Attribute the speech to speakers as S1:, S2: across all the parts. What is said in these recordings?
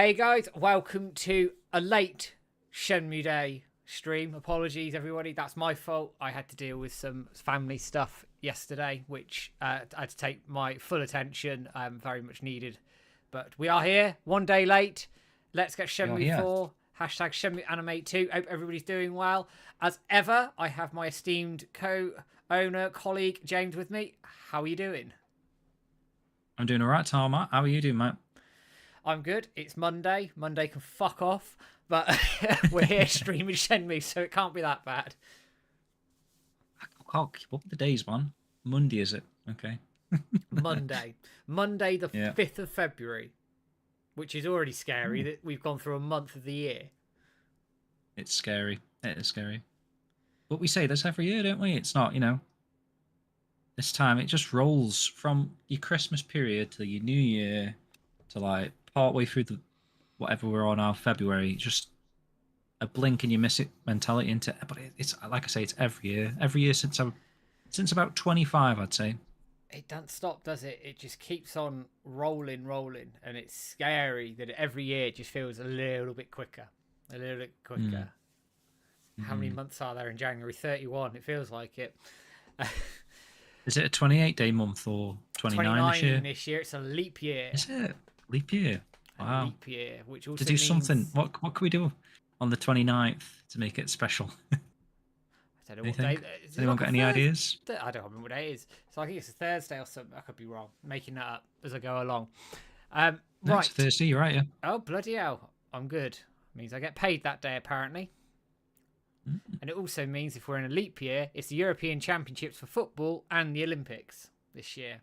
S1: Hey guys, welcome to a late Shenmue Day stream. Apologies everybody, that's my fault. I had to deal with some family stuff yesterday, which I had to take my full attention, very much needed. But we are here, one day late. Let's get Shenmue 4, hashtag Shenmue Animate 2. Hope everybody's doing well. As ever, I have my esteemed co-owner, colleague, James with me. How are you doing?
S2: I'm doing all right, Tom. How are you doing, mate?
S1: I'm good. It's Monday. Monday can fuck off. But we're here streaming Shenmue, so it can't be that bad.
S2: I can't keep up with the days, man. Monday, is it? Okay.
S1: Monday the 5th of February, which is already scary that we've gone through a month of the year.
S2: It's scary. It is scary. But we say this every year, don't we? It's not, this time it just rolls from your Christmas period to your New Year to like partway through the whatever we're on now, February. Just a blink and you miss it mentality into it. But it's like I say, it's every year. Every year since about 25, I'd say.
S1: It doesn't stop, does it? It just keeps on rolling, and it's scary that every year it just feels a little bit quicker. How many months are there in January? 31. It feels like it.
S2: Is it a 28-day month or 29 this year?
S1: This year. It's a leap year.
S2: Is it? Leap year? Wow.
S1: A leap year, which also
S2: to do
S1: means...
S2: something. What can we do on the 29th to make it special?
S1: I don't know what day.
S2: Has anyone got any ideas?
S1: I don't remember what day it is. So I think it's a Thursday or something. I could be wrong. Making that up as I go along.
S2: No,
S1: right.
S2: It's Thursday, you're right, yeah.
S1: Oh, bloody hell. I'm good. Means I get paid that day, apparently. And it also means if we're in a leap year, it's the European Championships for football and the Olympics this year.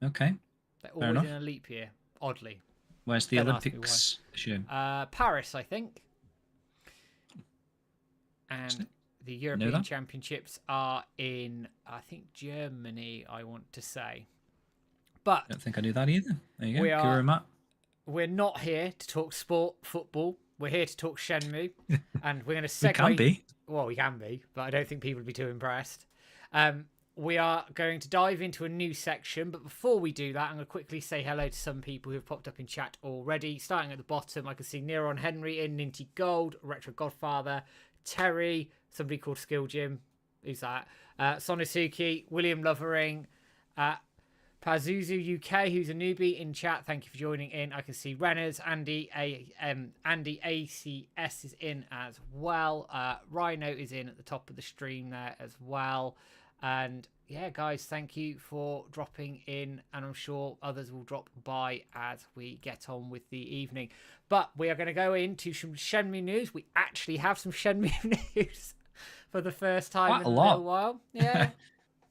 S2: Okay.
S1: They're always in a leap year, oddly.
S2: Where's the Olympics this year?
S1: Paris, I think. And the European Championships are in, I think, Germany, I want to say. But
S2: I don't think I knew that either. There you go.
S1: We're not here to talk football. We're here to talk Shenmue, and we're going to segue.
S2: We can be.
S1: Well, we can be, but I don't think people would be too impressed. We are going to dive into a new section, but before we do that, I'm going to quickly say hello to some people who have popped up in chat already. Starting at the bottom, I can see Neron Henry in Ninty Gold, Retro Godfather, Terry, somebody called Skill Jim. Who's that? Sonosuke, William Lovering, Pazuzu UK, who's a newbie in chat. Thank you for joining in. I can see Renners, Andy ACS is in as well. Rhino is in at the top of the stream there as well. And yeah, guys, thank you for dropping in, and I'm sure others will drop by as we get on with the evening. But we are going to go into some Shenmue news. We actually have some Shenmue news for the first time in a little while. Yeah.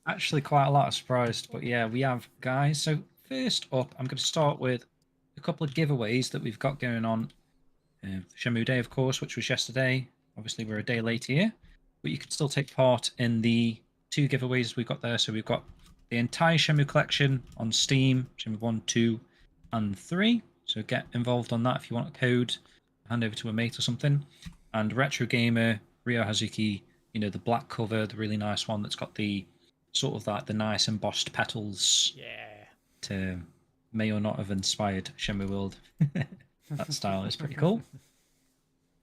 S2: Actually, quite a lot. I'm surprised. But yeah, we have, guys. So first up, I'm going to start with a couple of giveaways that we've got going on. Shenmue Day, of course, which was yesterday. Obviously, we're a day late here. But you can still take part in the 2 giveaways we've got there. So we've got the entire Shenmue collection on Steam, Shenmue 1, 2, and 3. So get involved on that if you want a code. Hand over to a mate or something. And Retro Gamer, Ryo Hazuki, the black cover, the really nice one that's got the sort of like the nice embossed petals.
S1: Yeah.
S2: To may or not have inspired Shenmue World. That style is pretty cool.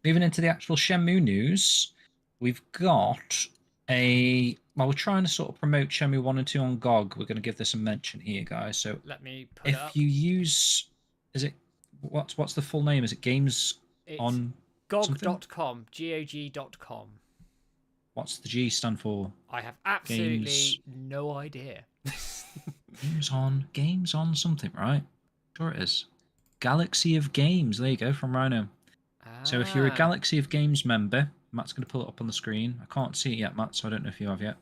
S2: Moving into the actual Shenmue news, we've got we're trying to sort of promote Shenmue 1 and 2 on GOG. We're going to give this a mention here, guys. So
S1: let me put it up.
S2: If you use, what's the full name? Is it Games on
S1: GOG.com? GOG.com.
S2: What's the G stand for?
S1: I have absolutely no idea.
S2: Games on something, right? Sure it is. Galaxy of Games. There you go, from Rhino. So if you're a Galaxy of Games member, Matt's going to pull it up on the screen. I can't see it yet, Matt, so I don't know if you have yet.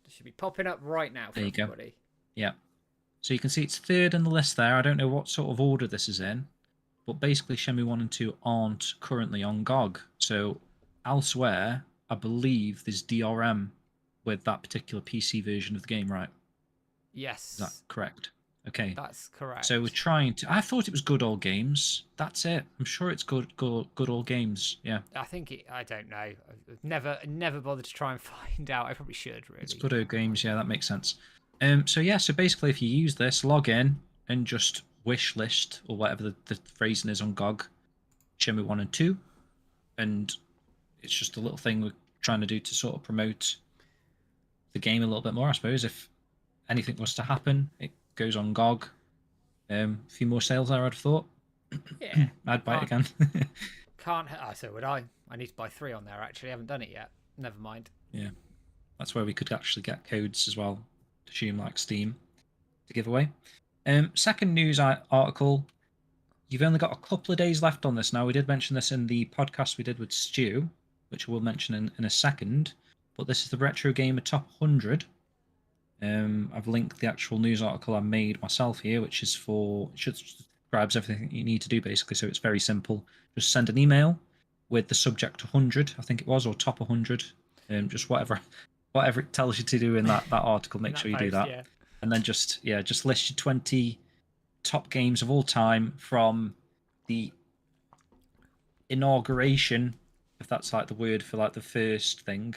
S1: It should be popping up right now for everybody.
S2: Go. Yeah. So you can see it's third in the list there. I don't know what sort of order this is in, but basically Shenmue 1 and 2 aren't currently on GOG. So elsewhere, I believe there's DRM with that particular PC version of the game, right?
S1: Yes.
S2: Is that correct? Okay.
S1: That's correct.
S2: So we're trying to... I thought it was Good Old Games. That's it. I'm sure it's good Old Games. Yeah.
S1: I think I don't know. I've never bothered to try and find out. I probably should, really.
S2: It's Good Old Games. Yeah, that makes sense. So basically if you use this, log in and just wish list or whatever the phrasing is on GOG, Shenmue 1 and 2. And it's just a little thing we're trying to do to sort of promote the game a little bit more, I suppose. If anything was to happen, it goes on GOG. A few more sales there, I'd have thought.
S1: Yeah.
S2: I'd buy it again.
S1: Can't. Oh, so would I. I need to buy 3 on there, actually. I haven't done it yet. Never mind.
S2: Yeah. That's where we could actually get codes as well, to assume like Steam, to give away. Second news article. You've only got a couple of days left on this now. We did mention this in the podcast we did with Stu, which we'll mention in a second. But this is the Retro Gamer Top 100. I've linked the actual news article I made myself here, which is describes everything you need to do basically. So it's very simple. Just send an email with the subject 100, I think it was, or top 100. Just whatever it tells you to do in that article. Make sure you do that,
S1: yeah.
S2: and then just list your 20 top games of all time from the inauguration, if that's like the word for like the first thing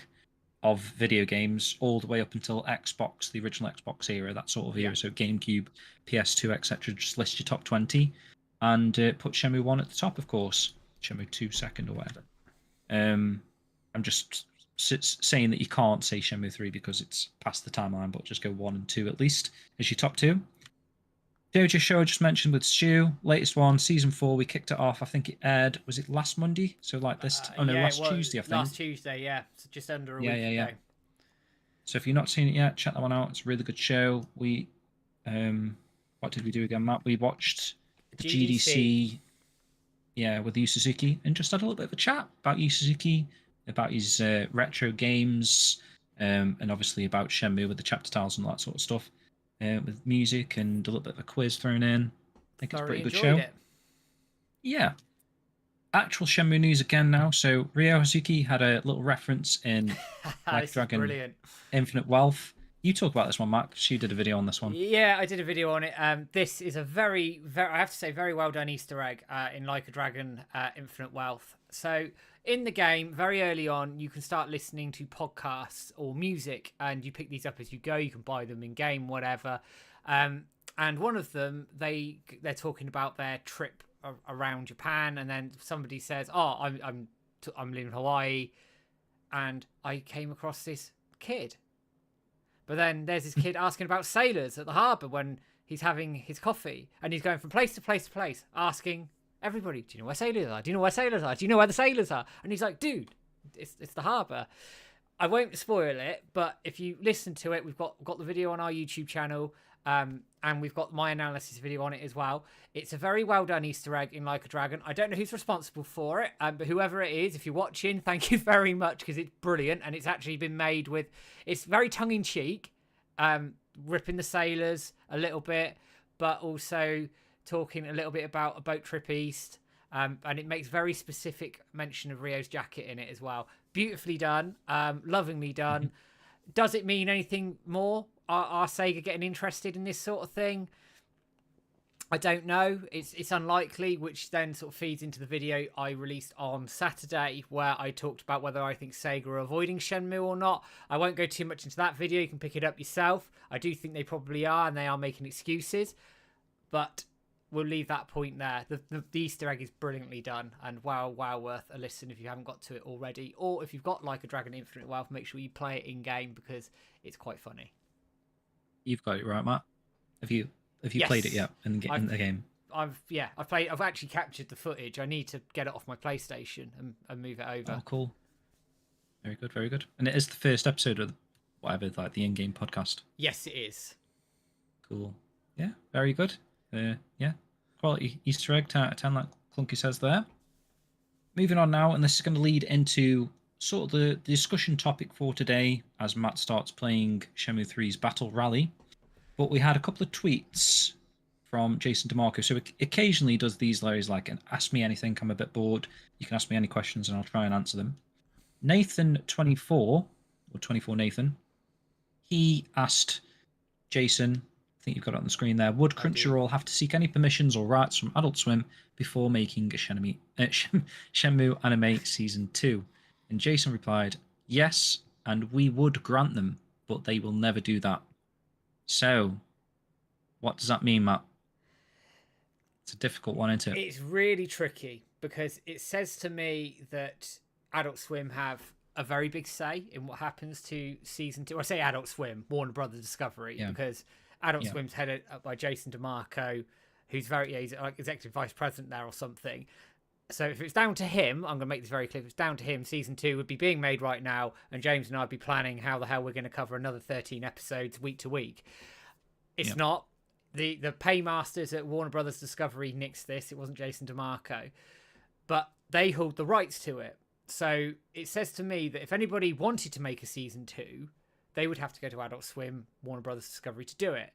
S2: of video games, all the way up until Xbox, the original Xbox era, that sort of era. So GameCube, PS2, etc. Just list your top 20 and put Shenmue 1 at the top, of course. Shenmue 2 second or whatever. I'm just saying that you can't say Shenmue 3 because it's past the timeline, but just go 1 and 2 at least as your top 2. Dojo show I just mentioned with Stu, latest one, season 4. We kicked it off. I think it aired. Was it last Monday? So like this. Last Tuesday. I think
S1: last Tuesday. Yeah, so just under a week ago.
S2: So if you've not seen it yet, check that one out. It's a really good show. We, what did we do again, Matt? We watched the GDC. Yeah, with Yu Suzuki, and just had a little bit of a chat about Yu Suzuki, about his retro games, and obviously about Shenmue with the chapter tiles and all that sort of stuff. With music and a little bit of a quiz thrown in. I think it's a pretty good show. Yeah. Actual Shenmue news again now. So Ryo Hazuki had a little reference in Like Dragon Infinite Wealth. You talk about this one, Matt, because you did a video on this one.
S1: Yeah, I did a video on it. This is a very, I have to say, very well done Easter egg in Like a Dragon Infinite Wealth. So in the game, very early on, you can start listening to podcasts or music, and you pick these up as you go. You can buy them in game, whatever. And one of them, they're talking about their trip around Japan, and then somebody says, "Oh, I'm living in Hawaii, and I came across this kid." But then there's this kid asking about sailors at the harbour when he's having his coffee, and he's going from place to place to place, asking everybody, "Do you know where sailors are? Do you know where sailors are? Do you know where the sailors are?" And he's like, "Dude, it's the harbour." I won't spoil it, but if you listen to it, we've got the video on our YouTube channel, and we've got my analysis video on it as well. It's a very well done Easter egg in Like a Dragon. I don't know who's responsible for it, but whoever it is, if you're watching, thank you very much, because it's brilliant, and it's actually been made with, it's very tongue-in-cheek, ripping the sailors a little bit, but also talking a little bit about a boat trip east, and it makes very specific mention of Ryo's jacket in it as well. Beautifully done, lovingly done. Does it mean anything more? Are Sega getting interested in this sort of thing? I don't know. It's unlikely, which then sort of feeds into the video I released on Saturday, where I talked about whether I think Sega are avoiding Shenmue or not. I won't go too much into that video. You can pick it up yourself. I do think they probably are, and they are making excuses. But we'll leave that point there. The Easter egg is brilliantly done, and wow worth a listen if you haven't got to it already. Or if you've got Like a Dragon Infinite Wealth, make sure you play it in-game, because it's quite funny.
S2: You've got it right, Matt. Have you played it yet in the game?
S1: I've actually captured the footage. I need to get it off my PlayStation and move it over.
S2: Oh, cool. Very good, very good. And it is the first episode of whatever, like the in-game podcast.
S1: Yes, it is.
S2: Cool. Yeah, very good. Yeah, quality Easter egg, 10 out of 10, like Clunky says there. Moving on now, and this is going to lead into sort of the discussion topic for today as Matt starts playing Shenmue 3's Battle Rally. But we had a couple of tweets from Jason DeMarco. So occasionally does these Larry's like, and ask me anything, I'm a bit bored. You can ask me any questions and I'll try and answer them. Nathan24, or 24 Nathan, he asked Jason, I think you've got it on the screen there, would Crunchyroll have to seek any permissions or rights from Adult Swim before making a Shenmue anime season 2? And Jason replied, yes, and we would grant them, but they will never do that. So, what does that mean, Matt? It's a difficult one, isn't it?
S1: It's really tricky because it says to me that Adult Swim have a very big say in what happens to season 2. I say Adult Swim, Warner Brothers Discovery,
S2: Yeah.
S1: because Adult
S2: Yeah.
S1: Swim's headed up by Jason DeMarco, who's he's like executive vice president there or something. So if it's down to him, I'm going to make this very clear. If it's down to him, season 2 would be being made right now, and James and I would be planning how the hell we're going to cover another 13 episodes week to week. It's not. The paymasters at Warner Brothers Discovery nixed this. It wasn't Jason DeMarco, but they hold the rights to it. So it says to me that if anybody wanted to make a season 2, they would have to go to Adult Swim, Warner Brothers Discovery to do it.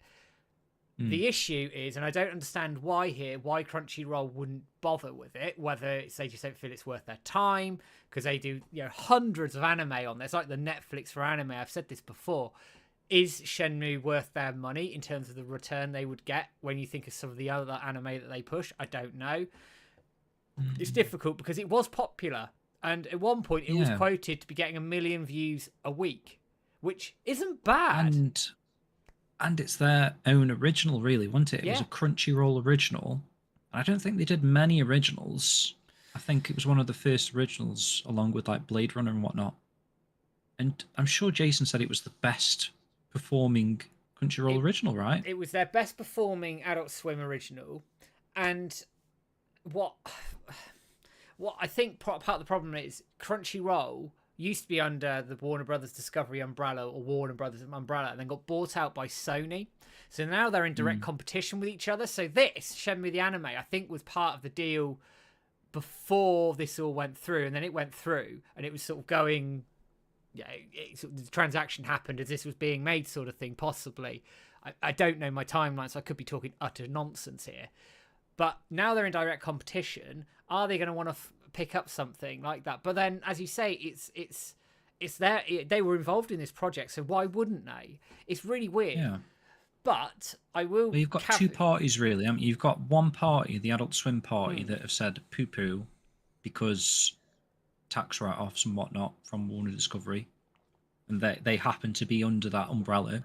S1: The issue is, and I don't understand why Crunchyroll wouldn't bother with it, whether it's they just don't feel it's worth their time, because they do hundreds of anime on there. It's like the Netflix for anime. I've said this before. Is Shenmue worth their money in terms of the return they would get when you think of some of the other anime that they push? I don't know. It's difficult because it was popular, and at one point it was quoted to be getting 1 million views a week, which isn't bad.
S2: And it's their own original, really, wasn't it? It was a Crunchyroll original. I don't think they did many originals. I think it was one of the first originals, along with like Blade Runner and whatnot. And I'm sure Jason said it was the best performing Crunchyroll original, right?
S1: It was their best performing Adult Swim original. And what I think part of the problem is Crunchyroll used to be under the Warner Brothers Discovery umbrella or Warner Brothers umbrella, and then got bought out by Sony. So now they're in direct competition with each other. So this, Shenmue the anime, I think was part of the deal before this all went through, and then it went through, and it was sort of going... the transaction happened as this was being made, sort of thing, possibly. I don't know my timeline, so I could be talking utter nonsense here. But now they're in direct competition. Are they going to want to pick up something like that? But then, as you say, it's they were involved in this project, so why wouldn't they? It's really weird.
S2: Yeah.
S1: But I will.
S2: Well, you've got two parties, really. I mean, you've got one party, the Adult Swim party, that have said poo-poo because tax write-offs and whatnot from Warner Discovery, and they happen to be under that umbrella,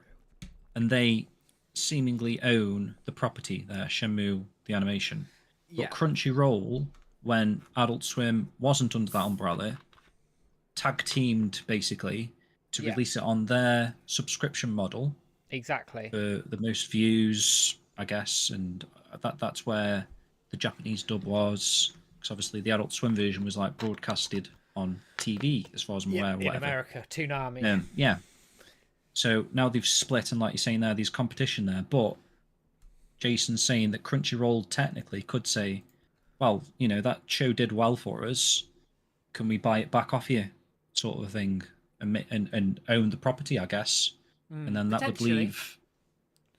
S2: and they seemingly own the property there, Shenmue the animation. But Crunchyroll, when Adult Swim wasn't under that umbrella, tag teamed basically to release it on their subscription model.
S1: Exactly.
S2: For the most views, I guess, and that's where the Japanese dub was, because obviously the Adult Swim version was like broadcasted on TV, as far as I'm aware.
S1: In America, Toonami.
S2: Yeah. So now they've split, and like you're saying there, there's competition there. But Jason's saying that Crunchyroll technically could say, well, that show did well for us. Can we buy it back off you, sort of thing, and own the property, I guess. And then that would leave...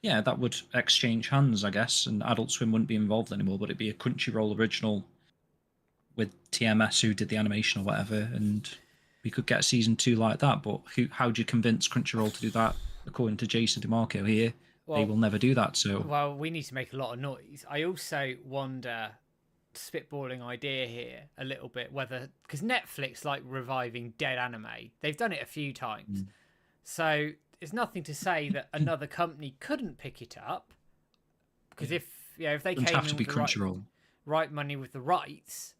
S2: Yeah, that would exchange hands, I guess, and Adult Swim wouldn't be involved anymore, but it'd be a Crunchyroll original with TMS who did the animation or whatever, and we could get a season 2 like that. But how do you convince Crunchyroll to do that? According to Jason DeMarco here, they will never do that. So,
S1: well, we need to make a lot of noise. I also wonder, spitballing idea here a little bit, whether, because Netflix like reviving dead anime, they've done it a few times, so there's nothing to say that another company couldn't pick it up, because if they came in with the right money with the rights,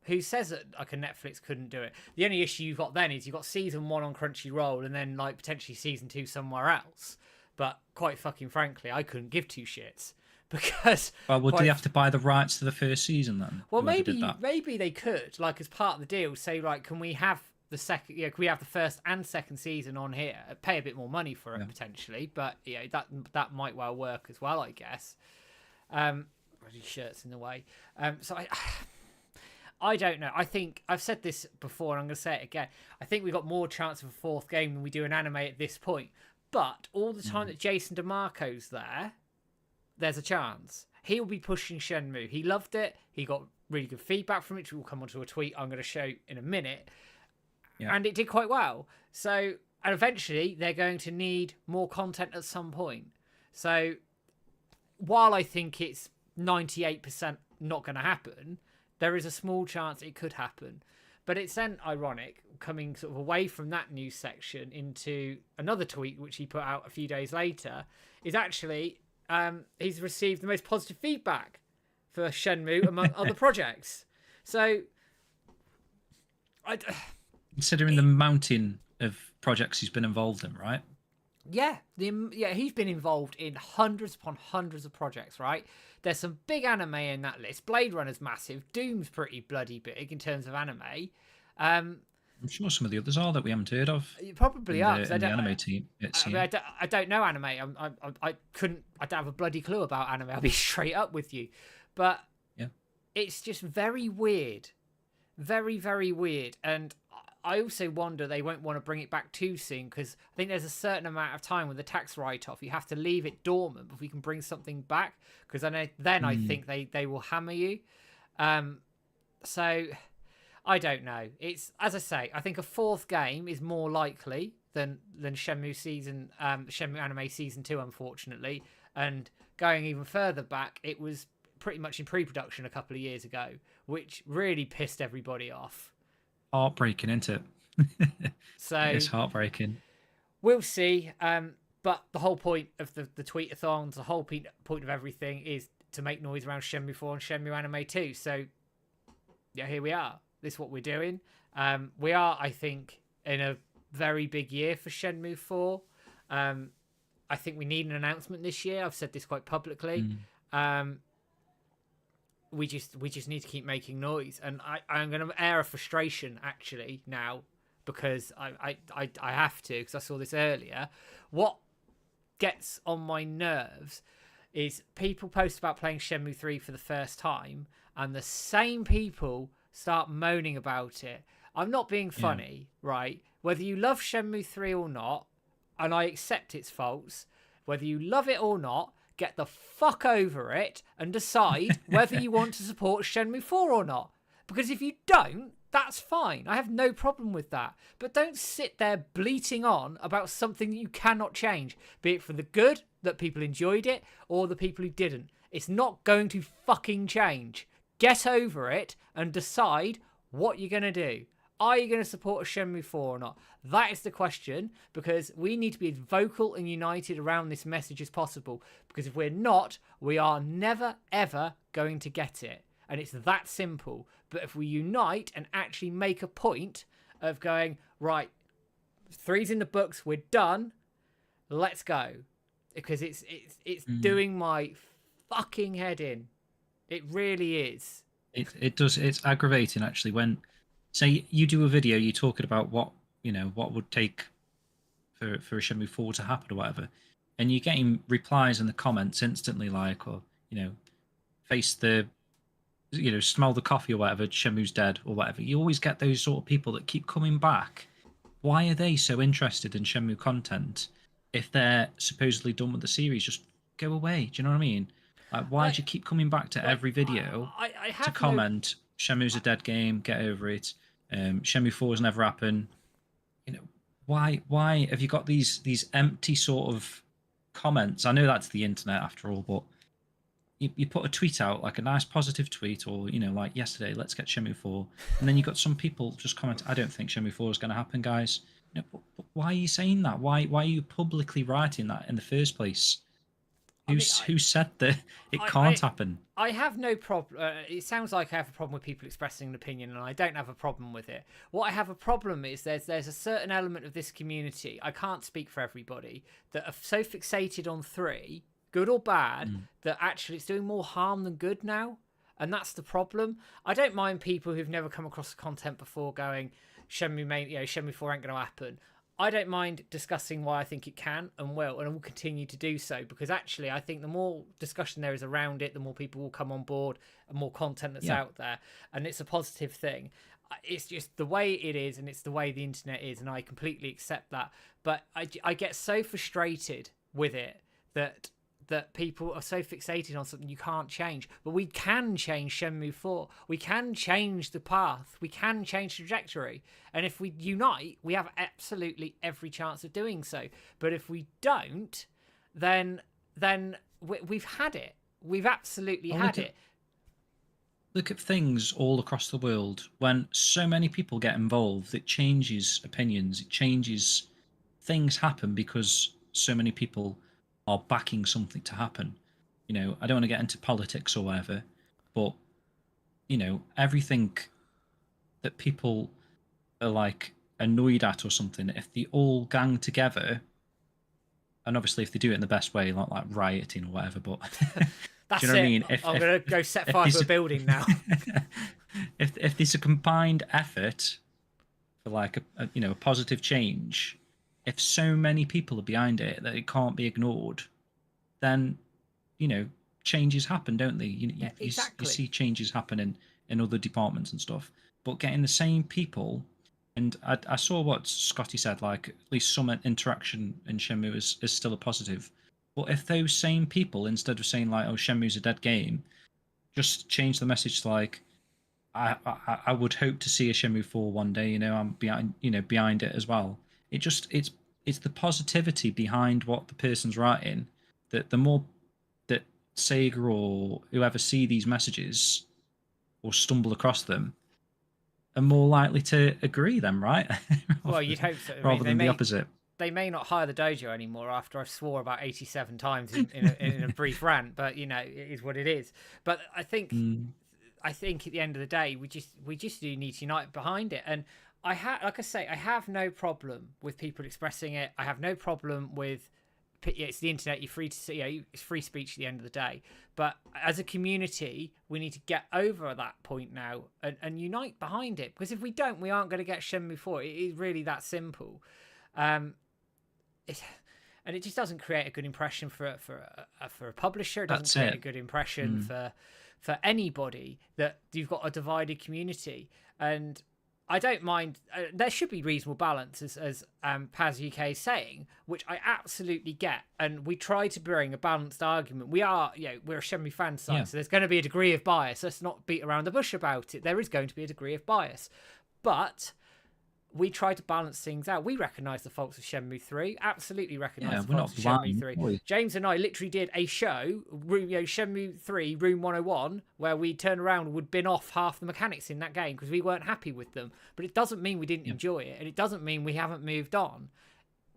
S1: who says that like a Netflix couldn't do it? The only issue you've got then is you've got season 1 on Crunchyroll and then like potentially season 2 somewhere else. But quite fucking frankly, I couldn't give two shits, because
S2: would they have to buy the rights to the first season then?
S1: Well, maybe they could, like, as part of the deal, say, like, can we have the second? Can we have the first and second season on here? Pay a bit more money for it potentially, but that might well work as well, I guess. Already shirts in the way. So I don't know. I think I've said this before, and I'm going to say it again. I think we've got more chance of a fourth game than we do an anime at this point. But all the time that Jason DeMarco's there's a chance. He'll be pushing Shenmue. He loved it. He got really good feedback from it, which will come onto a tweet I'm going to show in a minute. Yeah. And it did quite well. So, and eventually they're going to need more content at some point. So, while I think it's 98% not going to happen, there is a small chance it could happen. But it's then ironic, coming sort of away from that news section into another tweet, which he put out a few days later, is actually he's received the most positive feedback for Shenmue among other projects. So, I,
S2: Considering the mountain of projects he's been involved in, right?
S1: yeah, he's been involved in hundreds upon hundreds of projects, right? There's some big anime in that list. Blade Runner's massive. Doom's pretty bloody big in terms of anime.
S2: I'm sure some of the others are that we haven't heard of
S1: You probably
S2: in
S1: are,
S2: the,
S1: 'cause
S2: in the anime team.
S1: I don't know anime. I don't have a bloody clue about anime. I'll be straight up with you, but
S2: Yeah.
S1: it's just very weird, very very weird. And I also wonder they won't want to bring it back too soon, because I think there's a certain amount of time with the tax write-off you have to leave it dormant before you can bring something back. Because I think they will hammer you. So I don't know. It's, as I say, I think a fourth game is more likely than Shenmue Anime Season 2, unfortunately. And going even further back, it was pretty much in pre-production a couple of years ago, which really pissed everybody off.
S2: Heartbreaking, isn't it?
S1: So
S2: it's heartbreaking.
S1: We'll see. But the whole point of the tweet-a-thons, the whole point of everything is to make noise around Shenmue 4 and Shenmue Anime 2. So, yeah, here we are. This is what we're doing. We are, I think, in a very big year for Shenmue 4. I think we need an announcement this year. I've said this quite publicly. We just need to keep making noise. And I'm going to air a frustration, actually, now, because I have to, because I saw this earlier. What gets on my nerves is people post about playing Shenmue 3 for the first time, and the same people start moaning about it. I'm not being funny, right? Whether you love Shenmue 3 or not, and I accept its faults, whether you love it or not, get the fuck over it and decide whether you want to support Shenmue 4 or not. Because if you don't, that's fine. I have no problem with that. But don't sit there bleating on about something that you cannot change, be it for the good, that people enjoyed it, or the people who didn't. It's not going to fucking change. Get over it and decide what you're going to do. Are you going to support a Shenmue 4 or not? That is the question, because we need to be as vocal and united around this message as possible. Because if we're not, we are never, ever going to get it. And it's that simple. But if we unite and actually make a point of going, right, 3's in the books, we're done, let's go. Because it's doing my fucking head in. It really is.
S2: It does. It's aggravating, actually, when, say, you do a video, you're talking about what would take for a Shenmue 4 to happen or whatever, and you're getting replies in the comments instantly, like, or face the, smell the coffee or whatever, Shenmue's dead or whatever. You always get those sort of people that keep coming back. Why are they so interested in Shenmue content if they're supposedly done with the series? Just go away. Do you know what I mean? Like, why do you keep coming back to every video to comment, Shenmue's a dead game, get over it, Shenmue 4's never happened? Why have you got these empty sort of comments? I know that's the internet after all, but you put a tweet out, like a nice positive tweet, or like yesterday, let's get Shenmue 4, and then you got some people just comment, I don't think Shenmue 4 is going to happen, guys. But why are you saying that? Why are you publicly writing that in the first place? Who said that it can't happen?
S1: I have no problem. It sounds like I have a problem with people expressing an opinion, and I don't have a problem with it. What I have a problem is there's a certain element of this community, I can't speak for everybody, that are so fixated on 3, good or bad, that actually it's doing more harm than good now. And that's the problem. I don't mind people who've never come across the content before going, Shenmue 4 ain't going to happen. I don't mind discussing why I think it can and will continue to do so, because actually I think the more discussion there is around it, the more people will come on board and more content that's out there, and it's a positive thing. It's just the way it is, and it's the way the internet is, and I completely accept that. But I get so frustrated with it that people are so fixated on something you can't change. But we can change Shenmue 4. We can change the path. We can change trajectory. And if we unite, we have absolutely every chance of doing so. But if we don't, then we've had it. We've absolutely had it.
S2: Look at things all across the world. When so many people get involved, it changes opinions. It changes, things happen because so many people are backing something to happen. I don't want to get into politics or whatever, but everything that people are like annoyed at or something, if they all gang together, and obviously if they do it in the best way, not like rioting or whatever, but do you
S1: That's
S2: know what I
S1: it.
S2: mean?
S1: I'm gonna go set
S2: If
S1: fire to
S2: there's
S1: a building now.
S2: if there's a combined effort for like a positive change, if so many people are behind it that it can't be ignored, then you know changes happen, don't they?
S1: Yeah,
S2: You
S1: exactly.
S2: see changes happen in other departments and stuff, but getting the same people. And I saw what Scotty said, like at least some interaction in Shenmue is still a positive. But if those same people, instead of saying like, "Oh, Shenmue's a dead game," just change the message to like, I would hope to see a Shenmue 4 one day. I'm behind it as well. It's the positivity behind what the person's writing that the more that Sega or whoever see these messages or stumble across them are more likely to agree then, right?
S1: Well, you'd hope so. I mean,
S2: Rather than the opposite.
S1: they may not hire the dojo anymore after I swore about 87 times in a brief rant, but it is what it is. But
S2: Mm,
S1: I think at the end of the day, we just do need to unite behind it. And like I say, I have no problem with people expressing it. I have no problem with it's the internet. You're free to see. It's free speech at the end of the day. But as a community, we need to get over that point now and unite behind it. Because if we don't, we aren't going to get Shenmue 4. It is really that simple. Um, it, and it just doesn't create a good impression for a publisher. It doesn't
S2: that's
S1: create a
S2: it.
S1: good impression
S2: Mm,
S1: for anybody that you've got a divided community. And I don't mind. There should be reasonable balance, as Paz UK is saying, which I absolutely get. And we try to bring a balanced argument. We're a Shenmue fan
S2: yeah.
S1: site, so there's going to be a degree of bias. Let's not beat around the bush about it. There is going to be a degree of bias, but we try to balance things out. We recognise the faults of Shenmue 3. Absolutely
S2: Yeah,
S1: recognise the
S2: we're
S1: faults
S2: not
S1: of Shenmue
S2: blind,
S1: 3.
S2: are we?
S1: James and I literally did a show, Shenmue 3, Room 101, where we turned around and would bin off half the mechanics in that game because we weren't happy with them. But it doesn't mean we didn't
S2: Yeah.
S1: enjoy it, and it doesn't mean we haven't moved on.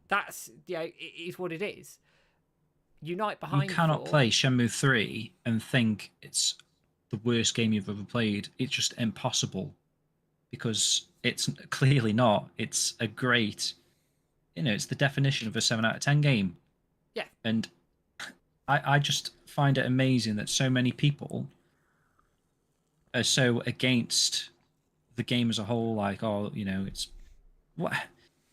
S1: That's, it is what it is. Unite
S2: You
S1: behind
S2: cannot
S1: 4.
S2: play Shenmue 3 and think it's the worst game you've ever played. It's just impossible because it's clearly not. It's a great, it's the definition of a 7 out of 10 game.
S1: Yeah.
S2: And I just find it amazing that so many people are so against the game as a whole. Like, oh, it's what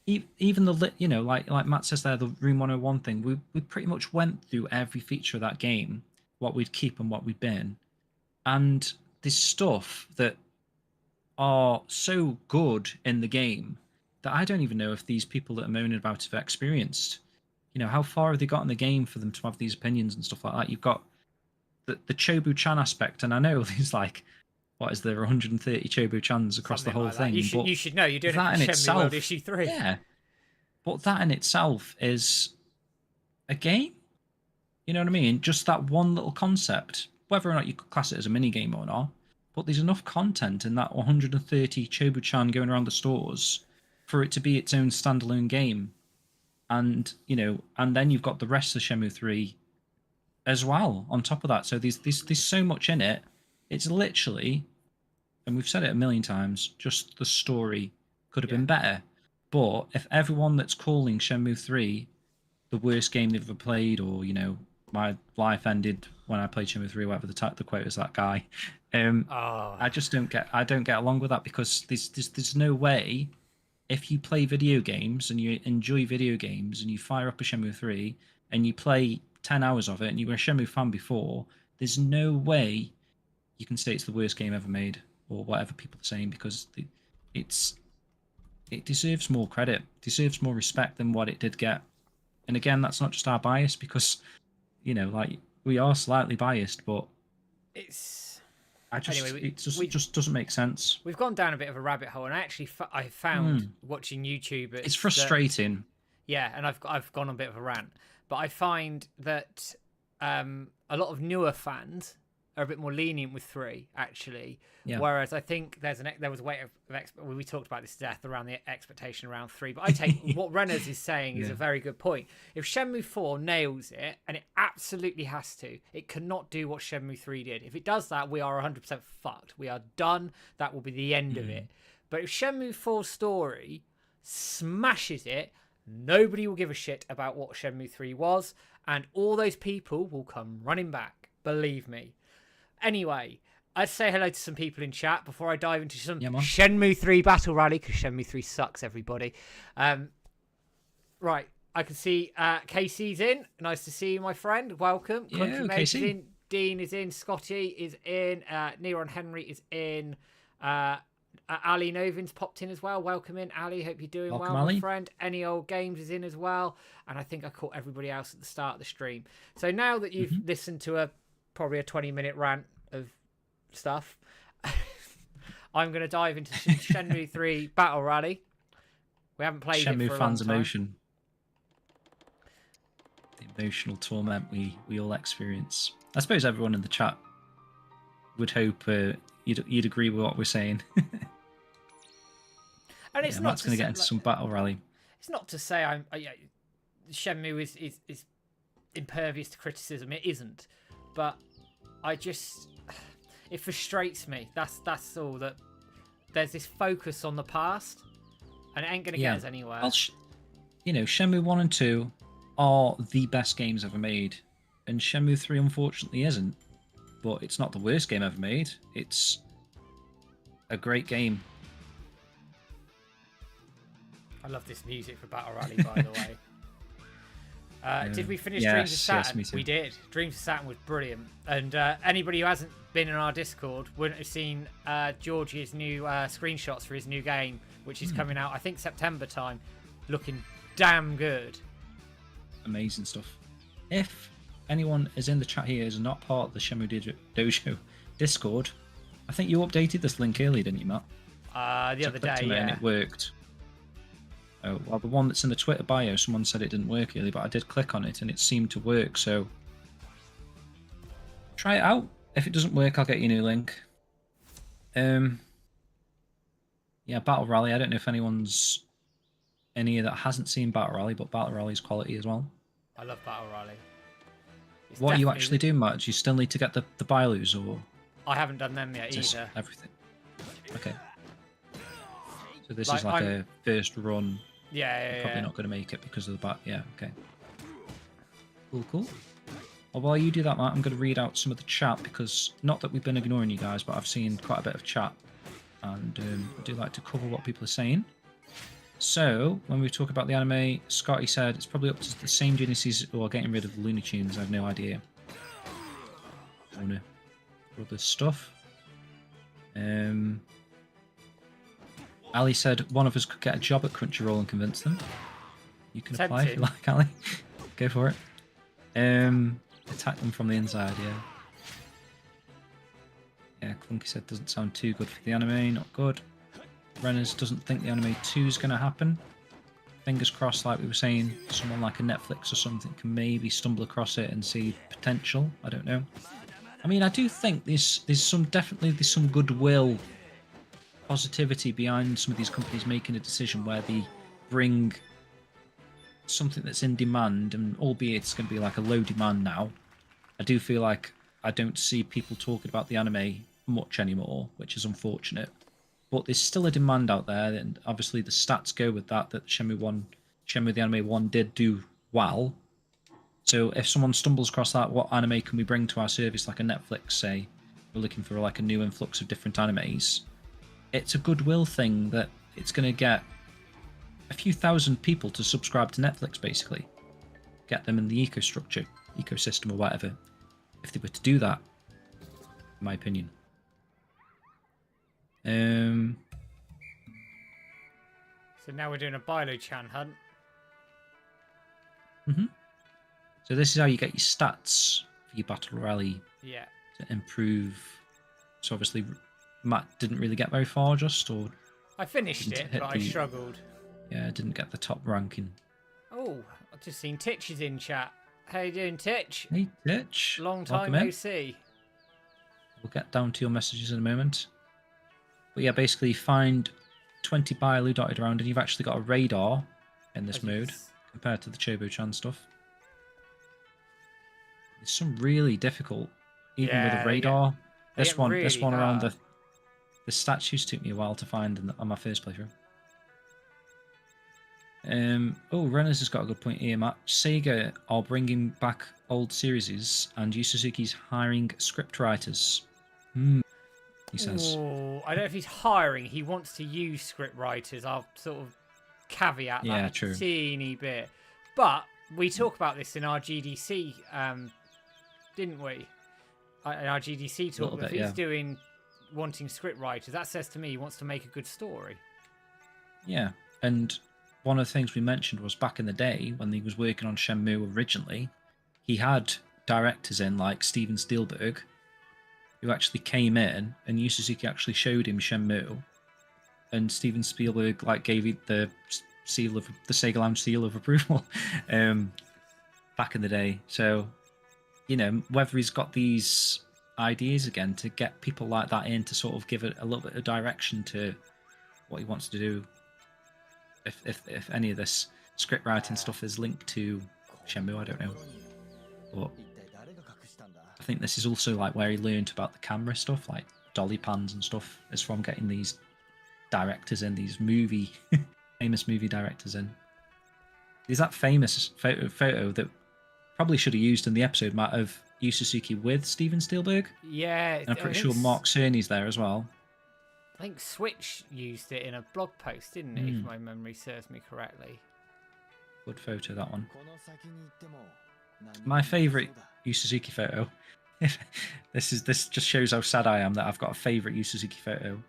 S2: even the like Matt says there, the Room 101 thing. We pretty much went through every feature of that game, what we'd keep and what we'd bin, and there's stuff that are so good in the game that I don't even know if these people that are moaning about it have experienced. How far have they got in the game for them to have these opinions and stuff like that? You've got the Chobu-chan aspect, and I know there's like, what is there, 130 Chobu-chans across
S1: Something
S2: the whole
S1: like that.
S2: thing, but
S1: You should know. You're doing it for
S2: that in
S1: Shenmue World
S2: itself,
S1: Issue 3.
S2: yeah, but that in itself is a game. You know what I mean? Just that one little concept, whether or not you could class it as a mini game or not, but there's enough content in that 130 Chobu-chan going around the stores for it to be its own standalone game. And and then you've got the rest of Shenmue 3 as well on top of that. So there's so much in it. It's literally, and we've said it a million times, just the story could have been better. But if everyone that's calling Shenmue 3 the worst game they've ever played, or my life ended when I played Shenmue 3, whatever the quote is, that guy.
S1: Oh.
S2: I don't get along with that, because there's no way, if you play video games and you enjoy video games and you fire up a Shenmue 3 and you play 10 hours of it and you were a Shenmue fan before, there's no way you can say it's the worst game ever made or whatever people are saying, because it deserves more credit, deserves more respect than what it did get. And again, that's not just our bias, because like, we are slightly biased, but
S1: It's
S2: anyway, it
S1: we
S2: just doesn't make sense.
S1: we've gone down a bit of a rabbit hole, and I found watching YouTubers.
S2: It's frustrating.
S1: Yeah, and I've gone on a bit of a rant, but I find that a lot of newer fans are a bit more lenient with 3, actually.
S2: Yeah.
S1: Whereas I think there was a weight of we talked about this to death around the expectation around 3. But I take what Runners is saying is a very good point. If Shenmue 4 nails it, and it absolutely has to, it cannot do what Shenmue 3 did. If it does that, we are 100% fucked. We are done. That will be the end of it. But if Shenmue 4's story smashes it, nobody will give a shit about what Shenmue 3 was, and all those people will come running back. Believe me. Anyway, I'd say hello to some people in chat before I dive into some Shenmue 3 Battle Rally, because Shenmue 3 sucks, everybody. Right, I can see Casey's in. Nice to see you, my friend. Welcome.
S2: Yeah, Casey.
S1: Is in. Dean is in. Scotty is in. Neron Henry is in. Ali Novin's popped in as well. Welcome in, Ali. Hope you're doing well, my friend. Any Old Games is in as well. And I think I caught everybody else at the start of the stream. So now that you've listened to probably a 20-minute rant of stuff, I'm going to dive into some Shenmue 3 Battle Rally. We haven't played
S2: Shenmue
S1: it for a
S2: fans'
S1: long time.
S2: emotion. The emotional torment we all experience. I suppose everyone in the chat would hope you'd agree with what we're saying.
S1: And it's not
S2: Matt's going to get into some Battle Rally.
S1: It's not to say Shenmue is impervious to criticism. It isn't. But it frustrates me. That's all. That there's this focus on the past, and it ain't gonna get us anywhere.
S2: Well, Shenmue 1 and 2 are the best games ever made, and Shenmue 3 unfortunately isn't. But it's not the worst game ever made. It's a great game.
S1: I love this music for Battle Rally, by the way. Did we finish Dreams of Saturn?
S2: Yes,
S1: we did. Dreams of Saturn was brilliant. And anybody who hasn't been in our Discord wouldn't have seen George's new screenshots for his new game, which is coming out, I think, September time. Looking damn good.
S2: Amazing stuff. If anyone is in the chat here is not part of the Shenmue Dojo Discord, I think you updated this link earlier, didn't you, Matt?
S1: The other day, yeah.
S2: And it worked. Oh, well, the one that's in the Twitter bio, someone said it didn't work earlier, but I did click on it and it seemed to work, so try it out. If it doesn't work, I'll get you a new link. Yeah, Battle Rally. I don't know if anyone's in here that hasn't seen Battle Rally, but Battle Rally's quality as well.
S1: I love Battle Rally.
S2: What are you actually doing, Matt? Do you still need to get the Bailoos, or
S1: I haven't done them yet either.
S2: Everything. Okay. So this is like a first run.
S1: Yeah,
S2: Probably not going to make it because of the bat. Yeah, okay. Cool. Well, while you do that, Matt, I'm going to read out some of the chat, because not that we've been ignoring you guys, but I've seen quite a bit of chat, and I do like to cover what people are saying. So, when we talk about the anime, Scotty said it's probably up to the same geniuses who are getting rid of the Looney Tunes. I have no idea. Other stuff. Ali said one of us could get a job at Crunchyroll and convince them. You can apply if you like, Ali. Go for it. Attack them from the inside, yeah. Yeah, Clunky said doesn't sound too good for the anime, not good. Renners doesn't think the anime 2 is going to happen. Fingers crossed, like we were saying, someone like a Netflix or something can maybe stumble across it and see potential. I don't know. I mean, I do think there's some goodwill, positivity behind some of these companies making a decision where they bring something that's in demand, and albeit it's going to be like a low demand now, I do feel like I don't see people talking about the anime much anymore, which is unfortunate. But there's still a demand out there, and obviously the stats go with that Shenmue the Anime 1 did do well. So if someone stumbles across that, what anime can we bring to our service, like a Netflix, say, we're looking for like a new influx of different animes, it's a goodwill thing that it's going to get a few thousand people to subscribe to Netflix, basically. Get them in the ecosystem or whatever, if they were to do that, in my opinion.
S1: So now we're doing a Bilo-chan hunt.
S2: So this is how you get your stats for your Battle Rally.
S1: Yeah.
S2: To improve. So obviously Matt didn't really get very far,
S1: I finished it, but I struggled.
S2: Yeah, didn't get the top ranking.
S1: Oh, I've just seen Titch is in chat. How you doing, Titch?
S2: Hey, Titch.
S1: Long time no see.
S2: We'll get down to your messages in a moment. But yeah, basically find 20 Bailu dotted around, and you've actually got a radar in this mode compared to the Chobo-chan stuff. It's some really difficult, even with a radar. This one around the statues took me a while to find on my first playthrough. Renners has got a good point here, Matt. Sega are bringing back old series, and Yu Suzuki's hiring script writers. He says.
S1: Ooh, I don't know if he's hiring. He wants to use script writers. I'll sort of caveat that a teeny bit. But we talk about this in our GDC, didn't we? In our GDC talk, if he's wanting script writers, that says to me he wants to make a good story.
S2: Yeah, and one of the things we mentioned was back in the day when he was working on Shenmue originally, he had directors in like Steven Spielberg, who actually came in, and Yu Suzuki actually showed him Shenmue, and Steven Spielberg like gave it the Sega Lounge seal of approval back in the day. So, you know, whether he's got these ideas again to get people like that in to sort of give it a little bit of direction to what he wants to do. If any of this script writing stuff is linked to Shenmue, I don't know. But I think this is also like where he learned about the camera stuff, like dolly pans and stuff, is from getting these directors in, these famous movie directors in. There's that famous photo that probably should have used in the episode, Matt, of Yu Suzuki with Steven Spielberg.
S1: Yeah.
S2: And I'm pretty sure Mark Cerny's there as well.
S1: I think Switch used it in a blog post, didn't it, if my memory serves me correctly.
S2: Good photo, that one. My favourite Yu Suzuki photo. This just shows how sad I am that I've got a favourite Yu Suzuki photo.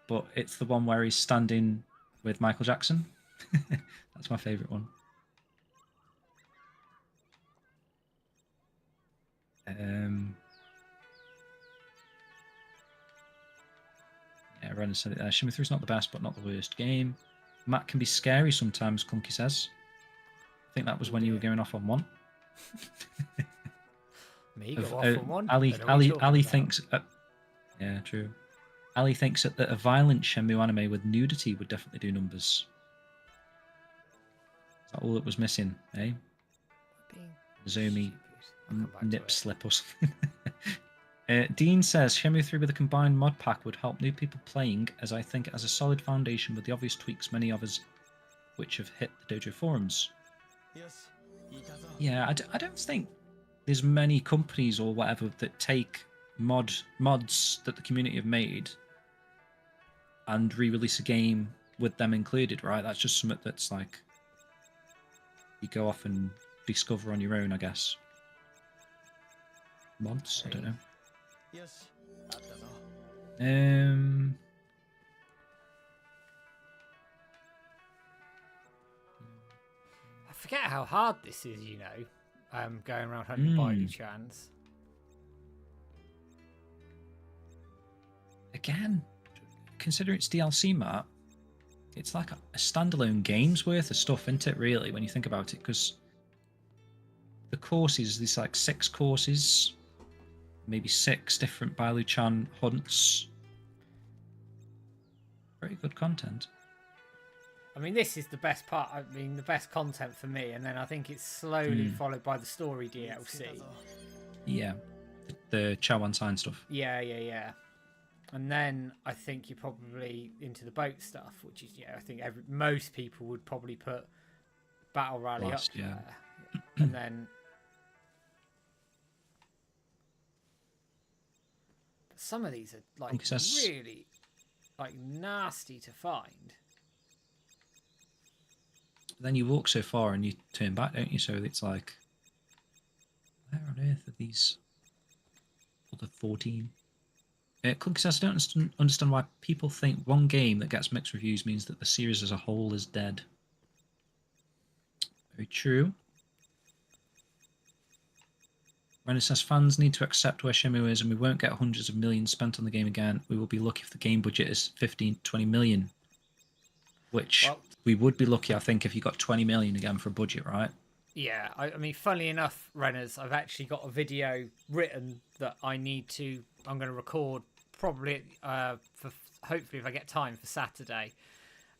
S2: But it's the one where he's standing with Michael Jackson. That's my favourite one. Yeah, Ren said it there. Shenmue 3 is not the best, but not the worst game. Matt can be scary sometimes, Clunky says. I think that was when you were going off on one.
S1: Me go off on one?
S2: Ali thinks... yeah, true. Ali thinks that a violent Shenmue anime with nudity would definitely do numbers. Is that all that was missing, eh? Zomi nip slip or something. Dean says Shenmue 3 with a combined mod pack would help new people playing, as I think it has a solid foundation with the obvious tweaks many of us which have hit the dojo forums. Yeah, I don't think there's many companies or whatever that take mods that the community have made and re-release a game with them included, right? That's just something that's like you go off and discover on your own, I guess. Mods, I don't know.
S1: I forget how hard this is, you know, going around hunting Bailu-chans.
S2: Again, consider it's DLC, Matt. It's like a standalone game's worth of stuff, isn't it, really, when you think about it? Because the courses, there's like 6 courses, maybe 6 different Bailu-chan hunts. Very good content.
S1: I mean, this is the best part. I mean, the best content for me, and then I think it's slowly followed by the story DLC.
S2: Yeah, the Chawan Sign stuff.
S1: Yeah. And then I think you're probably into the boat stuff, which is, I think most people would probably put Battle Rally up there. And then... But some of these are, like, really, like, nasty to find.
S2: Then you walk so far and you turn back, don't you? So it's like... Where on earth are these other 14? Clunky says, I don't understand why people think one game that gets mixed reviews means that the series as a whole is dead. Very true. Renner says, fans need to accept where Shenmue is and we won't get hundreds of millions spent on the game again. We will be lucky if the game budget is 15 to 20 million. Which we would be lucky, I think, if you got 20 million again for a budget, right?
S1: Yeah, I mean, funnily enough, Renners, I've actually got a video written that I'm going to record probably for hopefully if I get time for Saturday,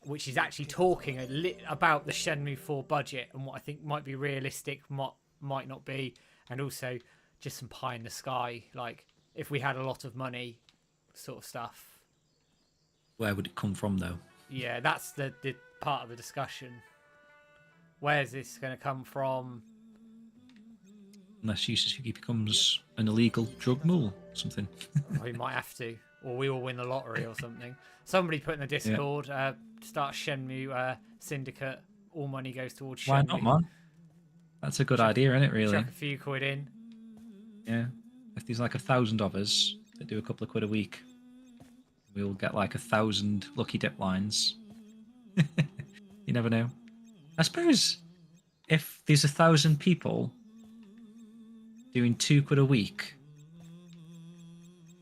S1: which is actually talking about the Shenmue 4 budget and what I think might be realistic, what might not be, and also just some pie in the sky, like if we had a lot of money, sort of stuff.
S2: Where would it come from, though?
S1: Yeah, that's the part of the discussion. Where's this going to come from?
S2: Unless Yusuke becomes an illegal drug mule or something.
S1: We might have to, or we will win the lottery or something. Somebody put in the Discord, start Shenmue syndicate. All money goes towards Shenmue.
S2: Why not, man? That's a good idea, isn't it, really?
S1: Chuck a few quid in.
S2: Yeah. If there's like 1,000 of us that do a couple of quid a week, we'll get like 1,000 lucky dip lines. You never know. I suppose if there's 1,000 people doing 2 quid a week,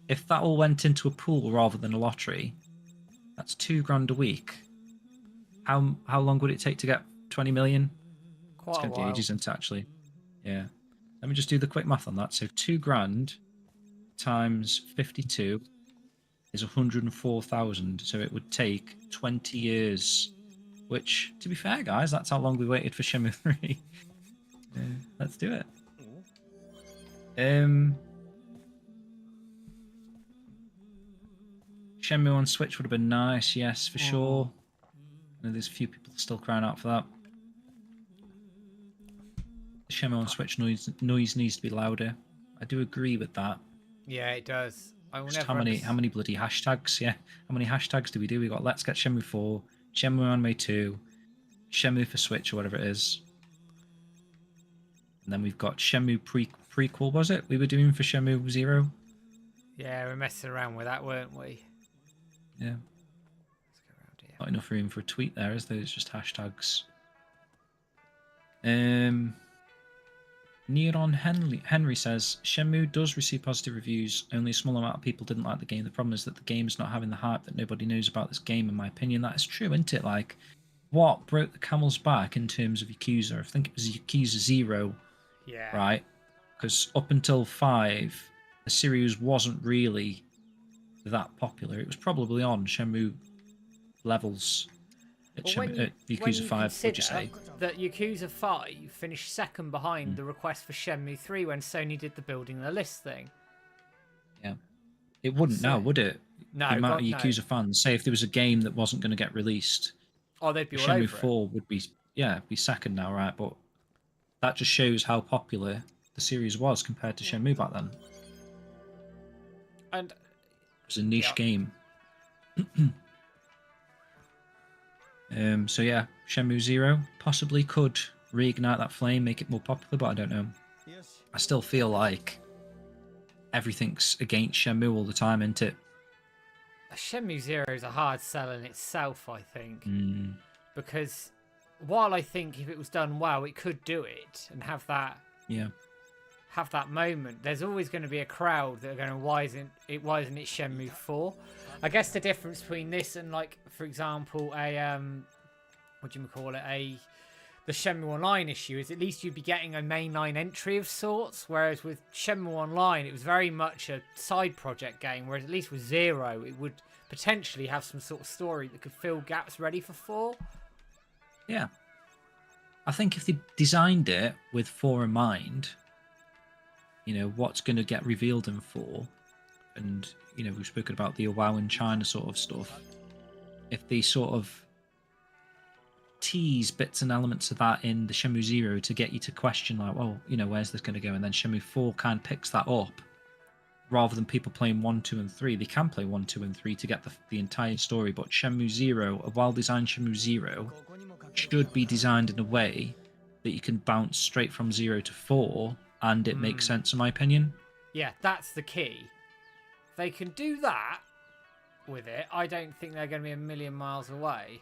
S2: if that all went into a pool rather than a lottery, that's $2,000 a week. How long would it take to get 20 million?
S1: Quite
S2: It's
S1: a
S2: going to
S1: while.
S2: be ages, isn't it, actually? Yeah. Let me just do the quick math on that. So $2,000 times 52 is 104,000. So it would take 20 years. Which, to be fair, guys, that's how long we waited for Shenmue 3. Let's do it. Shenmue on Switch would have been nice, yes, for sure. I know there's a few people still crying out for that. The Shenmue on Switch noise needs to be louder. I do agree with that.
S1: Yeah, it does. I will
S2: Just
S1: never
S2: how many bloody hashtags? Yeah, how many hashtags do we do? We got Let's Get Shenmue 4, Shenmue Anime 2, Shenmue for Switch or whatever it is, and then we've got Shenmue prequel. Was it we were doing for Shenmue 0?
S1: Yeah, we're messing around with that, weren't we?
S2: Yeah.
S1: Let's go around here.
S2: Not enough room for a tweet there, is there? It's just hashtags. Neon Henry says Shenmue does receive positive reviews. Only a small amount of people didn't like the game. The problem is that the game is not having the hype that nobody knows about this game. In my opinion, that is true, isn't it? Like, what broke the camel's back in terms of Yakuza? I think it was Yakuza 0.
S1: Yeah.
S2: Right. Because up until 5, the series wasn't really that popular. It was probably on Shenmue levels at, Yakuza 5, would you say?
S1: That Yakuza 5 finished second behind the request for Shenmue 3 when Sony did the building the list thing.
S2: Yeah. It wouldn't now, would it?
S1: No.
S2: The amount of Yakuza fans, say if there was a game that wasn't going to get released,
S1: they'd be all
S2: Shenmue
S1: over
S2: 4 would be second now, right? But that just shows how popular the series was compared to Shenmue back then.
S1: And
S2: it was a niche game. So yeah, Shenmue 0 possibly could reignite that flame, make it more popular, but I don't know. I still feel like everything's against Shenmue all the time, isn't it?
S1: Shenmue 0 is a hard sell in itself, I think. Because while I think if it was done well, it could do it and have that moment, there's always going to be a crowd that are going to why isn't it Shenmue 4? I guess the difference between this and, like, for example, the Shenmue Online issue is at least you'd be getting a mainline entry of sorts, whereas with Shenmue Online it was very much a side project game, whereas at least with 0 it would potentially have some sort of story that could fill gaps ready for 4.
S2: Yeah. I think if they designed it with 4 in mind, you know, what's going to get revealed in 4, and, you know, we've spoken about the WoW in China sort of stuff. If they sort of tease bits and elements of that in the Shenmue 0 to get you to question, like, well, you know, where's this going to go? And then Shenmue 4 kind of picks that up. Rather than people playing 1, 2, and 3, they can play 1, 2, and 3 to get the entire story. But Shenmue 0, a well-designed Shenmue 0, should be designed in a way that you can bounce straight from 0 to 4, and it makes sense, in my opinion.
S1: Yeah, that's the key. If they can do that with it, I don't think they're going to be a million miles away.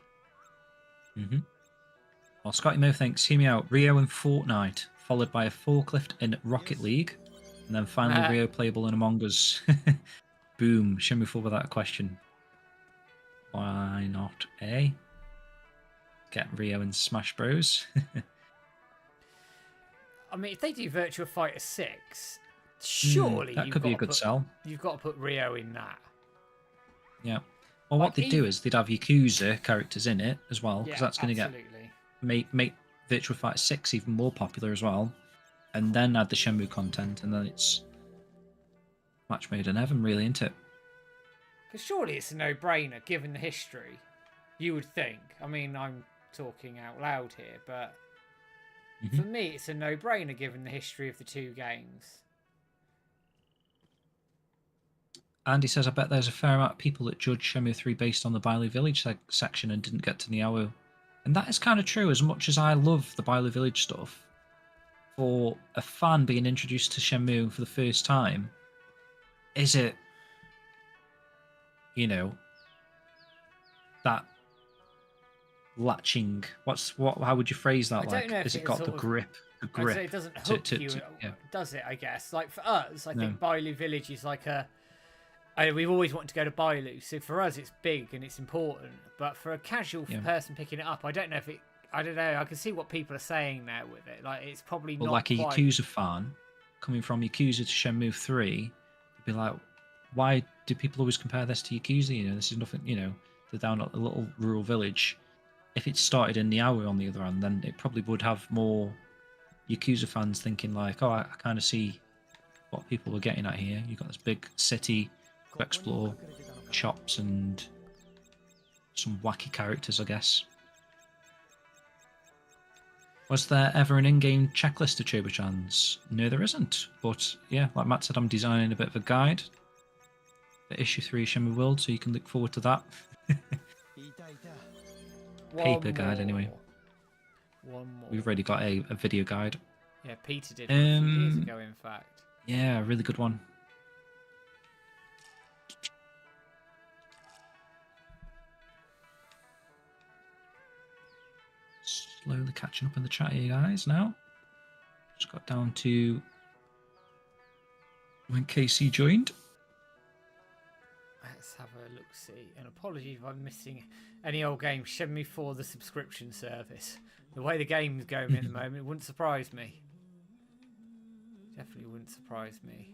S2: Well, Scotty Mo thinks, hear me out, Rio in Fortnite, followed by a forklift in Rocket League, and then finally Rio playable in Among Us. Boom, Shenmue 4 without a question. Why not, eh? Get Rio in Smash Bros.
S1: I mean, if they do Virtua Fighter 6, surely
S2: that could be a good sell.
S1: You've got to put Rio in that.
S2: Yeah. Well, what they'd do is they'd have Yakuza characters in it as well, because that's going to make Virtua Fighter 6 even more popular as well, and then add the Shenmue content, and then it's match made in heaven, really, isn't it?
S1: Because surely it's a no-brainer, given the history. You would think. I mean, I'm talking out loud here, but for me, it's a no-brainer, given the history of the two games.
S2: Andy says, I bet there's a fair amount of people that judge Shenmue 3 based on the Bailu Village section and didn't get to Niaowu. And that is kind of true. As much as I love the Bailu Village stuff, for a fan being introduced to Shenmue for the first time, is it, that latching? How would you phrase that?
S1: I don't know if
S2: has it got the grip? The grip.
S1: It doesn't hook you, does it? I guess. Like for us, I think Bailu Village is like we've always wanted to go to Bailu, so for us it's big and it's important. But for a casual person picking it up, I don't know if it. I don't know. I can see what people are saying there with it. Like it's probably not
S2: like a Yakuza fan coming from Yakuza to Shenmue 3. Be like, why do people always compare this to Yakuza? This is nothing. They're down at a little rural village. If it started in Niaowu, on the other hand, then it probably would have more Yakuza fans thinking like, oh, I kind of see what people were getting at here. You've got this big city to explore, shops, and some wacky characters, I guess. Was there ever an in-game checklist of Choba-chans? No, there isn't. But yeah, like Matt said, I'm designing a bit of a guide for issue 3 of Shenmue World, so you can look forward to that. Paper guide, anyway.
S1: One more.
S2: We've already got a video guide.
S1: Yeah, Peter did a few years ago, in fact.
S2: Yeah, a really good one. Slowly catching up in the chat here, guys, now. Just got down to when Casey joined.
S1: Let's have a look-see. And apologies if I'm missing any old game. Shenmue 4, the subscription service. The way the game's going at the moment, it wouldn't surprise me. Definitely wouldn't surprise me.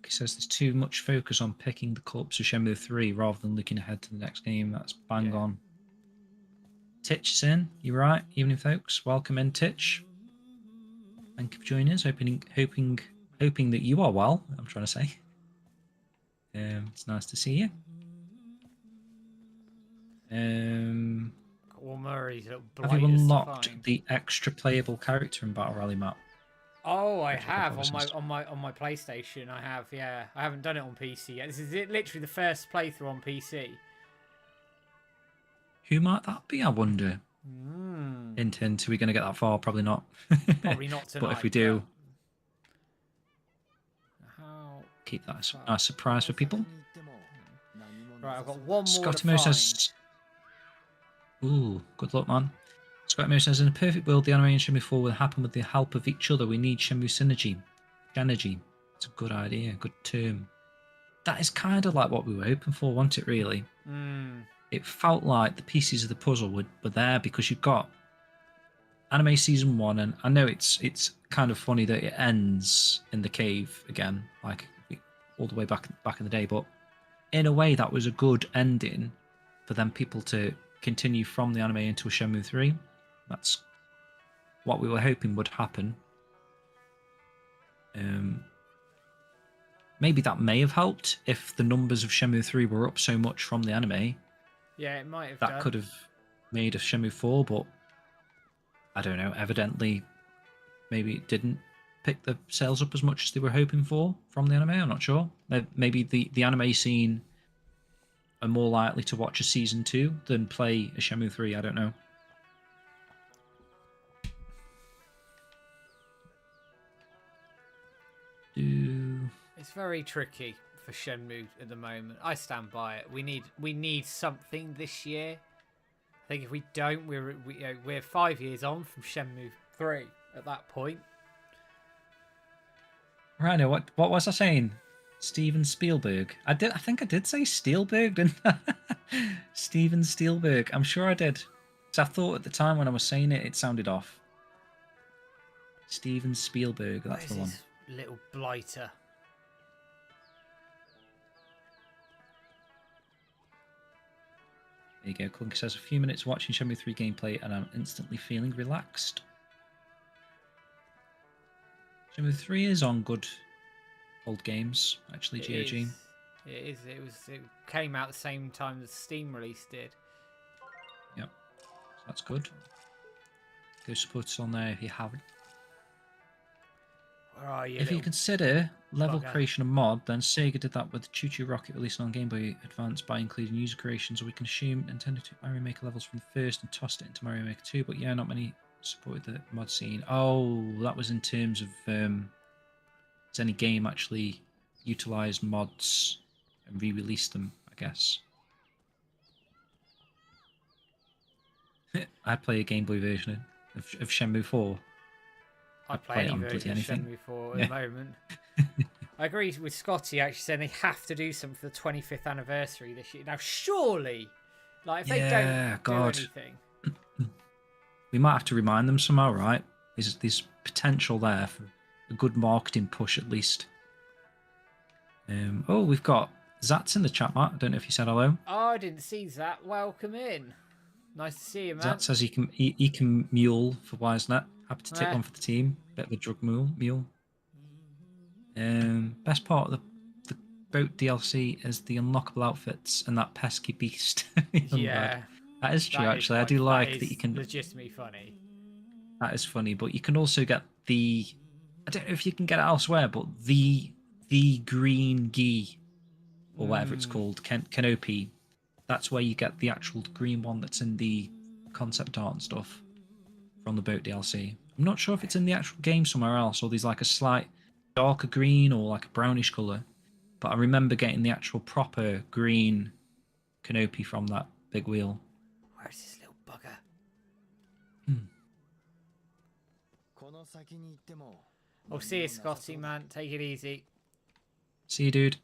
S2: He says there's too much focus on picking the corpse of Shenmue 3 rather than looking ahead to the next game. That's bang on. Titch is in. You're right. Evening, folks. Welcome in, Titch. Thank you for joining us. Hoping that you are well. I'm trying to say. It's nice to see you.
S1: Murray's little
S2: have you unlocked the extra playable character in Battle Rally map?
S1: Oh, I have on my PlayStation. I have, yeah. I haven't done it on PC yet. This is literally the first playthrough on PC.
S2: Who might that be, I wonder? Hint, are we going to get that far? Probably not.
S1: Probably not tonight.
S2: But if we do, keep that as a nice surprise for people.
S1: Right, I've got one more.
S2: Scotty Mo says, ooh, good luck, man. Scotty Mo says, in a perfect world, the anime and Shenmue 4 will happen with the help of each other. We need Shenmue synergy. Synergy. It's a good idea, good term. That is kind of like what we were hoping for, wasn't it, really? It felt like the pieces of the puzzle were there because you've got anime season 1, and I know it's kind of funny that it ends in the cave again, like all the way back in the day, but in a way that was a good ending for them people to continue from the anime into a Shenmue 3. That's what we were hoping would happen. Maybe that may have helped if the numbers of Shenmue 3 were up so much from the anime.
S1: Yeah, it might have
S2: that could have made a Shenmue 4, but I don't know. Evidently, maybe it didn't pick the sales up as much as they were hoping for from the anime. I'm not sure. Maybe the anime scene are more likely to watch a season 2 than play a Shenmue 3. I don't know.
S1: It's very tricky for Shenmue at the moment. I stand by it. We need something this year. I think if we don't, we're 5 years on from Shenmue 3 at that point.
S2: Right, now what was I saying? Steven Spielberg. I think I did say Spielberg, didn't I? Steven Spielberg. I'm sure I did. So I thought at the time when I was saying it, it sounded off. Steven Spielberg, that's the one.
S1: Where's his little blighter?
S2: There you go. Clunk says, a few minutes watching Shenmue 3 gameplay and I'm instantly feeling relaxed. Shenmue 3 is on good old games, actually, GOG.
S1: It is. It came out the same time the Steam release did.
S2: Yep. So that's good. Go support us on there if you haven't.
S1: Where are you?
S2: If you consider level
S1: bugger.
S2: creation a mod, then Sega did that with Choo Choo Rocket releasing on Game Boy Advance by including user creation, so we can assume Nintendo took Mario Maker levels from the first and tossed it into Mario Maker 2, but yeah, not many supported the mod scene. Oh, that was in terms of has any game actually utilised mods and re-released them, I guess. I'd play a Game Boy version of Shenmue 4.
S1: I'd play any version of Shenmue 4 at the moment. I agree with Scotty actually saying they have to do something for the 25th anniversary this year. Now, surely, like if they don't do anything,
S2: we might have to remind them somehow, right? There's potential there for a good marketing push at least. Oh, we've got Zat's in the chat, Matt. I don't know if you said hello.
S1: Oh, I didn't see Zat. Welcome in. Nice to see you, man.
S2: Zat says he can mule for WiseNet. Happy to take one for the team. Bit of a drug mule. Best part of the boat DLC is the unlockable outfits and that pesky beast.
S1: Yeah,
S2: that is true. Actually, I do like that you can.
S1: Legitimately funny.
S2: That is funny, but you can also get the. I don't know if you can get it elsewhere, but the green gi, or whatever it's called, canopy. That's where you get the actual green one that's in the concept art and stuff from the boat DLC. I'm not sure if it's in the actual game somewhere else, or there's like a slight darker green or like a brownish colour. But I remember getting the actual proper green canopy from that big wheel.
S1: Where's this little bugger? Oh, see you, Scotty, man. Take it easy.
S2: See you, dude.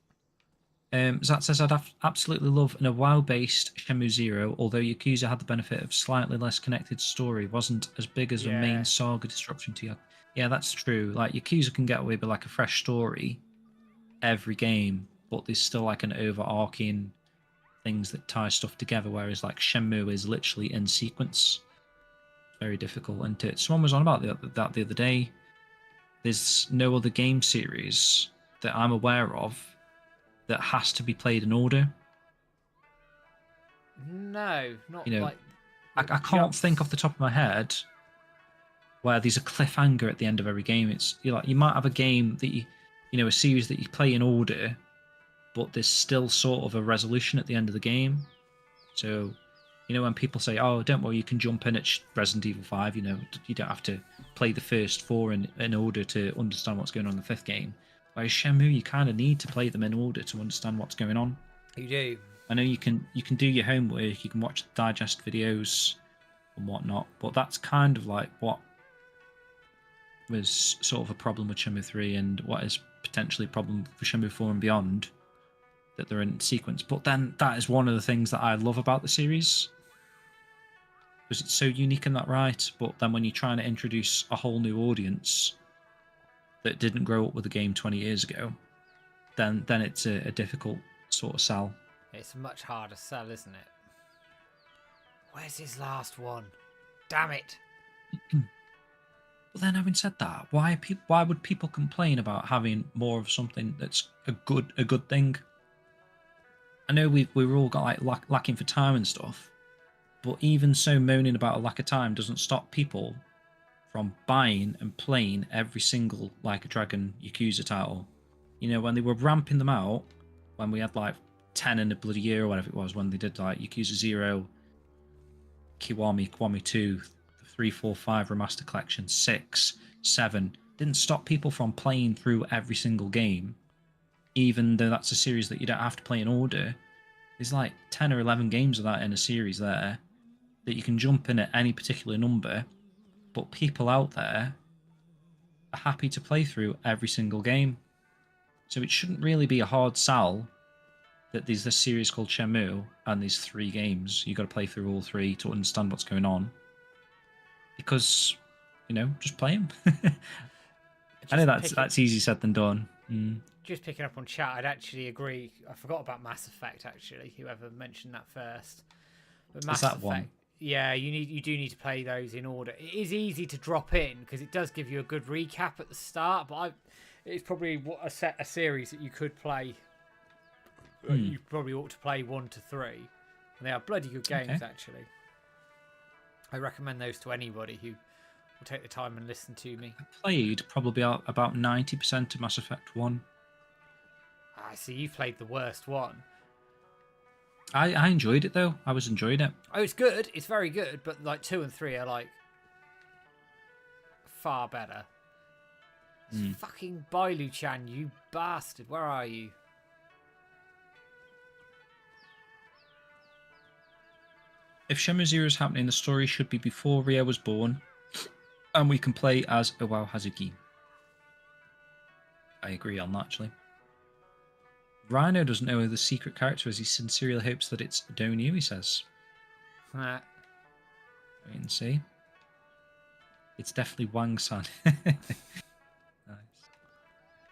S2: Zat says, I'd absolutely love a WoW-based Shenmue Zero, although Yakuza had the benefit of slightly less connected story, wasn't as big as the main saga disruption to you. Yeah, that's true. Like, Yakuza can get away with like a fresh story every game, but there's still like an overarching things that tie stuff together, whereas like Shenmue is literally in sequence. Very difficult. And someone was on about that the other day. There's no other game series that I'm aware of that has to be played in order.
S1: No, not like.
S2: I can't think off the top of my head where there's a cliffhanger at the end of every game. It's you might have a game that a series that you play in order, but there's still sort of a resolution at the end of the game. So, when people say, "Oh, don't worry, you can jump in at Resident Evil 5," you don't have to play the first 4 in order to understand what's going on in the 5th game. Whereas Shenmue, you kind of need to play them in order to understand what's going on.
S1: You do.
S2: I know you can do your homework, you can watch digest videos and whatnot, but that's kind of like what was sort of a problem with Shenmue 3 and what is potentially a problem for Shenmue 4 and beyond, that they're in sequence. But then that is one of the things that I love about the series, because it's so unique in that right, but then when you're trying to introduce a whole new audience that didn't grow up with the game 20 years ago, then it's a difficult sort of sell.
S1: It's a much harder sell, isn't it? Where's his last one? Damn it!
S2: But then, having said that, why would people complain about having more of something that's a good thing? I know we've all got like lacking for time and stuff, but even so, moaning about a lack of time doesn't stop people from buying and playing every single Like a Dragon Yakuza title. When they were ramping them out, when we had like 10 in a bloody year or whatever it was, when they did like Yakuza 0, Kiwami 2, 3, 4, 5 Remaster Collection, 6, 7, didn't stop people from playing through every single game, even though that's a series that you don't have to play in order. There's like 10 or 11 games of that in a series there that you can jump in at any particular number, but people out there are happy to play through every single game. So it shouldn't really be a hard sell that there's this series called Shenmue and these 3 games. You've got to play through all 3 to understand what's going on. Because just play them. I know
S1: Just
S2: that's easy said than done.
S1: just picking up on chat, I'd actually agree. I forgot about Mass Effect actually. Whoever mentioned that first, but
S2: Is
S1: Mass
S2: that
S1: Effect,
S2: one?
S1: yeah, you do need to play those in order. It is easy to drop in because it does give you a good recap at the start, but it's probably a series that you could play. You probably ought to play 1 to 3, and they are bloody good games
S2: Okay.
S1: actually. I recommend those to anybody who will take the time and listen to me.
S2: I played probably about 90% of Mass Effect 1.
S1: I see you played the worst one.
S2: I enjoyed it though. I was enjoying it.
S1: Oh, it's good. It's very good, but like 2 and 3 are like far better. It's fucking Bailu-chan, you bastard. Where are you?
S2: If Shenmue Zero is happening, the story should be before Rio was born, and we can play as Iwao Hazuki. I agree on that, actually. Rhino doesn't know who the secret character is. He sincerely hopes that it's Donyu, he says. Wait and see. It's definitely Wang-san.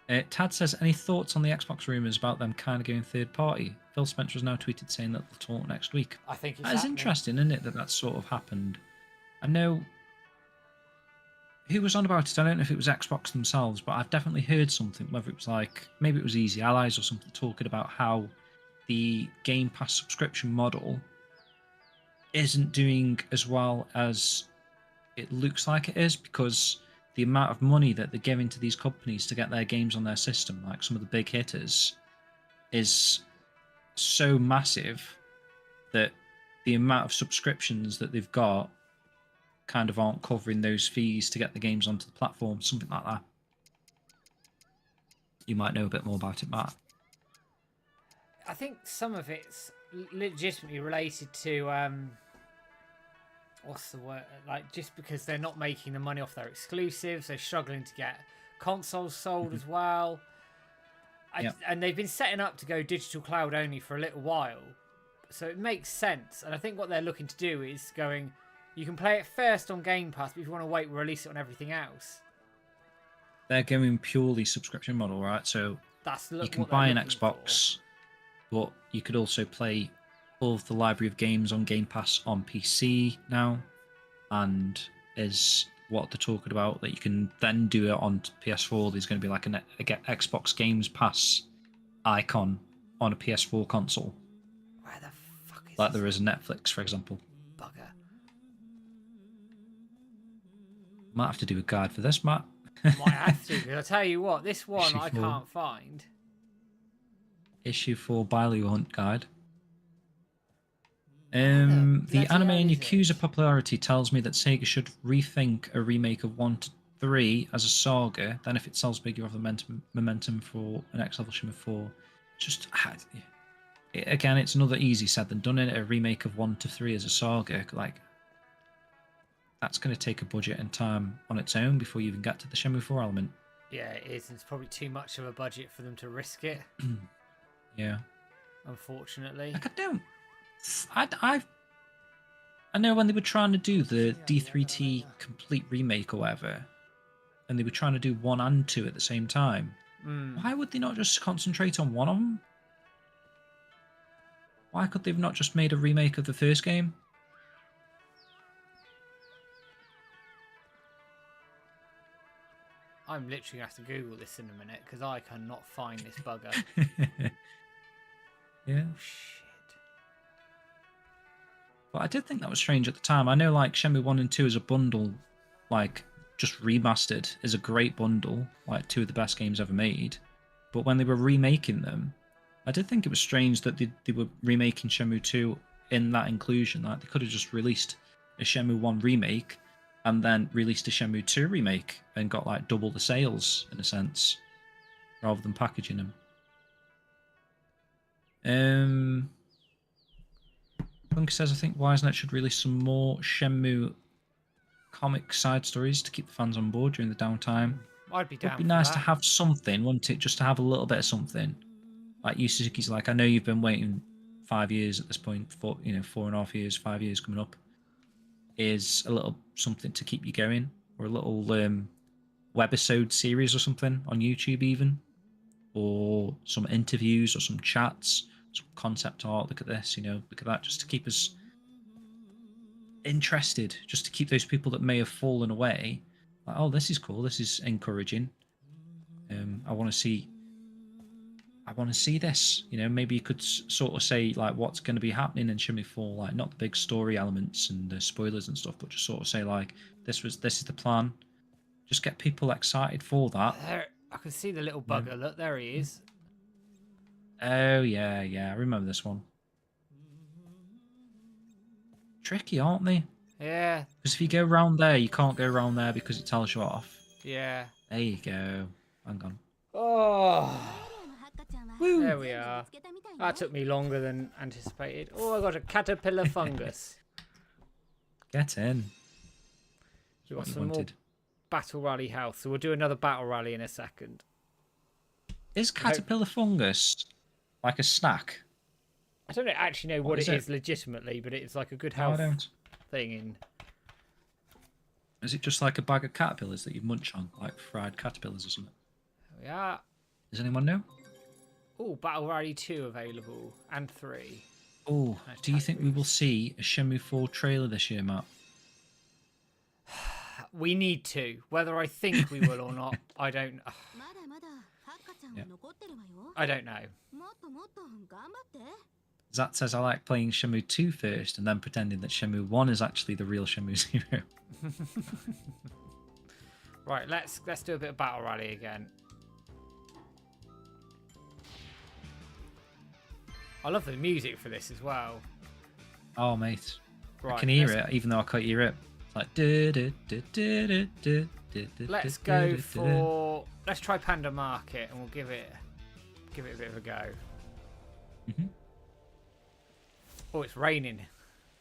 S2: Nice. Tad says, any thoughts on the Xbox rumours about them kind of going third party? Phil Spencer has now tweeted saying that they'll talk next week.
S1: I think it's
S2: That is interesting, isn't it, that that's sort of happened? I know... Who was on about it? I don't know if it was Xbox themselves, but I've definitely heard something, whether it was like, maybe it was Easy Allies or something, talking about how the Game Pass subscription model isn't doing as well as it looks like it is, because the amount of money that they're giving to these companies to get their games on their system, like some of the big hitters, is so massive that the amount of subscriptions that they've got kind of aren't covering those fees to get the games onto the platform, something like that. You might know a bit more about it, Matt.
S1: I think some of it's legitimately related to what's the word? Like, just because they're not making the money off their exclusives, they're struggling to get consoles sold as well. And they've been setting up to go digital cloud only for a little while, so it makes sense. And I think what they're looking to do is going, you can play it first on Game Pass, but if you want to wait, we'll release it on everything else.
S2: They're going purely subscription model, right? So you can buy an Xbox, but you could also play all of the library of games on Game Pass on PC now, and is what they're talking about, that you can then do it on PS4. There's going to be like an Xbox Games Pass icon on a PS4 console.
S1: Where the fuck is
S2: like there is a Netflix, for example.
S1: Bugger.
S2: Might have to do a guide for this, Matt.
S1: Might have to, because I'll tell you what, this one I can't find.
S2: Issue 4 Bailu Hunt Guide. The anime and Yakuza popularity tells me that Sega should rethink a remake of 1 to 3 as a saga. Then, if it sells big, you have the momentum for an next level Shenmue 4. Just again, it's another easy said than done. A remake of 1 to 3 as a saga, like that's going to take a budget and time on its own before you even get to the Shenmue 4 element.
S1: Yeah, it is. It's probably too much of a budget for them to risk it.
S2: Yeah.
S1: Unfortunately.
S2: Like, I know when they were trying to do the D3T complete remake or whatever, and they were trying to do 1 and 2 at the same time, why would they not just concentrate on one of them? Why could they have not just made a remake of the first game?
S1: I'm literally going to have to Google this in a minute, because I cannot find this bugger.
S2: Yeah.
S1: Oh, shit.
S2: But I did think that was strange at the time. I know, like, Shenmue 1 and 2 as a bundle, like, just remastered, is a great bundle, like, 2 of the best games ever made. But when they were remaking them, I did think it was strange that they were remaking Shenmue 2 in that inclusion. Like, they could have just released a Shenmue 1 remake and then released a Shenmue 2 remake and got, like, double the sales, in a sense, rather than packaging them. Bunker says, I think Wisenet should release some more Shenmue comic side stories to keep the fans on board during the downtime.
S1: I'd be down.
S2: It'd be nice to have something, wouldn't it? Just to have a little bit of something. Like Yu Suzuki's like, I know you've been waiting 5 years at this point, 4.5 years, 5 years coming up. Is a little something to keep you going. or a little webisode series or something on YouTube even, or some interviews or some chats, some concept art. Look at this, look at that, just to keep us interested, just to keep those people that may have fallen away like, oh, this is cool, this is encouraging. I want to see this. Maybe you could sort of say like what's going to be happening in Shenmue 4, like not the big story elements and the spoilers and stuff, but just sort of say like this is the plan. Just get people excited for that.
S1: There, I can see the little bugger. Look, there he is.
S2: Oh yeah, I remember this one. Tricky, aren't they?
S1: Yeah.
S2: Because if you go round there, you can't go round there because it tells you off.
S1: Yeah.
S2: There you go. Hang on.
S1: Oh.
S2: Woo.
S1: There we are. That took me longer than anticipated. Oh, I got a caterpillar fungus.
S2: Get in.
S1: We got some more battle rally health, so we'll do another battle rally in a second.
S2: Is caterpillar fungus like a snack?
S1: I don't actually know what it is legitimately, but it's like a good health thing.
S2: Is it just like a bag of caterpillars that you munch on, like fried caterpillars or something?
S1: There we are.
S2: Does anyone know?
S1: Oh, Battle Rally 2 available, and 3.
S2: Oh, do you think we will see a Shenmue 4 trailer this year, Matt?
S1: We need to. Whether I think we will or not, I don't.
S2: Yeah.
S1: I don't know.
S2: Zat says I like playing Shenmue 2 first and then pretending that Shenmue 1 is actually the real Shenmue 0.
S1: Right, let's do a bit of Battle Rally again. I love the music for this as well.
S2: Oh, mate.
S1: Right,
S2: I can hear it, even though I can't hear it. It's like...
S1: Let's go for... Let's try Panda Market, and we'll give it a bit of a go. Oh, it's raining.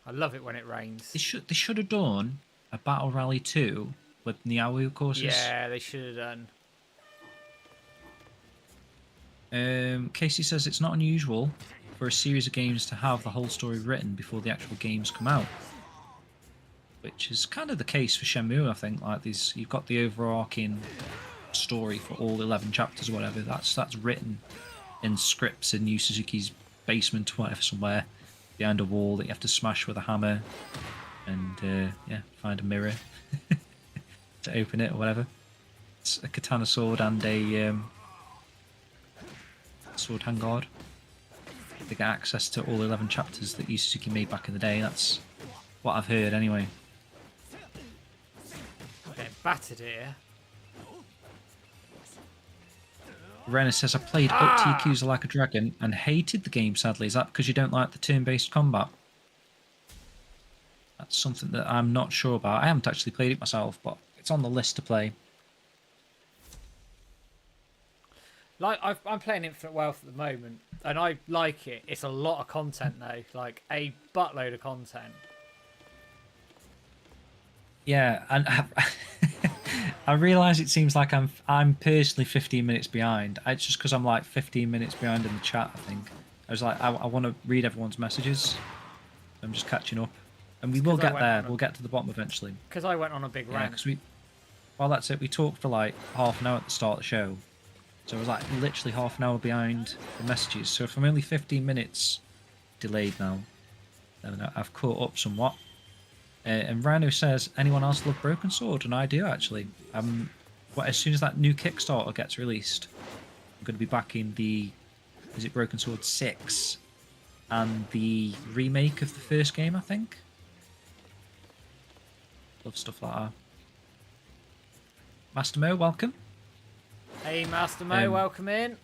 S1: I love it when it rains.
S2: They should have done a Battle Rally 2 with Niawu courses.
S1: Yeah, they should have done.
S2: Casey says it's not unusual for a series of games to have the whole story written before the actual games come out, which is kind of the case for Shenmue. I think like these, you've got the overarching story for all 11 chapters or whatever. That's written in scripts in Yu Suzuki's basement or whatever, somewhere behind a wall that you have to smash with a hammer and find a mirror to open it or whatever. It's a katana sword and a sword handguard. They get access to all 11 chapters that Yu Suzuki made back in the day. That's what I've heard anyway.
S1: Getting battered here.
S2: Renner says, I played Up to Yakuza Like a Dragon and hated the game, sadly. Is that because you don't like the turn-based combat? That's something that I'm not sure about. I haven't actually played it myself, but it's on the list to play.
S1: Like I'm playing Infinite Wealth at the moment, and I like it. It's a lot of content though, like a buttload of content.
S2: Yeah, and I realise it seems like I'm personally 15 minutes behind. It's just because I'm like 15 minutes behind in the chat. I think I was like I want to read everyone's messages. I'm just catching up, and we will get there. We'll get to the bottom eventually.
S1: Because I went on a big rant.
S2: Well, that's it. We talked for like half an hour at the start of the show. So I was like literally half an hour behind the messages. So if I'm only 15 minutes delayed now, then I've caught up somewhat. And Rhino says, anyone else love Broken Sword? And I do, actually. As soon as that new Kickstarter gets released, I'm going to be backing the... Is it Broken Sword 6? And the remake of the first game, I think. Love stuff like that. Master Mo, welcome.
S1: Hey, Master Mo, welcome in.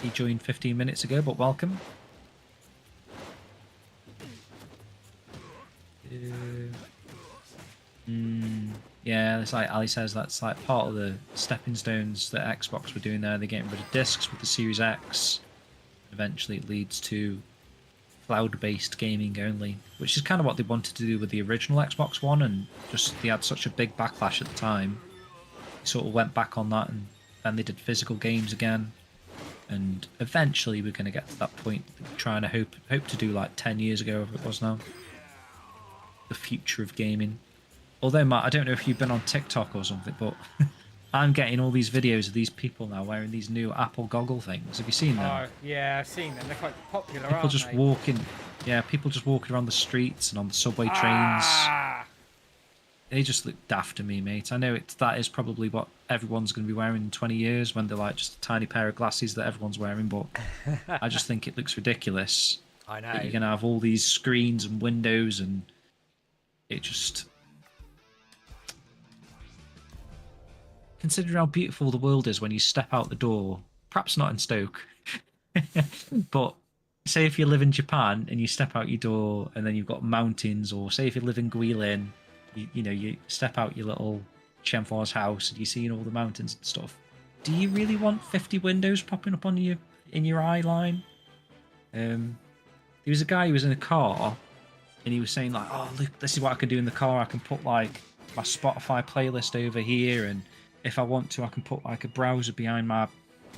S2: He joined 15 minutes ago, but welcome. Yeah, it's like Ali says, that's like part of the stepping stones that Xbox were doing there. They're getting rid of discs with the Series X. Eventually it leads to cloud-based gaming only, which is kind of what they wanted to do with the original Xbox One, and just they had such a big backlash at the time. They sort of went back on that, and then they did physical games again. And eventually we're going to get to that point, trying to hope to do like 10 years ago, if it was now. The future of gaming. Although, Matt, I don't know if you've been on TikTok or something, but I'm getting all these videos of these people now wearing these new Apple goggle things. Have you seen them?
S1: Oh, yeah, I've seen them. They're quite popular,
S2: People
S1: aren't
S2: just
S1: they?
S2: walking, yeah, people just walking around the streets and on the subway trains.
S1: Ah!
S2: They just look daft to me, mate. I know that is probably what everyone's going to be wearing in 20 years when they're like just a tiny pair of glasses that everyone's wearing, but I just think it looks ridiculous
S1: I
S2: that
S1: know.
S2: you're going to have all these screens and windows and it just... Considering how beautiful the world is when you step out the door, perhaps not in Stoke, but say if you live in Japan and you step out your door and then you've got mountains, or say if you live in Guilin, you step out your little Shenmue's house and you're seeing all the mountains and stuff. Do you really want 50 windows popping up on you in your eye line? There was a guy who was in a car and he was saying like, "Oh, look, this is what I can do in the car. I can put like my Spotify playlist over here, and if I want to, I can put like a browser behind my,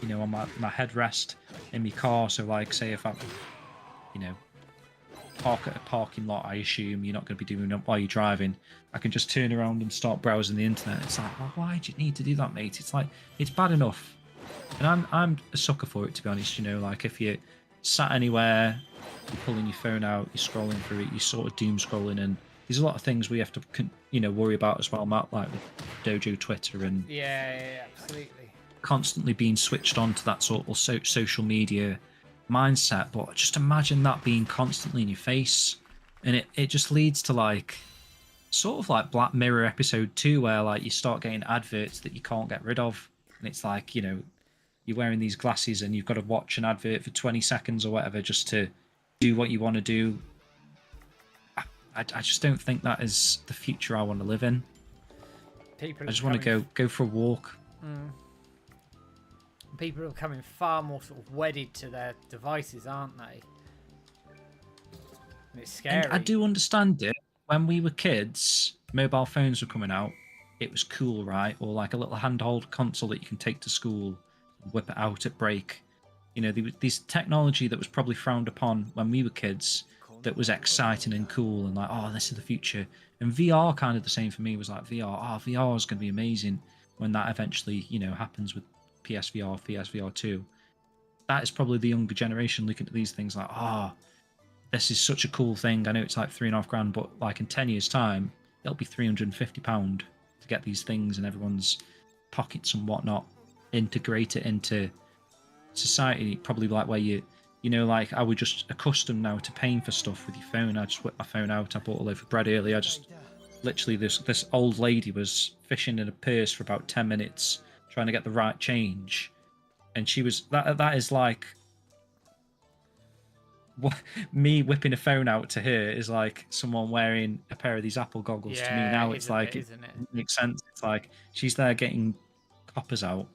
S2: on my headrest in my car. So like, say if I, you know, park at a parking lot, I assume you're not going to be doing it while you're driving. I can just turn around and start browsing the internet." It's like, well, why do you need to do that, mate? It's like, it's bad enough. And I'm a sucker for it, to be honest. Like if you sat anywhere, you're pulling your phone out, you're scrolling through it, you're sort of doom scrolling, and there's a lot of things we have to, worry about as well, Matt, like with Dojo Twitter and
S1: Yeah, absolutely.
S2: constantly being switched on to that sort of social media mindset. But just imagine that being constantly in your face, and it just leads to like sort of like Black Mirror episode 2, where like you start getting adverts that you can't get rid of, and it's like you're wearing these glasses and you've got to watch an advert for 20 seconds or whatever just to do what you want to do. I just don't think that is the future I want to live in.
S1: People
S2: I just want to go for a walk.
S1: People are becoming far more sort of wedded to their devices, aren't they? And it's scary.
S2: And I do understand it. When we were kids, mobile phones were coming out. It was cool, right? Or like a little handheld console that you can take to school, whip it out at break. These technology that was probably frowned upon when we were kids, that was exciting and cool and like, oh, this is the future. And VR, kind of the same for me, was like VR. Oh, VR is going to be amazing when that eventually, happens with PSVR, PSVR 2. That is probably the younger generation looking at these things like, oh, this is such a cool thing. I know it's like £3.5 grand, but like in 10 years' time, it'll be £350 to get these things in everyone's pockets and whatnot, integrate it into society. Probably like where like I was just accustomed now to paying for stuff with your phone. I just whipped my phone out. I bought a loaf of bread earlier. I just literally this old lady was fishing in a purse for about 10 minutes trying to get the right change, and she was that is like what me whipping a phone out to her is like someone wearing a pair of these Apple goggles to me now. It's like it makes sense. It's like she's there getting coppers out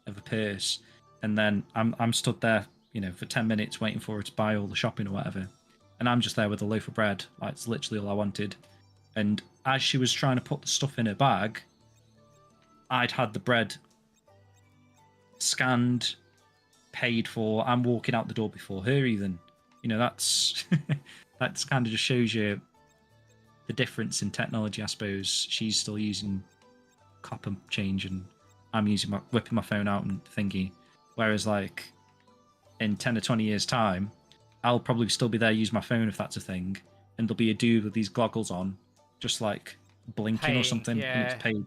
S2: of a purse, and then I'm stood there for 10 minutes waiting for her to buy all the shopping or whatever, and I'm just there with a loaf of bread. Like, it's literally all I wanted. And as she was trying to put the stuff in her bag, I'd had the bread scanned, paid for. I'm walking out the door before her even. That's that's kind of just shows you the difference in technology, I suppose. She's still using copper change and I'm whipping my phone out and thingy. Whereas like in 10 or 20 years' time, I'll probably still be there using my phone if that's a thing, and there'll be a dude with these goggles on, just like blinking or something, and it's paid.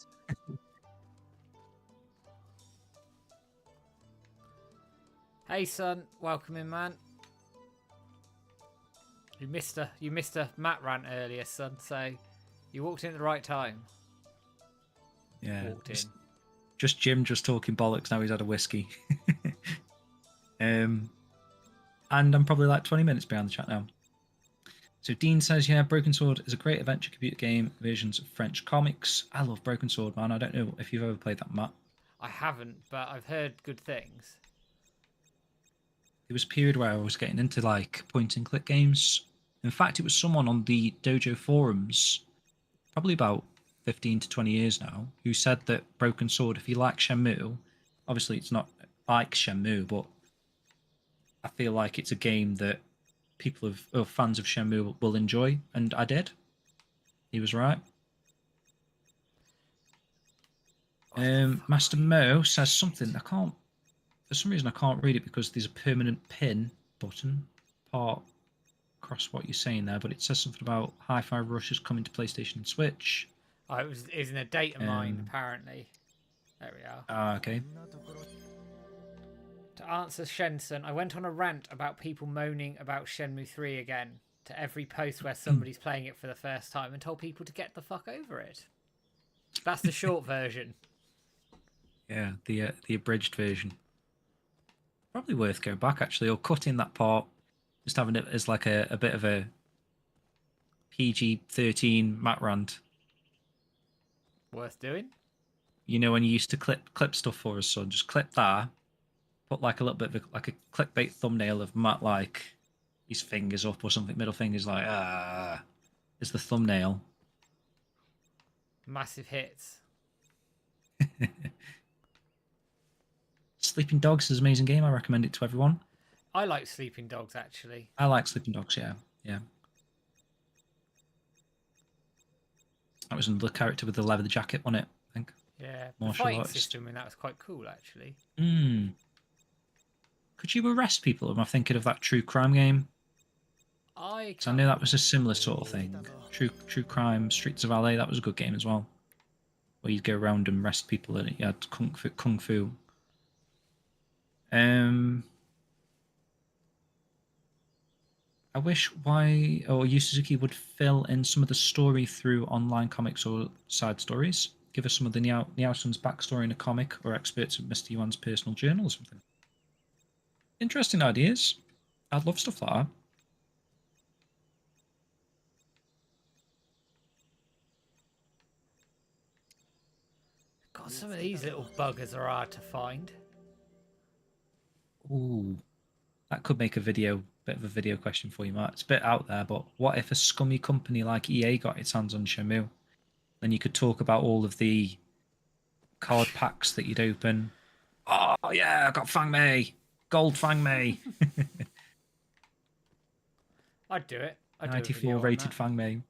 S1: Hey son, welcome in, man. You missed a Matt rant earlier, son, so you walked in at the right time.
S2: Yeah. Just Jim just talking bollocks now he's had a whiskey. And I'm probably like 20 minutes behind the chat now. So Dean says, yeah, Broken Sword is a great adventure computer game, versions of French comics. I love Broken Sword, man. I don't know if you've ever played that, Matt.
S1: I haven't, but I've heard good things.
S2: There was a period where I was getting into like point and click games. In fact, it was someone on the Dojo forums, probably about 15 to 20 years now, who said that Broken Sword, if you like Shenmue, obviously it's not like Shenmue, but I feel like it's a game that people or fans of Shenmue will enjoy, and I did. He was right. Master Mo says something. I can't. For some reason, I can't read it because there's a permanent pin button part across what you're saying there. But it says something about Hi-Fi Rush is coming to PlayStation and Switch.
S1: Oh, it was in a data mine apparently. There we are.
S2: Ah, okay.
S1: To answer Shenson, I went on a rant about people moaning about Shenmue 3 again to every post where somebody's playing it for the first time and told people to get the fuck over it. That's the short version.
S2: Yeah, the abridged version. Probably worth going back actually, or cutting that part, just having it as like a bit of a PG-13 Matt rant.
S1: Worth doing.
S2: You know when you used to clip stuff for us, son, just clip that, put like a little bit of like a clickbait thumbnail of Matt like his fingers up or something, middle fingers like is the thumbnail.
S1: Massive hits.
S2: Sleeping Dogs is an amazing game. I recommend it to everyone.
S1: I like Sleeping Dogs actually.
S2: I like Sleeping Dogs, yeah. That was another character with the leather jacket on it, I think.
S1: Yeah,
S2: Martial
S1: the fighting
S2: artist.
S1: system in that was quite cool actually.
S2: Could you arrest people? Am I thinking of that true crime game?
S1: I
S2: know that was a similar sort of thing. True crime, Streets of LA. That was a good game as well, where you'd go around and arrest people and you had kung fu. I wish Yu Suzuki would fill in some of the story through online comics or side stories. Give us some of the Niao-san's backstory in a comic, or experts of Mr. Yuan's personal journal or something. Interesting ideas. I'd love stuff like that.
S1: God, some of these little buggers are hard to find.
S2: Ooh, that could make a bit of a video question for you, Matt. It's a bit out there, but what if a scummy company like EA got its hands on Shenmue? Then you could talk about all of the card packs that you'd open. Oh yeah, I got Fang Mei, gold Fang Mei.
S1: I'd do it.
S2: 94 rated Fang Mei.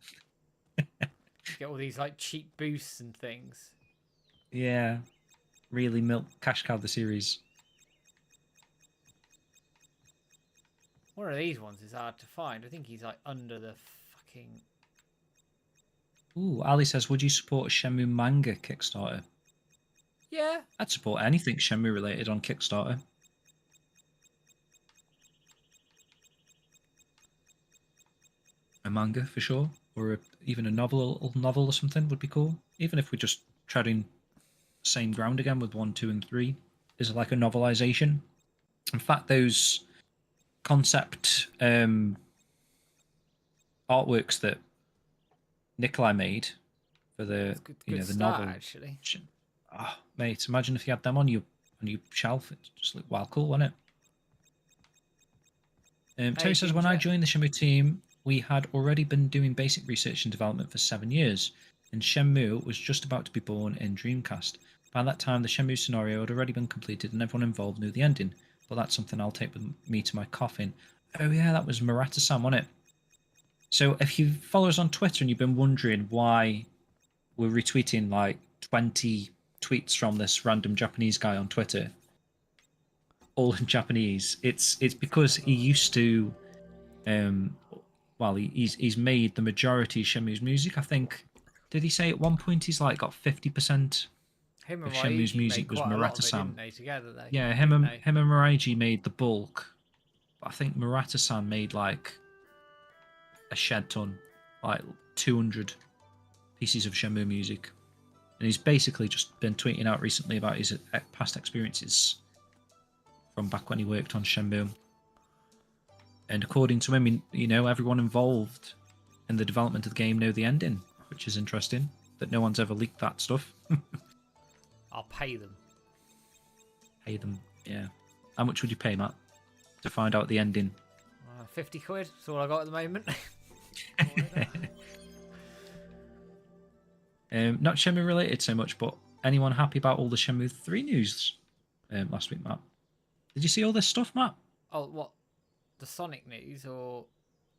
S1: Get all these like cheap boosts and things.
S2: Yeah, really milk cash cow the series.
S1: One of these ones is hard to find. I think he's like under the fucking...
S2: Ooh, Ali says, would you support a Shenmue manga Kickstarter?
S1: Yeah.
S2: I'd support anything Shenmue related on Kickstarter. A manga for sure, or even a novel or something would be cool. Even if we're just treading the same ground again with 1, 2, and 3, is like a novelization. In fact, those concept artworks that Nikolai made for the
S1: good
S2: the
S1: start,
S2: novel.
S1: Actually,
S2: oh, mate, imagine if you had them on your shelf. It just looked well cool, wouldn't it? Terry says, when I joined the Shenmue team, we had already been doing basic research and development for 7 years, and Shenmue was just about to be born in Dreamcast. By that time, the Shenmue scenario had already been completed, and everyone involved knew the ending. But that's something I'll take with me to my coffin. Oh yeah, that was Murata-san, wasn't it? So if you follow us on Twitter and you've been wondering why we're retweeting like 20 tweets from this random Japanese guy on Twitter, all in Japanese, it's because he used to, he's made the majority of Shenmue's music. I think, did he say at one point he's like got 50%?
S1: Him and
S2: Shenmue's music was Murata-san.
S1: Together, though.
S2: Yeah, him and Muraiji made the bulk. But I think Murata-san made like a shed ton, like 200 pieces of Shenmue music. And he's basically just been tweeting out recently about his past experiences from back when he worked on Shenmue. And according to him, everyone involved in the development of the game know the ending, which is interesting, that no one's ever leaked that stuff.
S1: I'll pay them.
S2: Pay them, yeah. How much would you pay, Matt, to find out the ending?
S1: 50 quid. That's all I got at the moment.
S2: Not Shenmue related so much, but anyone happy about all the Shenmue 3 news last week, Matt? Did you see all this stuff, Matt?
S1: Oh, what? The Sonic news, or...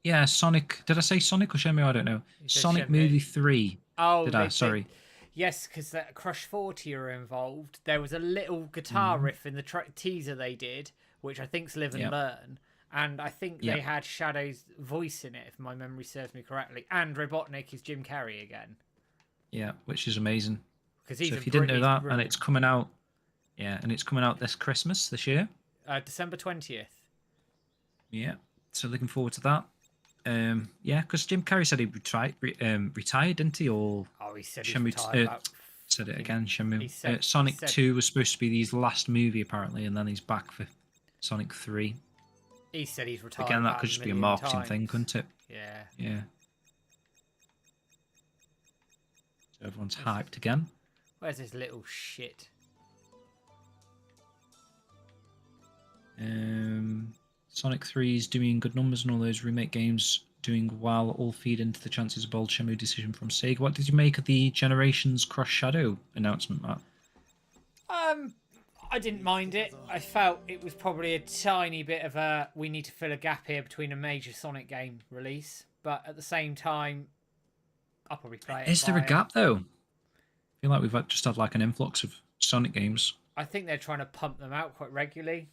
S2: Yeah, Sonic. Did I say Sonic or Shenmue? I don't know. Sonic
S1: Shenmue.
S2: Movie 3.
S1: Oh,
S2: Sorry.
S1: Yes, because Crush 40 are involved. There was a little guitar riff in the teaser they did, which I think's Live and
S2: Yeah.
S1: Learn. And I think
S2: Yeah.
S1: they had Shadow's voice in it, if my memory serves me correctly. And Robotnik is Jim Carrey again.
S2: Yeah, which is amazing.
S1: Because
S2: So if you didn't know that, and it's coming out, and it's coming out this Christmas this year.
S1: December 20th.
S2: Yeah, so looking forward to that. Yeah, because Jim Carrey said he retired, didn't he? Or
S1: he said
S2: Shenmue,
S1: he's retired
S2: said it again, Shenmue.
S1: Said,
S2: Sonic 2 was supposed to be his last movie, apparently, and then he's back for Sonic 3.
S1: He said he's retired.
S2: Again, that could just be a marketing thing, couldn't it?
S1: Yeah.
S2: Yeah. So everyone's hyped again.
S1: Where's this little shit?
S2: Sonic 3 is doing good numbers and all those remake games doing well, all feed into the chances of bold Shenmue decision from Sega. What did you make of the Generations Cross Shadow announcement, Matt?
S1: I didn't mind it. I felt it was probably a tiny bit of a we need to fill a gap here between a major Sonic game release, but at the same time, I'll probably play it.
S2: Is there a gap though? I feel like we've just had like an influx of Sonic games.
S1: I think they're trying to pump them out quite regularly.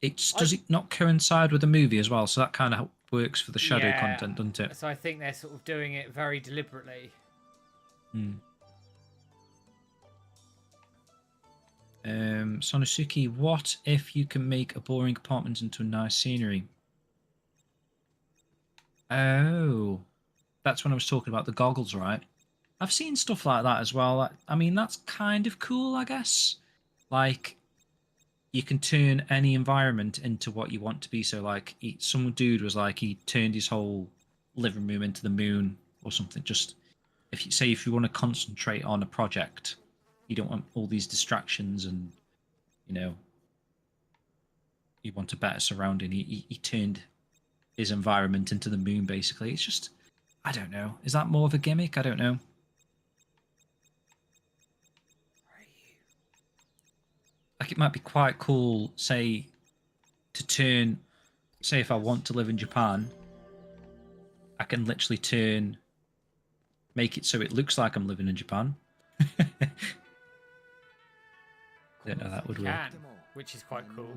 S2: Does it not coincide with the movie as well? So that kind of works for the Shadow content, doesn't it?
S1: So I think they're sort of doing it very deliberately.
S2: Sonosuke, what if you can make a boring apartment into a nice scenery? Oh, that's when I was talking about the goggles, right? I've seen stuff like that as well. I mean, that's kind of cool, I guess. Like, you can turn any environment into what you want to be. So, like, some dude was like, he turned his whole living room into the moon or something. Just, if you want to concentrate on a project, you don't want all these distractions and, you want a better surrounding. He turned his environment into the moon, basically. It's just, I don't know. Is that more of a gimmick? I don't know. Like, it might be quite cool, say if I want to live in Japan, I can literally make it so it looks like I'm living in Japan. I don't know that would work.
S1: Which is quite cool.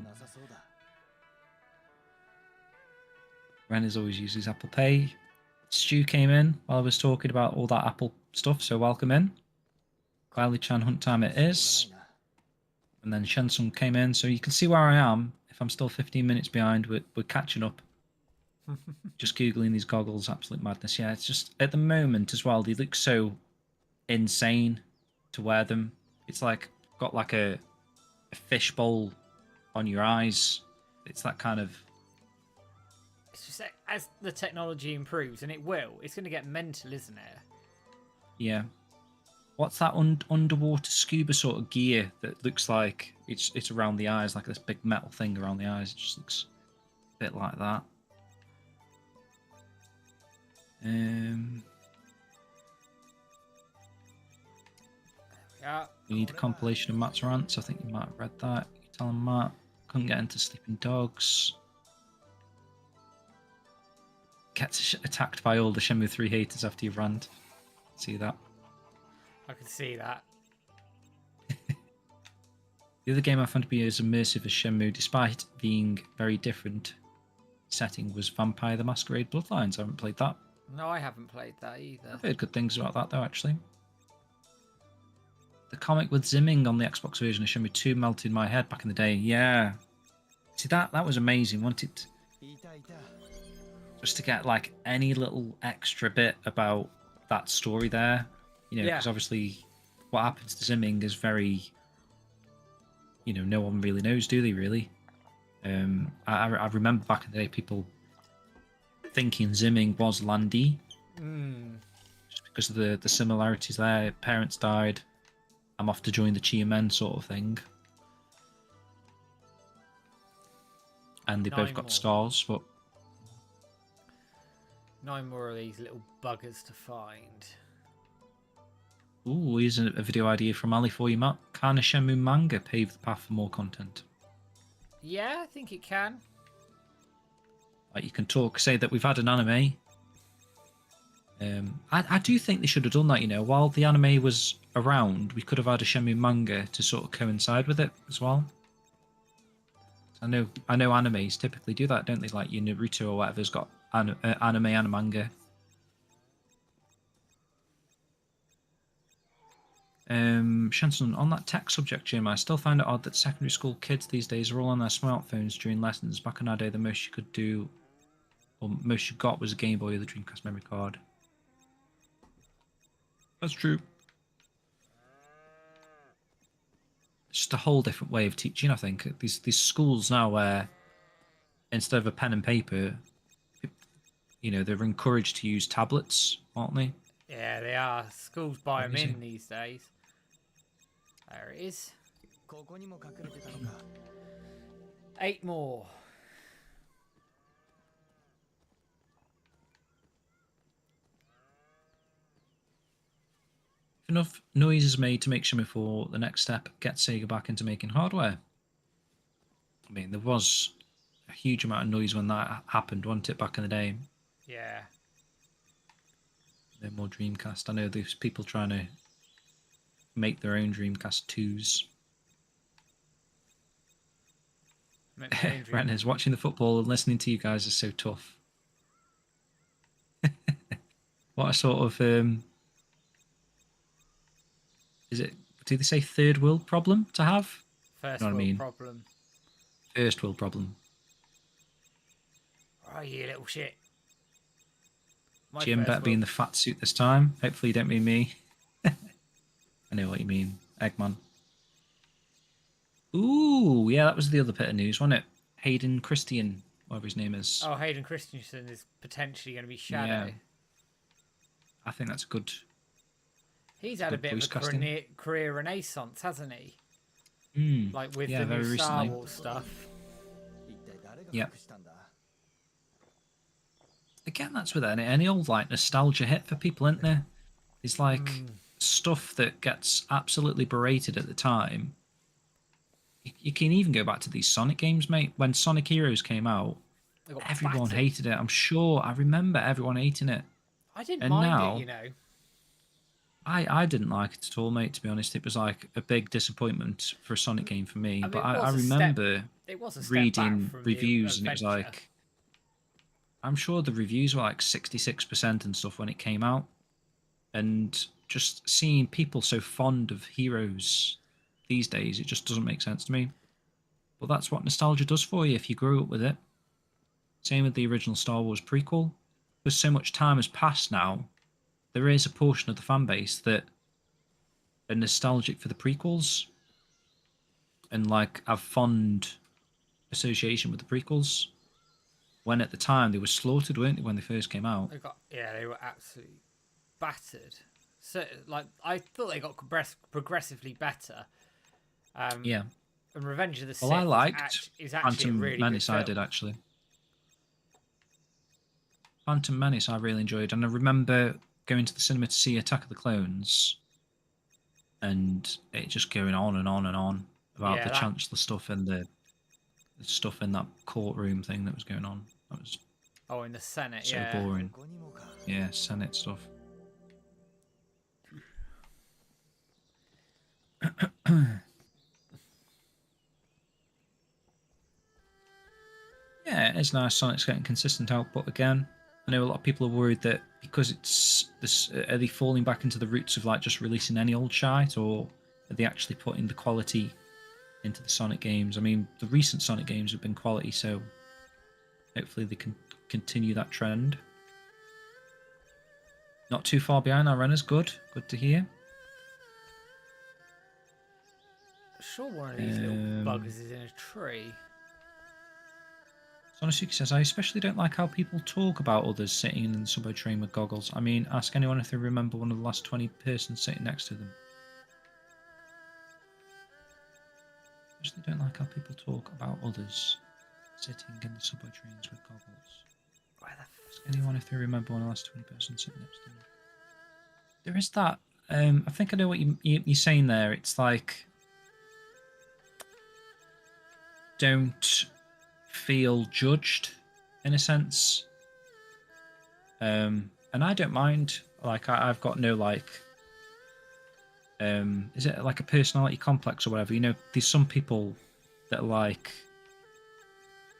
S2: Ren has always used his Apple Pay. Stu came in while I was talking about all that Apple stuff, so welcome in. Kylie-chan, hunt time it is. And then Shensung came in, so you can see where I am. If I'm still 15 minutes behind, we're catching up. Just Googling these goggles, absolute madness. Yeah, it's just, at the moment as well, they look so insane to wear them. It's like, got like a fishbowl on your eyes. It's that kind of...
S1: It's just as the technology improves, and it will, it's going to get mental, isn't it?
S2: Yeah. What's that underwater scuba sort of gear that looks like it's around the eyes, like this big metal thing around the eyes? It just looks a bit like that.
S1: Yeah.
S2: We need a compilation of Matt's rants. I think you might have read that. You telling Matt couldn't get into Sleeping Dogs. Gets attacked by all the Shenmue 3 haters after you rant. See that?
S1: I can see that.
S2: The other game I found to be as immersive as Shenmue, despite being very different setting, was Vampire the Masquerade Bloodlines. I haven't played that.
S1: No, I haven't played that either.
S2: I've heard good things about that, though, actually. The comic with Zimming on the Xbox version of Shenmue 2 melted in my head back in the day. Yeah. See, that was amazing, wasn't it? Just to get, like, any little extra bit about that story there. Because obviously what happens to Zimming is very... no one really knows, do they, really? I remember back in the day people thinking Zimming was Landy. Just because of the similarities there. Parents died. I'm off to join the Chia Men sort of thing. And they both got scars, but...
S1: 9 more of these little buggers to find.
S2: Ooh, here's a video idea from Ali for you, Matt. Can a Shenmue manga pave the path for more content?
S1: Yeah, I think it can.
S2: Like, you can say that we've had an anime. I do think they should have done that. While the anime was around, we could have had a Shenmue manga to sort of coincide with it as well. I know animes typically do that, don't they? Like your Naruto or whatever's got anime and a manga. Shenson, on that tech subject, Jim, I still find it odd that secondary school kids these days are all on their smartphones during lessons. Back in our day, the most you could do, or most you got, was a Game Boy or the Dreamcast memory card. That's true. It's just a whole different way of teaching, I think. These schools now where instead of a pen and paper, they're encouraged to use tablets, aren't they?
S1: Yeah, they are. Schools buy them in these days. There it is. 8 more.
S2: If enough noise is made to make Shenmue 4 the next step, get Sega back into making hardware. I mean, there was a huge amount of noise when that happened, wasn't it, back in the day?
S1: Yeah.
S2: No more Dreamcast. I know there's people trying to make their own Dreamcast 2s. Renner's watching the football and listening to you guys is so tough. What a sort of is it? Do they say third world problem to have?
S1: First world problem.
S2: First world problem.
S1: Oh, you little shit.
S2: Jim better be in the fat suit this time. Hopefully you don't mean me. I know what you mean. Eggman. Ooh, yeah, that was the other bit of news, wasn't it? Hayden Christian, whatever his name is.
S1: Oh, Hayden Christensen is potentially going to be Shadow.
S2: Yeah. I think that's a good.
S1: He's had a bit of a career renaissance, hasn't he? Like with the new Star Wars stuff.
S2: Yeah. Again, that's with any old like nostalgia hit for people, isn't there? It's like stuff that gets absolutely berated at the time. You can even go back to these Sonic games, mate. When Sonic Heroes came out, everyone hated it. I'm sure I remember everyone hating it.
S1: I didn't mind it,
S2: I didn't like it at all, mate, to be honest. It was like a big disappointment for a Sonic game for me. But I remember reading reviews and it was like... I'm sure the reviews were like 66% and stuff when it came out. And just seeing people so fond of heroes these days, it just doesn't make sense to me. But that's what nostalgia does for you if you grew up with it. Same with the original Star Wars prequel. Because so much time has passed now, there is a portion of the fan base that are nostalgic for the prequels and like have fond association with the prequels. When at the time they were slaughtered, weren't they, when they first came out?
S1: They were absolutely battered. So, like, I thought they got progressively better.
S2: Yeah.
S1: And Revenge of the Sith
S2: I liked
S1: is actually a really
S2: Menace.
S1: good film.
S2: I did actually. Phantom Menace I really enjoyed, and I remember going to the cinema to see Attack of the Clones, and it just going on and on and on about the Chancellor stuff and the stuff in that courtroom thing that was going on. That was
S1: in the Senate,
S2: so boring. Yeah, Senate stuff. Yeah, it's nice Sonic's getting consistent output again. I know a lot of people are worried that because it's this, are they falling back into the roots of like just releasing any old shite, or are they actually putting the quality into the Sonic games? I mean, the recent Sonic games have been quality, so hopefully they can continue that trend. Not too far behind our runners. Good to hear.
S1: Sure, one of these little buggers is in a tree.
S2: Sonosuke says, I especially don't like how people talk about others sitting in the subway train with goggles. I mean, ask anyone if they remember one of the last 20 persons sitting next to them. Especially don't like how people talk about others sitting in the subway trains with goggles. Ask anyone if they remember one of the last 20 persons sitting next to them. There is that. I think I know what you're saying there. It's like, don't feel judged in a sense. and I don't mind. Like I've got no like, is it like a personality complex or whatever? You know, there's some people that are like.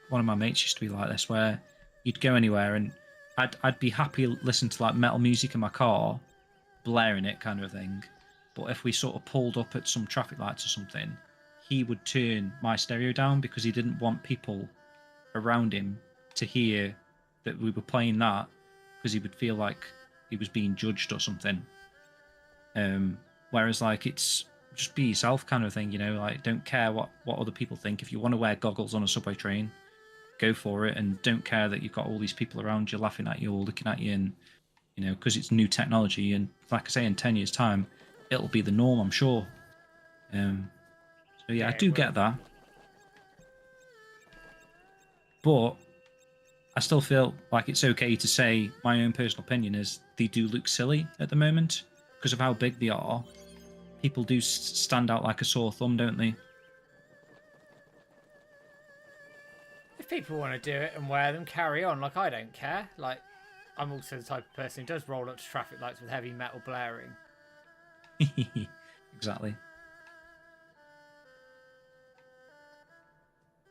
S2: One of my mates used to be like this, where you'd go anywhere and I'd be happy listening to like metal music in my car, blaring it kind of thing. But if we sort of pulled up at some traffic lights or something, he would turn my stereo down because he didn't want people around him to hear that we were playing that, because he would feel like he was being judged or something. Whereas like it's just be yourself kind of thing, you know, like don't care what other people think. If you want to wear goggles on a subway train, go for it, and don't care that you've got all these people around you laughing at you or looking at you, and you know, because it's new technology, and like I say, in 10 years' time, it'll be the norm, I'm sure. So yeah, I do get that, but I still feel like it's okay to say my own personal opinion is they do look silly at the moment because of how big they are. People do stand out like a sore thumb, don't they?
S1: If people want to do it and wear them, carry on. Like, I don't care. Like, I'm also the type of person who does roll up to traffic lights with heavy metal blaring.
S2: Exactly.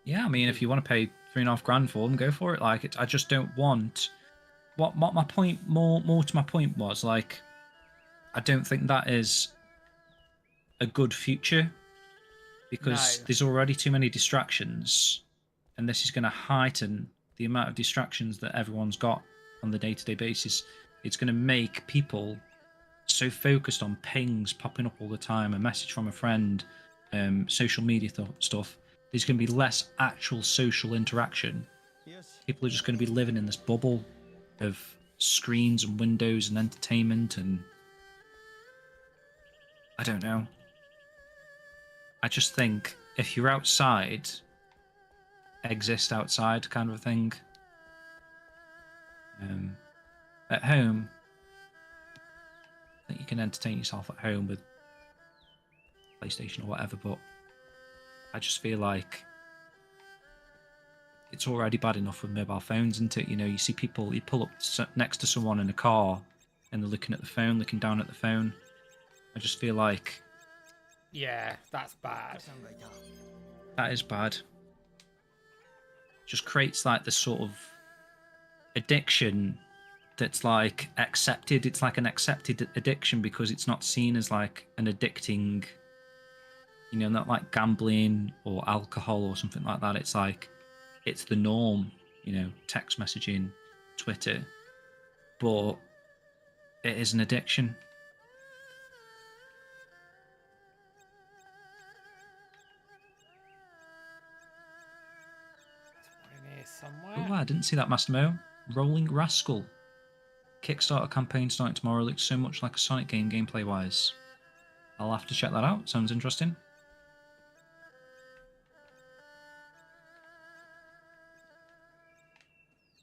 S2: Yeah, I mean, if you want to pay $3.5 for them, go for it. Like, I just don't want. What my point more to my point was, like, I don't think that is a good future, because there's already too many distractions, and this is going to heighten the amount of distractions that everyone's got on the day-to-day basis. It's going to make people so focused on pings popping up all the time, a message from a friend, social media stuff. There's going to be less actual social interaction. People are just going to be living in this bubble of screens and windows and entertainment, and I don't know. I just think if you're outside, exist outside kind of a thing. At home, I think you can entertain yourself at home with PlayStation or whatever, but I just feel like it's already bad enough with mobile phones, isn't it? You know, you see people, you pull up next to someone in a car and they're looking at the phone, looking down at the phone. I just feel like...
S1: Yeah, that's bad.
S2: That is bad. Just creates like this sort of addiction that's like accepted. It's like an accepted addiction because it's not seen as like an addicting, you know, not like gambling or alcohol or something like that. It's like, it's the norm, you know, text messaging, Twitter, but it is an addiction.
S1: Somewhere.
S2: Oh, I didn't see that, Master Mo. Rolling Rascal. Kickstarter campaign starting tomorrow. Looks so much like a Sonic game gameplay-wise. I'll have to check that out. Sounds interesting.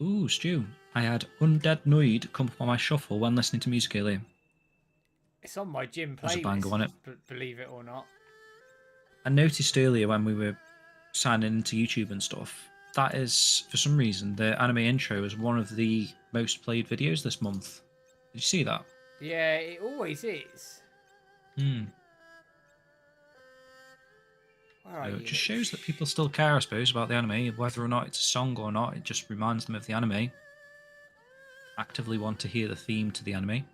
S2: Ooh, Stu. I had Undead Noid come up on my shuffle when listening to music earlier.
S1: It's on my gym playlist.
S2: There's a banger on it.
S1: Believe it or not.
S2: I noticed earlier when we were signing into YouTube and stuff, that is, for some reason, the anime intro is one of the most played videos this month. Did you see that?
S1: Yeah, it always is.
S2: So it just shows that people still care, I suppose, about the anime. Whether or not it's a song or not, it just reminds them of the anime. Actively want to hear the theme to the anime.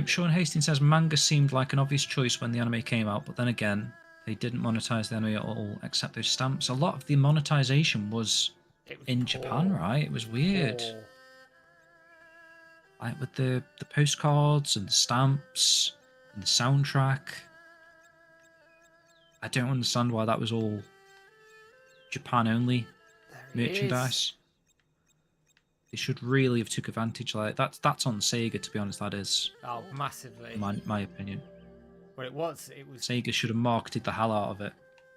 S2: Sean Hastings says, manga seemed like an obvious choice when the anime came out, but then again, they didn't monetize the anime at all, except those stamps. A lot of the monetization was in Japan, right? It was weird. Like with the postcards and the stamps and the soundtrack. I don't understand why that was all Japan only merchandise. They should really have took advantage. Like that's on Sega, to be honest. That is.
S1: Oh, massively.
S2: My opinion.
S1: Well, it was.
S2: Sega should have marketed the hell out of it.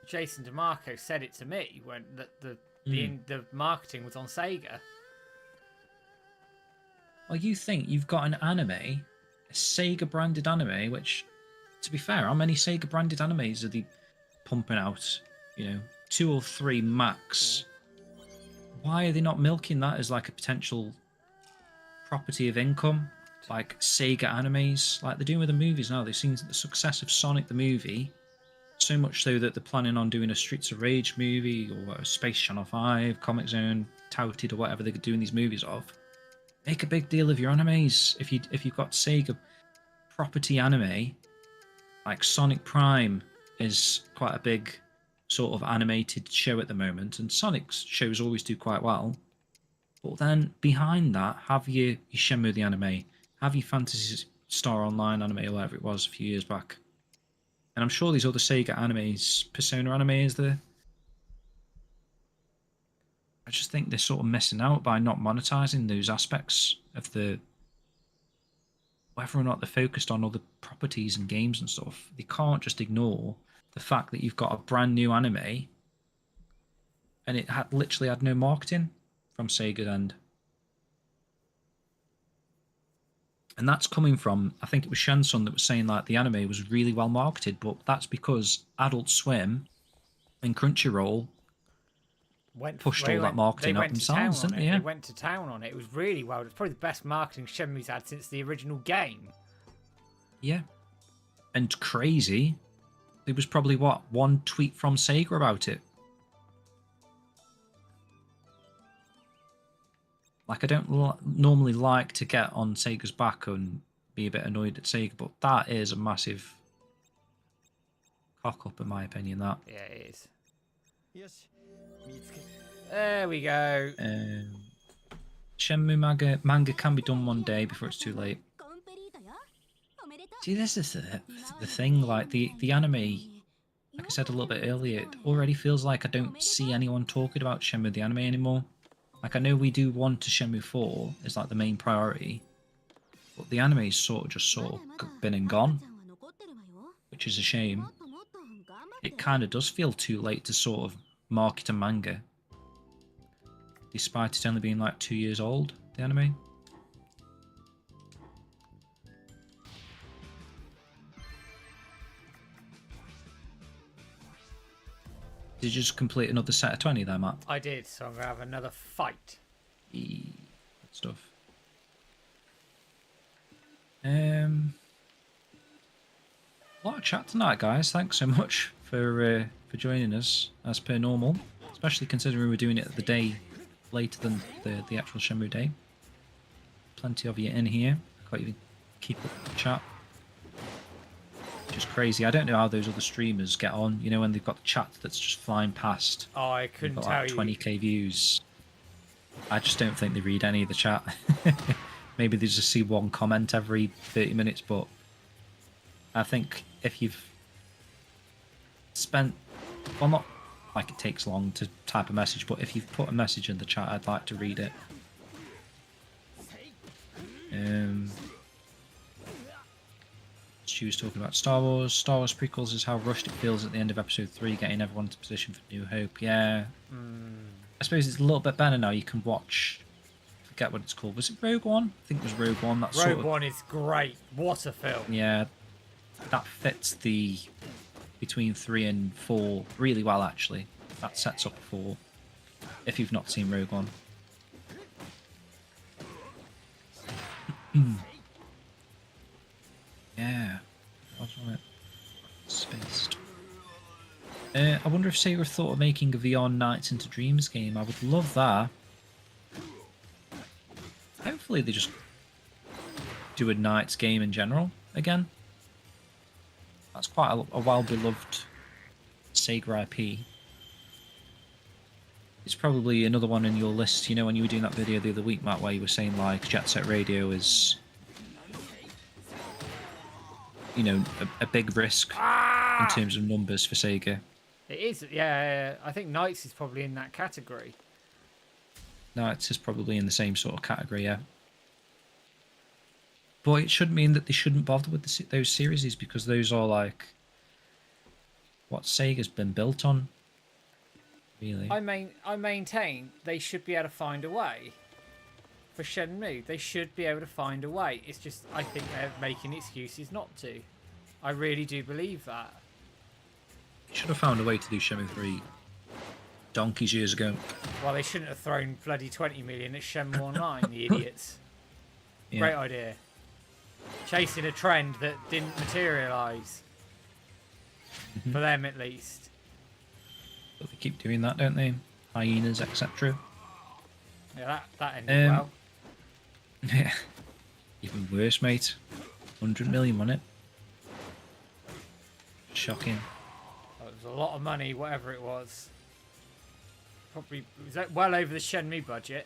S1: Jason DeMarco said it to me when the marketing was on Sega.
S2: Well, you think you've got an anime, a Sega branded anime, which, to be fair, how many Sega branded animes are they pumping out? You know, 2 or 3 max. Why are they not milking that as like a potential property of income, like Sega animes, like they're doing with the movies now. They've seen the success of Sonic the movie, so much so that they're planning on doing a Streets of Rage movie or a Space Channel 5, Comic Zone, touted or whatever they're doing these movies of. Make a big deal of your animes. If you've got Sega property anime, like Sonic Prime is quite a big sort of animated show at the moment, and Sonic's shows always do quite well. But then behind that, have your Shenmue the anime, have your Phantasy Star Online anime or whatever it was a few years back. And I'm sure these other Sega animes, Persona anime is there. I just think they're sort of missing out by not monetizing those aspects of the whether or not they're focused on other properties and games and stuff. They can't just ignore the fact that you've got a brand new anime and it had literally had no marketing from Sega's end. And that's coming from, I think it was Shenson that was saying like the anime was really well marketed, but that's because Adult Swim and Crunchyroll pushed all that marketing up themselves, didn't they?
S1: They went to town on it. It was really well. It's probably the best marketing Shenmue's had since the original game.
S2: Yeah. And crazy, there was probably, what, one tweet from Sega about it. Like, I don't normally like to get on Sega's back and be a bit annoyed at Sega, but that is a massive cock-up, in my opinion, that.
S1: Yeah, it is. There we go.
S2: Shenmue manga can be done one day before it's too late. See, this is the thing, like, the anime, like I said a little bit earlier, it already feels like I don't see anyone talking about Shenmue the anime anymore. Like, I know we do want to Shenmue 4 is like the main priority, but the anime's sort of been and gone, which is a shame. It kind of does feel too late to sort of market a manga, despite it only being like 2 years old, the anime. Did you just complete another set of 20 there, Matt?
S1: I did, so I'm going to have another fight.
S2: Good stuff. A lot of chat tonight, guys. Thanks so much for joining us, as per normal. Especially considering we're doing it the day later than the actual Shenmue day. Plenty of you in here. Can't even keep up with the chat. Just crazy. I don't know how those other streamers get on, you know, when they've got the chat that's just flying past.
S1: Oh, I couldn't tell
S2: like 20k views. I just don't think they read any of the chat. Maybe they just see one comment every 30 minutes, but I think if you've spent, well, not like it takes long to type a message, but if you've put a message in the chat, I'd like to read it. She was talking about Star Wars. Star Wars prequels is how rushed it feels at the end of episode 3, getting everyone into position for New Hope. Yeah. I suppose it's a little bit better now. You can watch, I forget what it's called. Was it Rogue One? I think it was Rogue One.
S1: Rogue One is great. What a film.
S2: Yeah. That fits the between 3 and 4 really well, actually. That sets up 4, if you've not seen Rogue One. Yeah, I was on it. Spaced. I wonder if Sega thought of making a VR Nights into Dreams game. I would love that. Hopefully they just do a Nights game in general again. That's quite a well-beloved Sega IP. It's probably another one in your list, you know, when you were doing that video the other week, Matt, where you were saying, like, Jet Set Radio is, you know, a big risk in terms of numbers for Sega.
S1: It is, yeah. I think Knights is probably in that category.
S2: Knights is probably in the same sort of category, yeah. But it should mean that they shouldn't bother with those series, because those are like what Sega's been built on, really.
S1: I maintain they should be able to find a way. For Shenmue, they should be able to find a way. It's just, I think they're making excuses not to. I really do believe that.
S2: They should have found a way to do Shenmue 3 donkeys years ago.
S1: Well, they shouldn't have thrown bloody 20 million at Shenmue Online, the idiots.
S2: Yeah.
S1: Great idea. Chasing a trend that didn't materialise. For them, at least.
S2: But they keep doing that, don't they? Hyenas, etc.
S1: Yeah, that ended well.
S2: Yeah. Even worse, mate. 100 million on it. Shocking.
S1: That was a lot of money, whatever it was. Probably was that well over the Shenmue budget.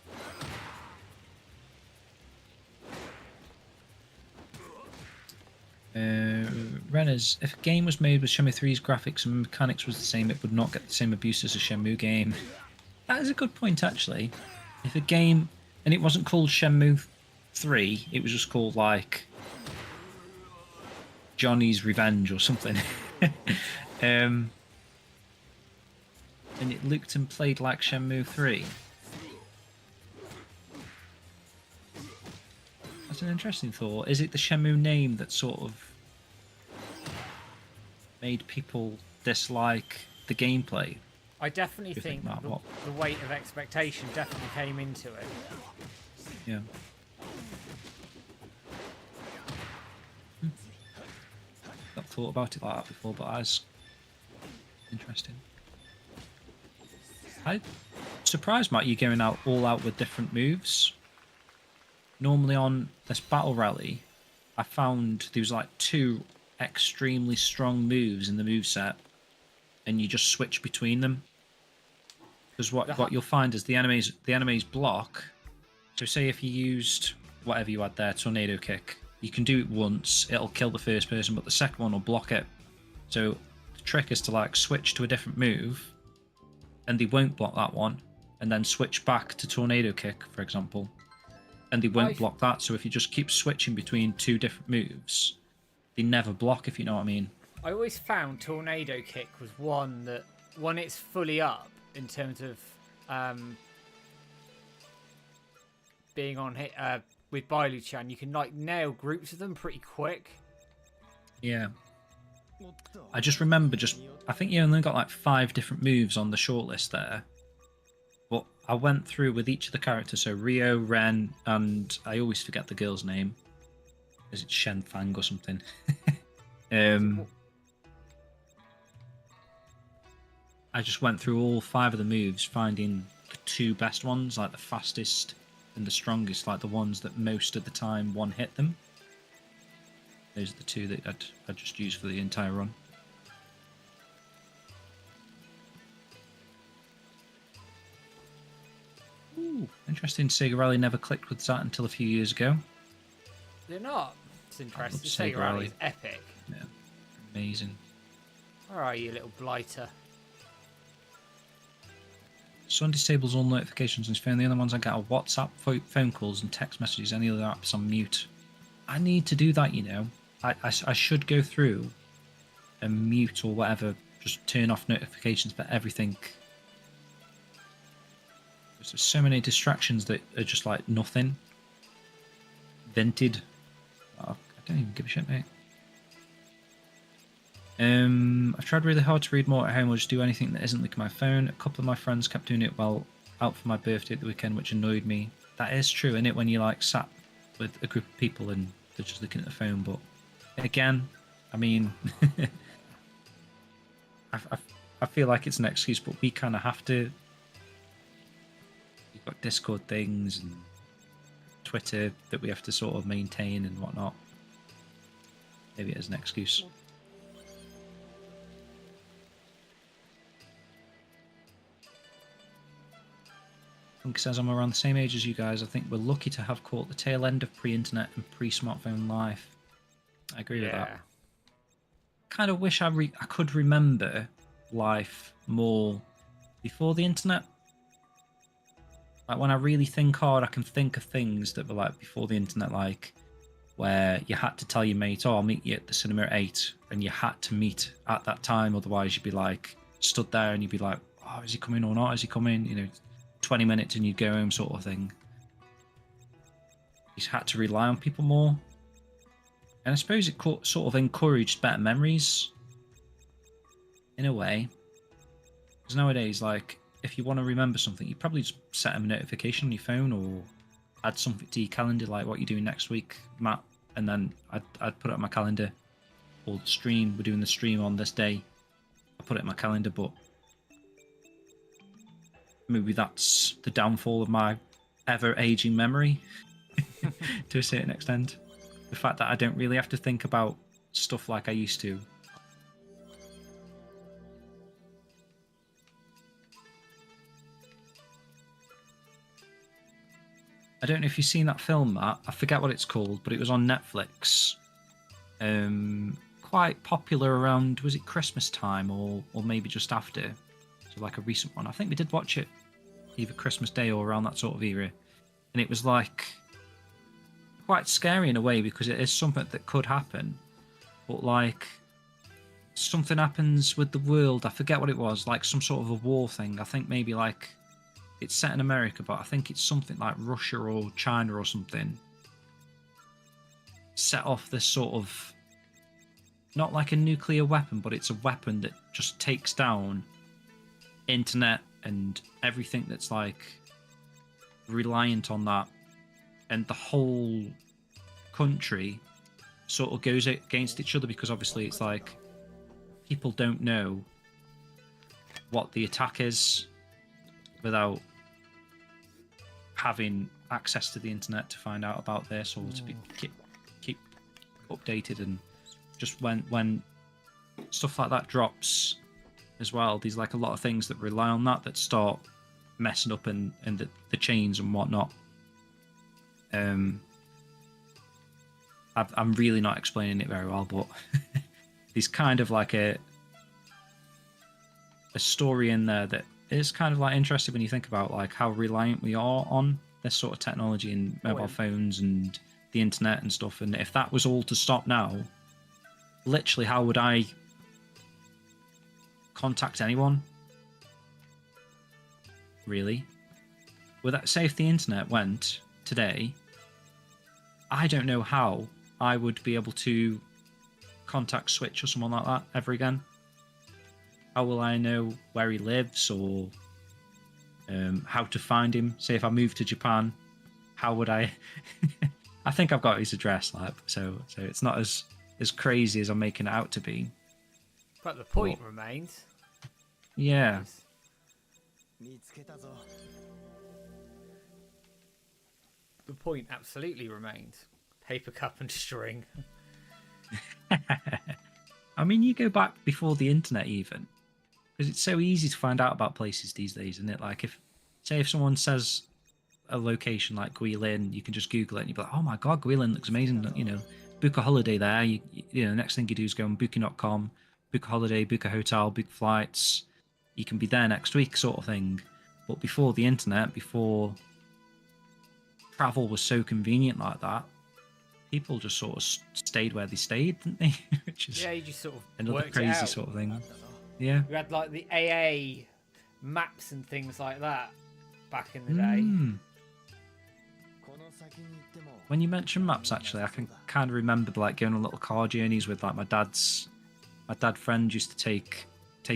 S2: Renners, if a game was made with Shenmue 3's graphics and mechanics was the same, it would not get the same abuse as a Shenmue game. That is a good point, actually. If a game, and it wasn't called Shenmue 3, it was just called, like, Johnny's Revenge or something. And it looked and played like Shenmue 3. That's an interesting thought. Is it the Shenmue name that sort of made people dislike the gameplay?
S1: I definitely think
S2: that,
S1: the weight of expectation definitely came into it.
S2: Yeah. Not thought about it like that before, but that's interesting. I'm surprised, Matt, you going out all out with different moves. Normally on this battle rally, I found there was like 2 extremely strong moves in the moveset, and you just switch between them. Because what you'll find is the enemies block. So say if you used whatever you had there, tornado kick, you can do it once, it'll kill the first person, but the second one will block it. So the trick is to like switch to a different move, and they won't block that one, and then switch back to tornado kick, for example, and they won't block that. So if you just keep switching between 2 different moves, they never block, if you know what I mean.
S1: I always found tornado kick was one that when it's fully up in terms of being on hit with Bailu-chan, you can like nail groups of them pretty quick.
S2: Yeah. I just remember I think you only got like 5 different moves on the shortlist there. But I went through with each of the characters, so Ryo, Ren, and I always forget the girl's name. Is it Shen Fang or something? I just went through all 5 of the moves, finding the 2 best ones, like the fastest and the strongest, like the ones that most of the time one hit them. Those are the 2 that I'd just used for the entire run. Ooh, interesting. Sega Rally never clicked with that until a few years ago.
S1: They're not. It's interesting.
S2: Sega
S1: Sega Rally is epic.
S2: Yeah, amazing.
S1: Where are you, little blighter?
S2: Son disables all notifications on his phone. The other ones I get are WhatsApp, phone calls, and text messages. Any other apps on mute. I need to do that, you know. I should go through and mute or whatever. Just turn off notifications for everything. There's so many distractions that are just like nothing. Vented. Oh, I don't even give a shit, mate. I've tried really hard to read more at home or just do anything that isn't looking at my phone. A couple of my friends kept doing it while out for my birthday at the weekend, which annoyed me. That is true, isn't it? When you like sat with a group of people and they're just looking at the phone. But again, I mean, I feel like it's an excuse, but we kind of have to. We've got Discord things and Twitter that we have to sort of maintain and whatnot. Maybe it is an excuse. Funk says, I'm around the same age as you guys. I think we're lucky to have caught the tail end of pre-internet and pre-smartphone life. I agree with that. Kind of wish I could remember life more before the internet. Like when I really think hard, I can think of things that were like before the internet, like where you had to tell your mate, oh, I'll meet you at the cinema at 8, and you had to meet at that time, otherwise you'd be like stood there and you'd be like, oh, is he coming or not? Is he coming? You know, 20 minutes and you'd go home sort of thing. You just had to rely on people more. And I suppose it sort of encouraged better memories in a way. Because nowadays, like, if you want to remember something, you probably just set a notification on your phone or add something to your calendar, like what you're doing next week, Matt, and then I'd put it on my calendar. Or the stream, we're doing the stream on this day. I put it in my calendar, but maybe that's the downfall of my ever-aging memory to a certain extent. The fact that I don't really have to think about stuff like I used to. I don't know if you've seen that film, Matt. I forget what it's called, but it was on Netflix. Quite popular around, was it Christmas time or maybe just after? So like a recent one. I think we did watch it either Christmas Day or around that sort of era. And it was like quite scary in a way because it is something that could happen. But like something happens with the world. I forget what it was, like some sort of a war thing. I think maybe like it's set in America, but I think it's something like Russia or China or something. Set off this sort of, not like a nuclear weapon, but it's a weapon that just takes down internet and everything that's like reliant on that, and the whole country sort of goes against each other because obviously it's like people don't know what the attack is without having access to the internet to find out about this or to keep updated. And just when stuff like that drops as well, there's like a lot of things that rely on that start messing up and the chains and whatnot. I'm really not explaining it very well, but there's kind of like a story in there that is kind of like interesting when you think about like how reliant we are on this sort of technology and mobile phones and the internet and stuff. And if that was all to stop now, literally, how would I contact anyone? Really? Would that, say if the internet went today, I don't know how I would be able to contact Switch or someone like that ever again. How will I know where he lives or how to find him? Say if I moved to Japan, how would I? I think I've got his address, like so it's not as crazy as I'm making it out to be.
S1: But the point remains.
S2: Yeah.
S1: The point absolutely remains. Paper cup and string.
S2: I mean, you go back before the internet even, because it's so easy to find out about places these days, isn't it? Like if someone says a location like Guilin, you can just Google it and you'll be like, oh my god, Guilin looks amazing, you know, book a holiday there. You know, next thing you do is go on booking.com, book a holiday, book a hotel, book flights. You can be there next week sort of thing. But before the internet, before travel was so convenient like that, people just sort of stayed where they stayed, didn't they? Which is
S1: you just sort of
S2: another crazy sort of thing. Yeah.
S1: We had like the AA maps and things like that back in the day.
S2: When you mention maps, actually, I can kind of remember like going on little car journeys with like my dad friend used to take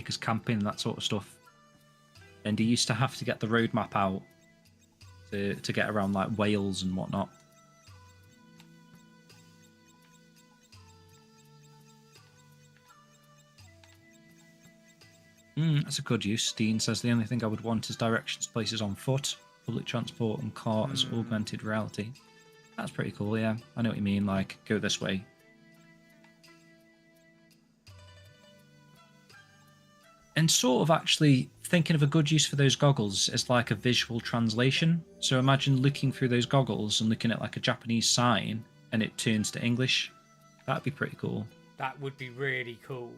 S2: us camping and that sort of stuff, and he used to have to get the road map out to get around like Wales and whatnot. That's a good use. Dean says the only thing I would want is directions places on foot, public transport and car as augmented reality. That's pretty cool, yeah. I know what you mean, like, go this way. And sort of actually thinking of a good use for those goggles as like a visual translation. So imagine looking through those goggles and looking at like a Japanese sign and it turns to English. That'd be pretty cool.
S1: That would be really cool.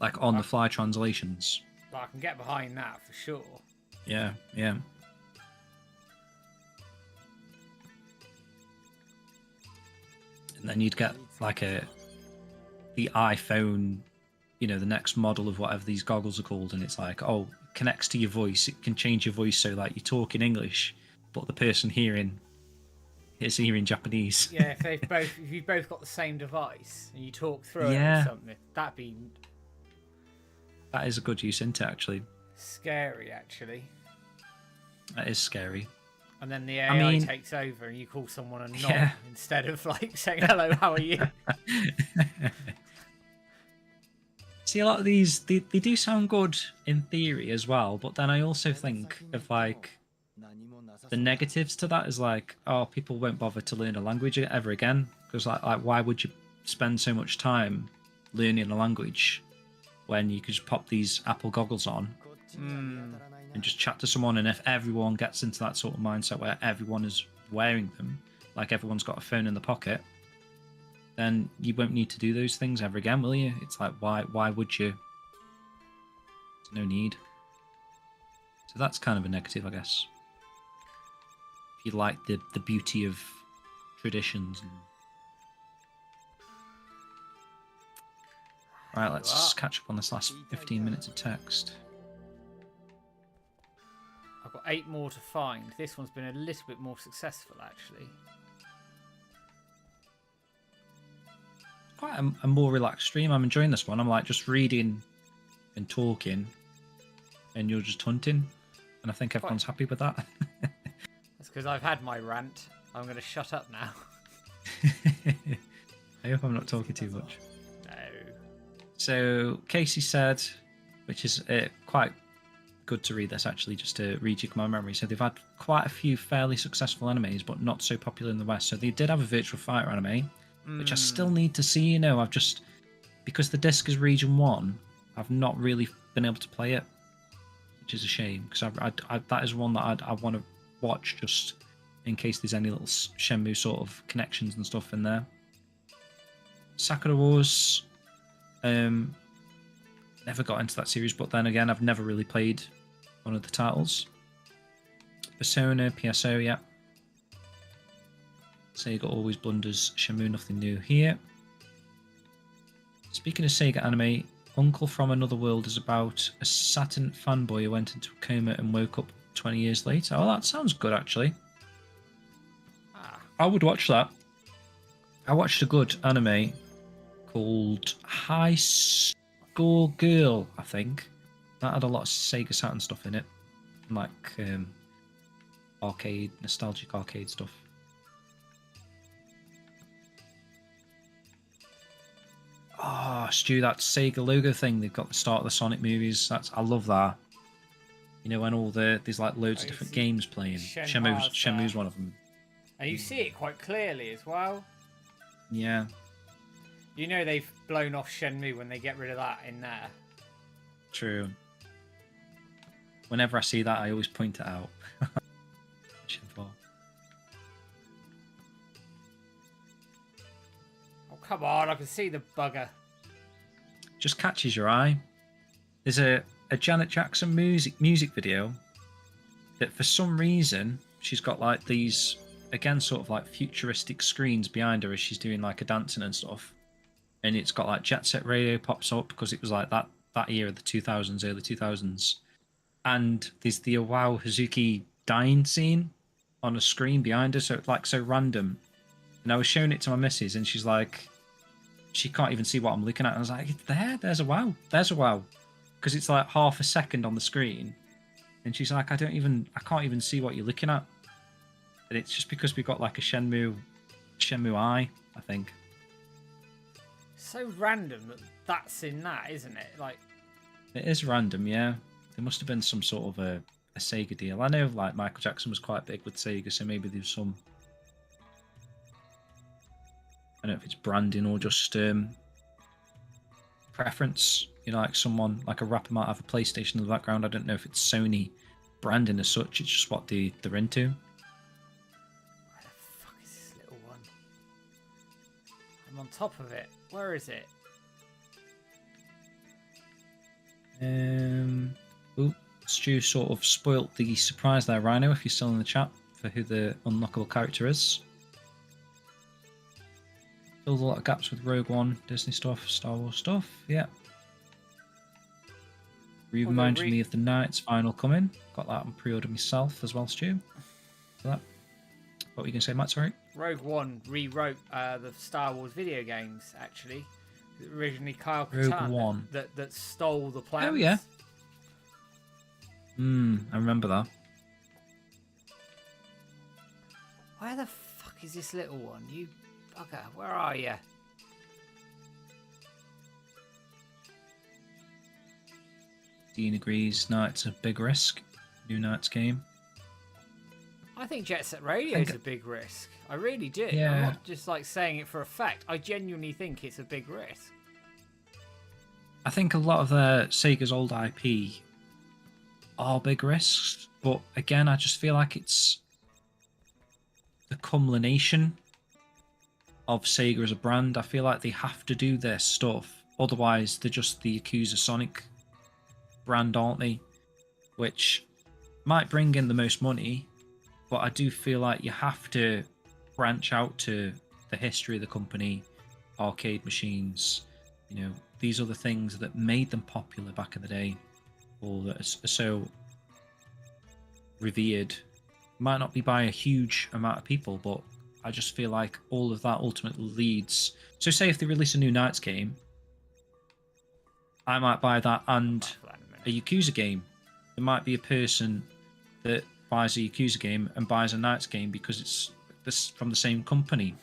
S2: Like on the fly translations.
S1: I can get behind that for sure.
S2: Yeah, yeah. And then you'd get like the iPhone, you know, the next model of whatever these goggles are called, and it's like, oh, connects to your voice. It can change your voice so like you talk in English, but the person hearing is hearing Japanese.
S1: Yeah, if you've both got the same device and you talk through it or something, that'd be.
S2: That is a good use, isn't it, actually?
S1: Scary, actually.
S2: That is scary.
S1: And then the
S2: I
S1: AI
S2: mean,
S1: takes over and you call someone a knob
S2: yeah.
S1: instead of like saying, hello, how are you?
S2: See, a lot of these, they do sound good in theory as well, but then I also think of like the negatives to that is like, oh, people won't bother to learn a language ever again, because like why would you spend so much time learning a language when you could just pop these Apple goggles on and just chat to someone? And if everyone gets into that sort of mindset where everyone is wearing them, like everyone's got a phone in the pocket, then you won't need to do those things ever again, will you? It's like, why would you? There's no need. So that's kind of a negative, I guess. If you like the beauty of traditions. Right, let's catch up on this last 15 minutes of text.
S1: I've got 8 more to find. This one's been a little bit more successful, actually.
S2: Quite a more relaxed stream. I'm enjoying this one. I'm like just reading and talking, and you're just hunting, and I think everyone's happy with that.
S1: That's because I've had my rant. I'm going to shut up now.
S2: I hope I'm not talking too much.
S1: No.
S2: So Casey said, which is quite good to read this actually, just to read you my memory. So they've had quite a few fairly successful animes, but not so popular in the West. So they did have a virtual fighter anime, which I still need to see. You know, I've just, because the disc is region 1, I've not really been able to play it, which is a shame, because I that is one that I want to watch just in case there's any little Shenmue sort of connections and stuff in there. Sakura Wars, never got into that series, but then again, I've never really played one of the titles. Persona, PSO, yeah. Sega always blunders. Shenmue, nothing new here. Speaking of Sega anime, Uncle from Another World is about a Saturn fanboy who went into a coma and woke up 20 years later. Oh, that sounds good, actually. I would watch that. I watched a good anime called High Score Girl, I think. That had a lot of Sega Saturn stuff in it. Like arcade, nostalgic arcade stuff. Oh, Stu, that Sega logo thing they've got at the start of the Sonic movies. I love that. You know, when there's like loads of different games playing. Shenmue's one of them.
S1: And you see it quite clearly as well.
S2: Yeah.
S1: You know they've blown off Shenmue when they get rid of that in there.
S2: True. Whenever I see that, I always point it out.
S1: Oh, come on, I can see the bugger.
S2: Just catches your eye. There's a Janet Jackson music video that for some reason she's got like these, again, sort of like futuristic screens behind her as she's doing like a dancing and stuff. And it's got like Jet Set Radio pops up because it was like that year of the 2000s, early 2000s. And there's the Wow Hazuki dying scene on a screen behind her, so it's like so random. And I was showing it to my missus, and she's like, she can't even see what I'm looking at. And I was like, it's there, there's a wow. Because it's like half a second on the screen. And she's like, I can't even see what you're looking at. And it's just because we've got like a Shenmue eye, I think.
S1: So random that's in that, isn't it? Like,
S2: it is random, yeah. There must have been some sort of a Sega deal. I know like Michael Jackson was quite big with Sega, so maybe there's some, I don't know if it's branding or just preference. You know, like someone, like a rapper might have a PlayStation in the background. I don't know if it's Sony branding as such. It's just what they're into.
S1: Where the fuck is this little one? I'm on top of it. Where is it?
S2: Stu sort of spoilt the surprise there, Rhino, if you're still in the chat, for who the unlockable character is. Fills a lot of gaps with Rogue One, Disney stuff, Star Wars stuff, yeah. Reminded me of the Knight's Final Coming. Got that on pre-order myself as well, Stu. So that. What were you going to say, Matt, sorry?
S1: Rogue One rewrote the Star Wars video games, actually. Originally Kyle Katarn that stole the plans.
S2: Oh, yeah. I remember that.
S1: Where the fuck is this little one? You bugger. Where are you?
S2: Dean agrees. Knight's a big risk. New Knight's game.
S1: I think Jet Set Radio is a big risk. I really do.
S2: Yeah.
S1: I'm not just like saying it for a fact. I genuinely think it's a big risk.
S2: I think a lot of Sega's old IP are big risks, but again, I just feel like it's the culmination of Sega as a brand. I feel like they have to do their stuff, otherwise they're just the Yakuza Sonic brand, aren't they? Which might bring in the most money, but I do feel like you have to branch out to the history of the company, arcade machines, you know, these are the things that made them popular back in the day, or that are so revered. Might not be by a huge amount of people, but I just feel like all of that ultimately leads. So say if they release a new Knights game, I might buy that and a Yakuza game. There might be a person that buys a Yakuza game and buys a Knights game because it's this from the same company.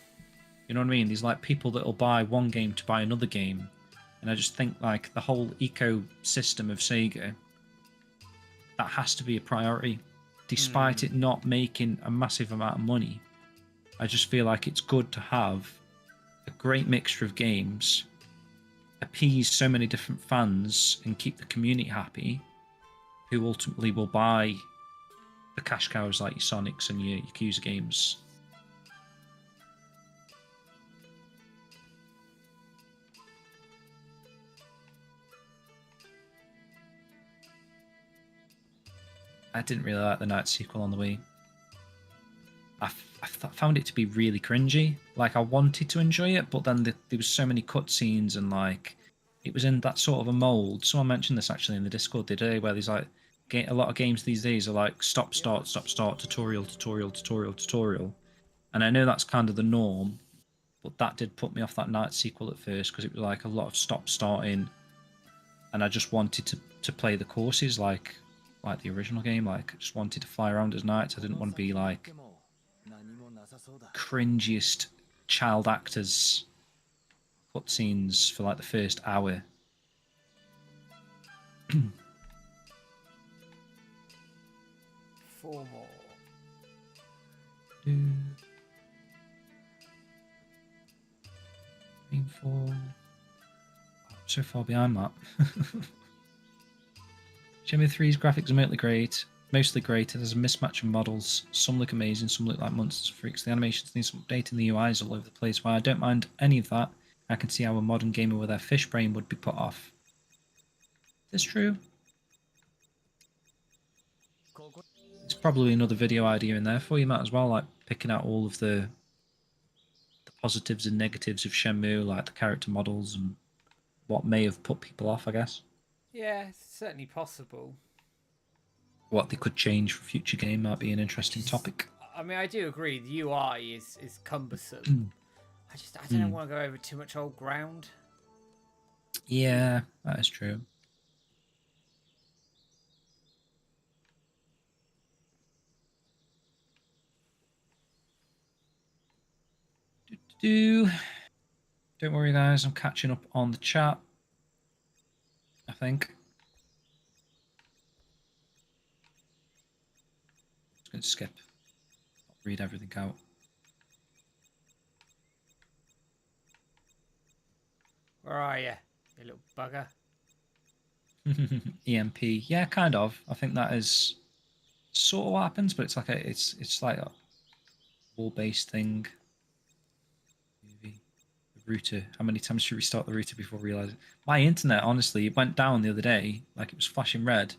S2: You know what I mean? There's like people that will buy one game to buy another game. And I just think like the whole ecosystem of Sega, that has to be a priority. Despite it not making a massive amount of money, I just feel like it's good to have a great mixture of games, appease so many different fans and keep the community happy, who ultimately will buy the cash cows like your Sonics and your Yakuza games. I didn't really like the Night sequel on the Wii. I found it to be really cringy. Like, I wanted to enjoy it, but then there was so many cutscenes and, like, it was in that sort of a mould. Someone mentioned this, actually, in the Discord the other day, where there's, like, a lot of games these days are, like, stop, start, tutorial, tutorial, tutorial, tutorial. And I know that's kind of the norm, but that did put me off that Night sequel at first, because it was, like, a lot of stop, starting, and I just wanted to play the courses, like the original game. Like, I just wanted to fly around as knights. I didn't want to be like cringiest child actors cutscenes for like the first hour.
S1: 4 more.
S2: Painful. So far behind that. Shenmue 3's graphics are mostly great. There's a mismatch of models. Some look amazing, some look like monsters and freaks. The animations need some updating, the UI's all over the place. While I don't mind any of that, I can see how a modern gamer with their fish brain would be put off. Is this true? There's probably another video idea in there for you, Matt, as well, like picking out all of the positives and negatives of Shenmue, like the character models and what may have put people off, I guess.
S1: Yeah, it's certainly possible.
S2: What they could change for a future game might be an interesting topic.
S1: I mean, I do agree. The UI is cumbersome. I don't want to go over too much old ground.
S2: Yeah, that is true. Don't worry, guys. I'm catching up on the chat, I think. Just going to skip. Read everything out.
S1: Where are you little bugger?
S2: EMP. Yeah, kind of. I think that is sort of what happens, but it's like it's like a wall-based thing. The router. How many times should we restart the router before realizing? My internet, honestly, it went down the other day. Like, it was flashing red,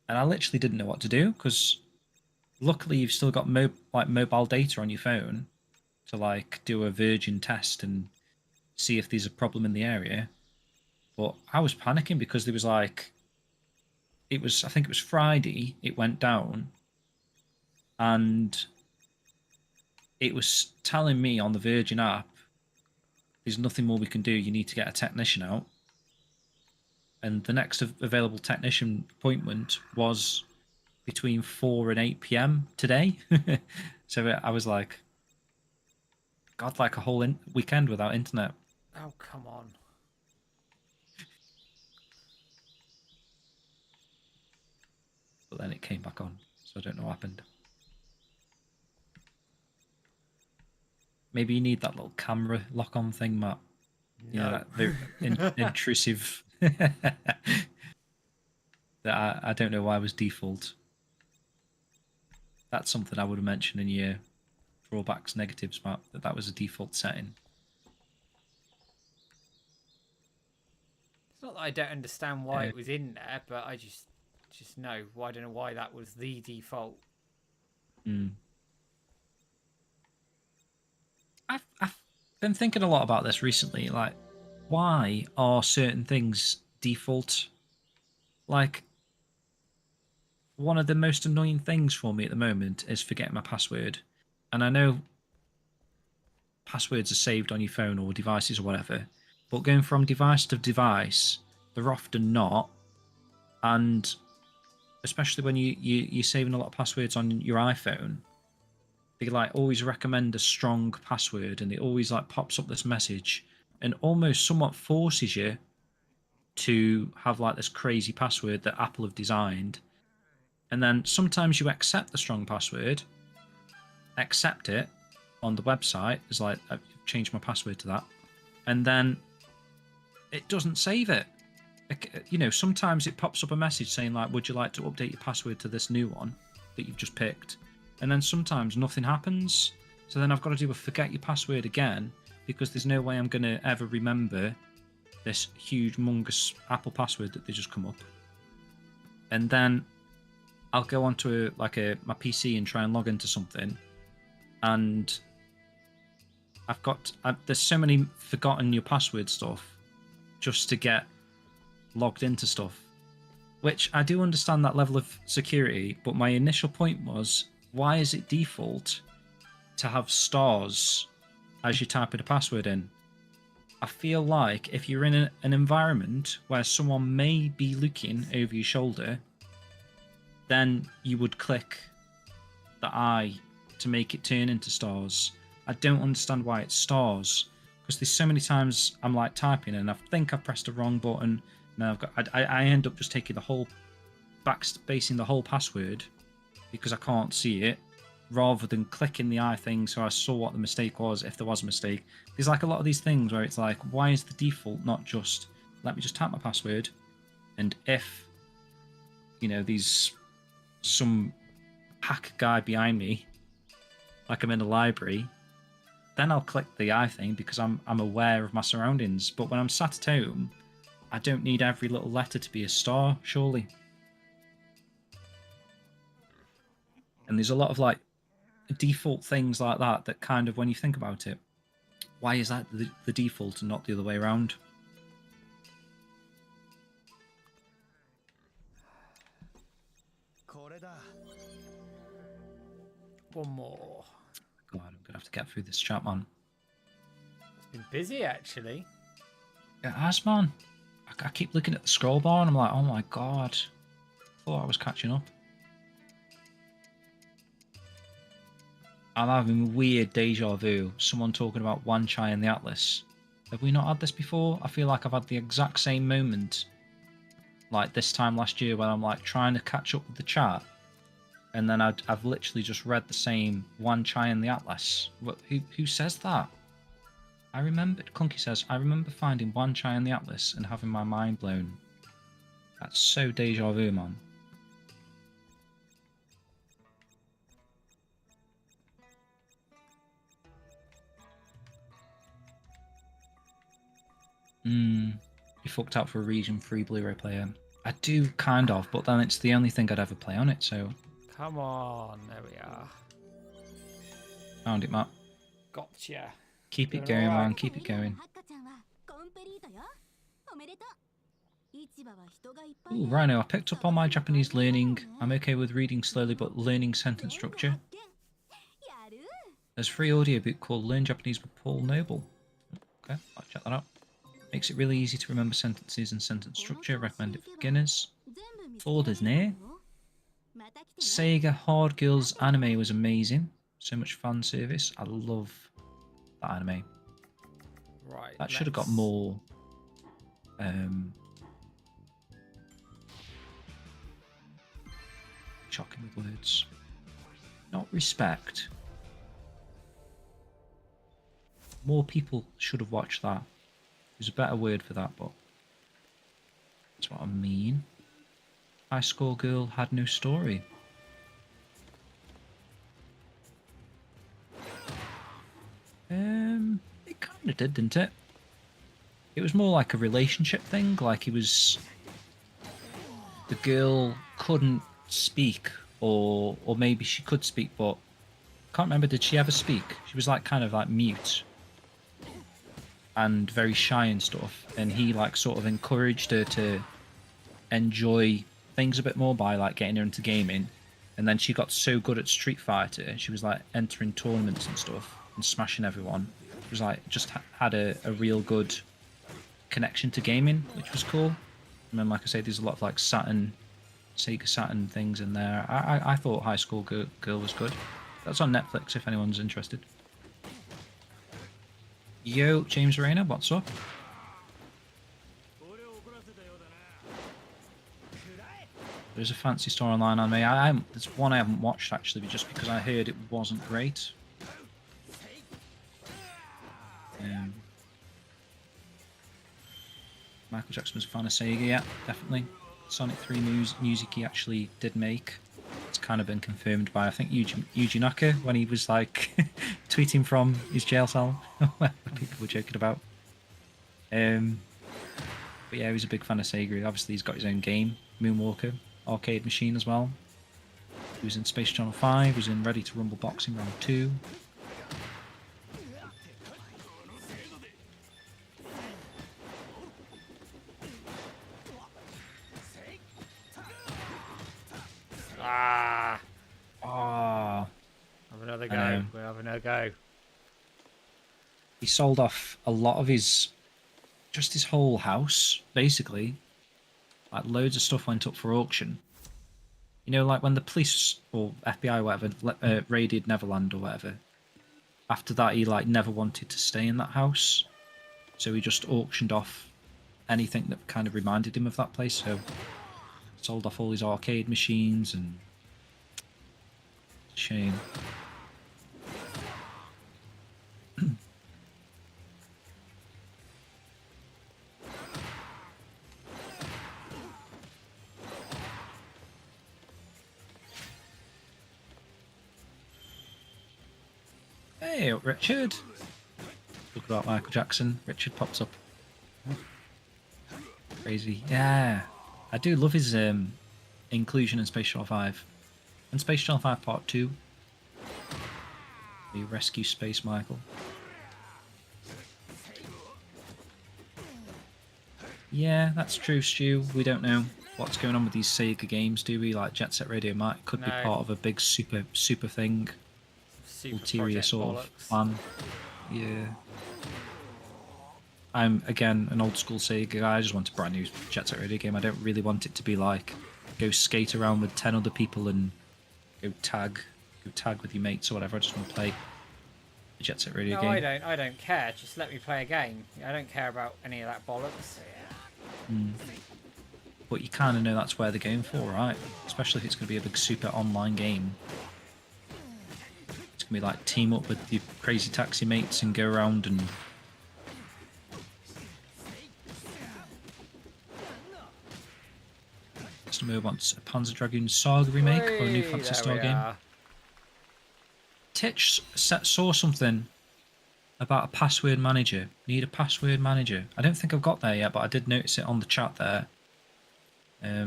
S2: and I literally didn't know what to do, because luckily you've still got mobile data on your phone to like do a Virgin test and see if there's a problem in the area. But I was panicking because there was like, I think it was Friday, it went down, and it was telling me on the Virgin app, there's nothing more we can do, you need to get a technician out. And the next available technician appointment was between 4 and 8 p.m. today. So I was like, God, like a whole weekend without internet.
S1: Oh, come on.
S2: But then it came back on, so I don't know what happened. Maybe you need that little camera lock-on thing, Matt.
S1: No.
S2: Yeah, that very intrusive. That I don't know why it was default. That's something I would have mentioned in your drawbacks, negatives, Matt. That was a default setting.
S1: It's not that I don't understand why it was in there, but I just know. I don't know why that was the default.
S2: I've been thinking a lot about this recently. Like, why are certain things default? Like, one of the most annoying things for me at the moment is forgetting my password. And I know passwords are saved on your phone or devices or whatever, but going from device to device, they're often not. And especially when you're saving a lot of passwords on your iPhone, they like always recommend a strong password, and it always like pops up this message and almost somewhat forces you to have like this crazy password that Apple have designed. And then sometimes you accept the strong password, accept it on the website, it's like I've changed my password to that, and then it doesn't save it. You know, sometimes it pops up a message saying like, would you like to update your password to this new one that you've just picked? And then sometimes nothing happens, so then I've got to do a forget your password again, because there's no way I'm going to ever remember this huge humongous Apple password that they just come up. And then I'll go onto my PC and try and log into something, and there's so many forgotten your password stuff just to get logged into stuff, which I do understand that level of security, but my initial point was, why is it default to have stars as you type in a password in? I feel like if you're in an environment where someone may be looking over your shoulder, then you would click the I to make it turn into stars. I don't understand why it's stars, because there's so many times I'm like typing and I think I've pressed the wrong button, and I end up just taking the whole backspacing the whole password because I can't see it, rather than clicking the I thing so I saw what the mistake was if there was a mistake. There's like a lot of these things where it's like, why is the default not just let me just type my password, and if there's some hack guy behind me, like I'm in a library, then I'll click the I thing because I'm aware of my surroundings. But when I'm sat at home, I don't need every little letter to be a star, surely. And there's a lot of like default things like that kind of, when you think about it, why is that the default and not the other way around?
S1: One more.
S2: God, I'm gonna have to get through this chat, man.
S1: It's been busy, actually.
S2: It has, man. I keep looking at the scroll bar and I'm like, oh my god, I thought I was catching up. I'm having weird deja vu. Someone talking about Wan Chai and the Atlas. Have we not had this before? I feel like I've had the exact same moment, like this time last year, when I'm like trying to catch up with the chat, and then I've literally just read the same Wan Chai and the Atlas. Who says that? I remember, Clunky says, I remember finding Wan Chai and the Atlas and having my mind blown. That's so deja vu, man. You fucked out for a region 3 Blu-ray player. I do, kind of, but then it's the only thing I'd ever play on it, so...
S1: Come on, there we are.
S2: Found it, Matt.
S1: Gotcha.
S2: Keep it going, man, keep it going. Ooh, Rhino, I picked up on my Japanese learning. I'm okay with reading slowly, but learning sentence structure. There's a free audiobook called Learn Japanese with Paul Noble. Okay, I'll check that out. Makes it really easy to remember sentences and sentence structure. Recommend it for beginners. Full Disney. Sega Hard Girls anime was amazing. So much fan service. I love that anime.
S1: Right.
S2: That should have got more. Shocking with words. Not respect. More people should have watched that. There's a better word for that, but that's what I mean. High School Girl had no story. It kind of did, didn't it? It was more like a relationship thing. Like the girl couldn't speak, or maybe she could speak, but I can't remember. Did she ever speak? She was like kind of like mute and very shy and stuff. And he like sort of encouraged her to enjoy things a bit more by like getting her into gaming. And then she got so good at Street Fighter, she was like entering tournaments and stuff and smashing everyone. It was like just had a real good connection to gaming, which was cool. And then, like I say, there's a lot of like Sega Saturn things in there. I thought High School Girl was good. That's on Netflix if anyone's interested. Yo, James Rayner, what's up? There's a Fancy Star Online anime. There's one I haven't watched actually, just because I heard it wasn't great. Michael Jackson was a fan of Sega, yeah, definitely. Sonic 3 music he actually did make. It's kind of been confirmed by, I think, Yuji Naka when he was like tweeting from his jail cell. People were joking about. But yeah, he was a big fan of Sega. Obviously, he's got his own game, Moonwalker, arcade machine as well. He was in Space Channel 5, he was in Ready to Rumble Boxing Round 2.
S1: Have another go. We'll have another go.
S2: He sold off a lot of his whole house, basically. Like loads of stuff went up for auction. You know, like when the police or FBI or whatever raided Neverland or whatever. After that, he like never wanted to stay in that house, so he just auctioned off anything that kind of reminded him of that place. So sold off all his arcade machines and shame. Hey, Richard. Talk about Michael Jackson. Richard pops up. Crazy. Yeah. I do love his inclusion in Space Channel 5. And Space Channel 5 Part 2. You rescue Space Michael. Yeah, that's true, Stu. We don't know what's going on with these Sega games, do we? Like Jet Set Radio could be part of a big super thing. Ulterior sort of plan. Yeah. I'm, again, an old school Sega guy. I just want a brand new Jet Set Radio game. I don't really want it to be like, go skate around with 10 other people and go tag with your mates or whatever. I just want to play a Jet Set Radio game.
S1: No, I don't care. Just let me play a game. I don't care about any of that bollocks.
S2: But you kind of know that's where they're going for, right? Especially if it's going to be a big super online game. It's going to be like team up with your crazy taxi mates and go around and... Shenmue wants a Panzer Dragoon Saga remake or a new Fantasy Star game. Titch saw something about a password manager. Need a password manager. I don't think I've got there yet, but I did notice it on the chat there. Let's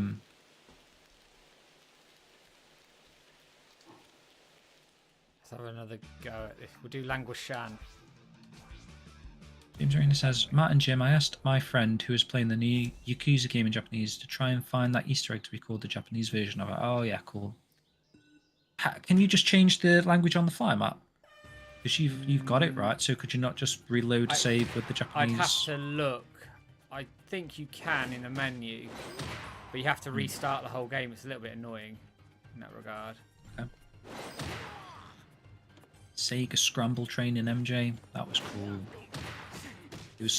S1: have another go at this. We'll do Language Shan.
S2: James Arena says, Matt and Jim, I asked my friend who was playing the new Yakuza game in Japanese to try and find that Easter egg to record the Japanese version of it. Oh yeah, cool. Can you just change the language on the fly, Matt? Because you've got it right, so could you not just reload save with the Japanese?
S1: I'd have to look. I think you can in the menu, but you have to restart the whole game. It's a little bit annoying in that regard.
S2: Okay. Sega Scramble Training MJ. That was cool. There was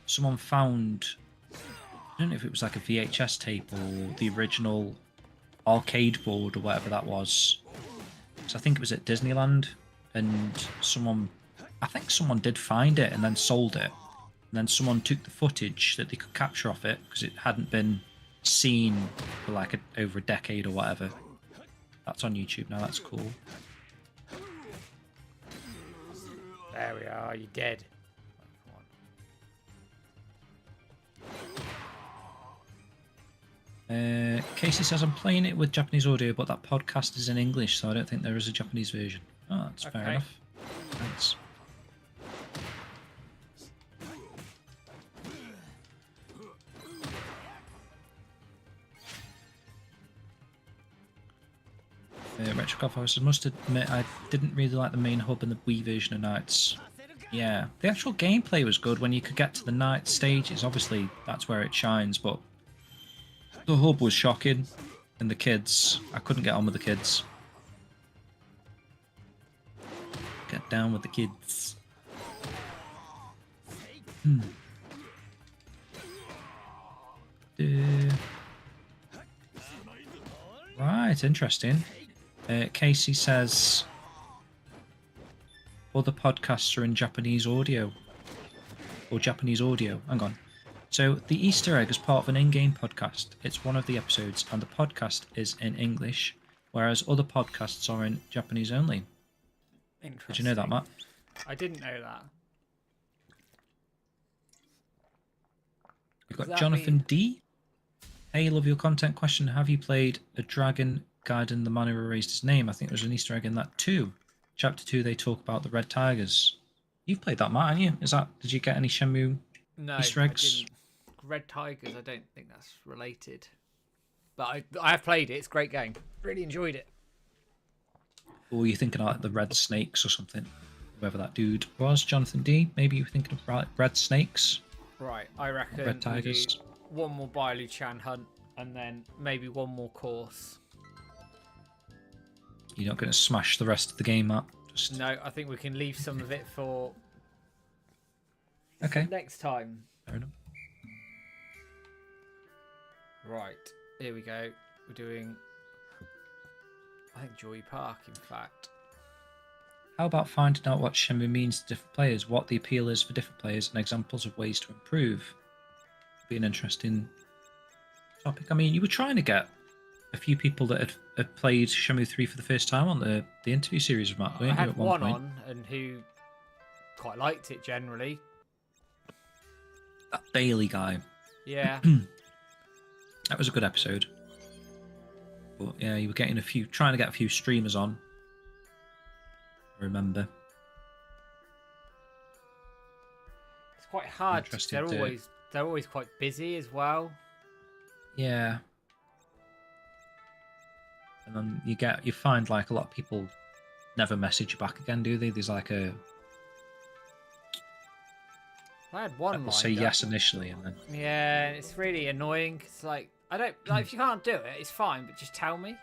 S2: someone found, I don't know if it was like a VHS tape or the original arcade board or whatever that was. So I think it was at Disneyland, and I think someone did find it and then sold it. And then someone took the footage that they could capture off it because it hadn't been seen for like over a decade or whatever. That's on YouTube now. That's cool.
S1: There we are. You're dead.
S2: Casey says, I'm playing it with Japanese audio, but that podcast is in English, so I don't think there is a Japanese version. Oh, that's fair enough. Thanks. Retrocop, I must admit, I didn't really like the main hub and the Wii version of Knights. Yeah, the actual gameplay was good when you could get to the night stages. Obviously, that's where it shines, but the hub was shocking. And the kids, I couldn't get on with the kids. Get down with the kids. Right, interesting. Casey says other podcasts are in Japanese audio. Or Japanese audio. Hang on. So the Easter egg is part of an in-game podcast. It's one of the episodes, and the podcast is in English, whereas other podcasts are in Japanese only.
S1: Interesting.
S2: Did you know that, Matt?
S1: I didn't know that.
S2: We've got Jonathan D. Hey, love your content. Question: have you played a Dragon Gaiden the Man Who Erased His Name? I think there's an Easter egg in that too. Chapter 2, they talk about the Red Tigers. You've played that, Matt, haven't you? Did you get any Shenmue Easter eggs?
S1: I didn't. Red Tigers, I don't think that's related. But I have played it. It's a great game. Really enjoyed it.
S2: Or were you thinking of like the Red Snakes or something? Whoever that dude was, Jonathan D. Maybe you were thinking of Red Snakes?
S1: Right, I reckon
S2: Red Tigers.
S1: One more Bailu-chan hunt, and then maybe one more course.
S2: You're not going to smash the rest of the game, Matt?
S1: No, I think we can leave some of it for
S2: okay.
S1: Next time.
S2: Fair enough.
S1: Right, here we go. We're doing, I think, Joy Park, in fact.
S2: How about finding out what Shenmue means to different players, what the appeal is for different players, and examples of ways to improve? Be an interesting topic. I mean, you were trying to get a few people that had played Shenmue 3 for the first time on the interview series of Matt, weren't you,
S1: I had
S2: at one point?
S1: on, and who quite liked it generally.
S2: That Bailey guy.
S1: Yeah.
S2: That was a good episode. But yeah, you were trying to get a few streamers on. I remember.
S1: It's quite hard because they're always quite busy as well.
S2: Yeah. And then you find like a lot of people never message you back again, do they? There's like a
S1: I had one
S2: they'll say yes initially and then
S1: yeah, it's really annoying. It's like I don't like if you can't do it, it's fine, but just tell me.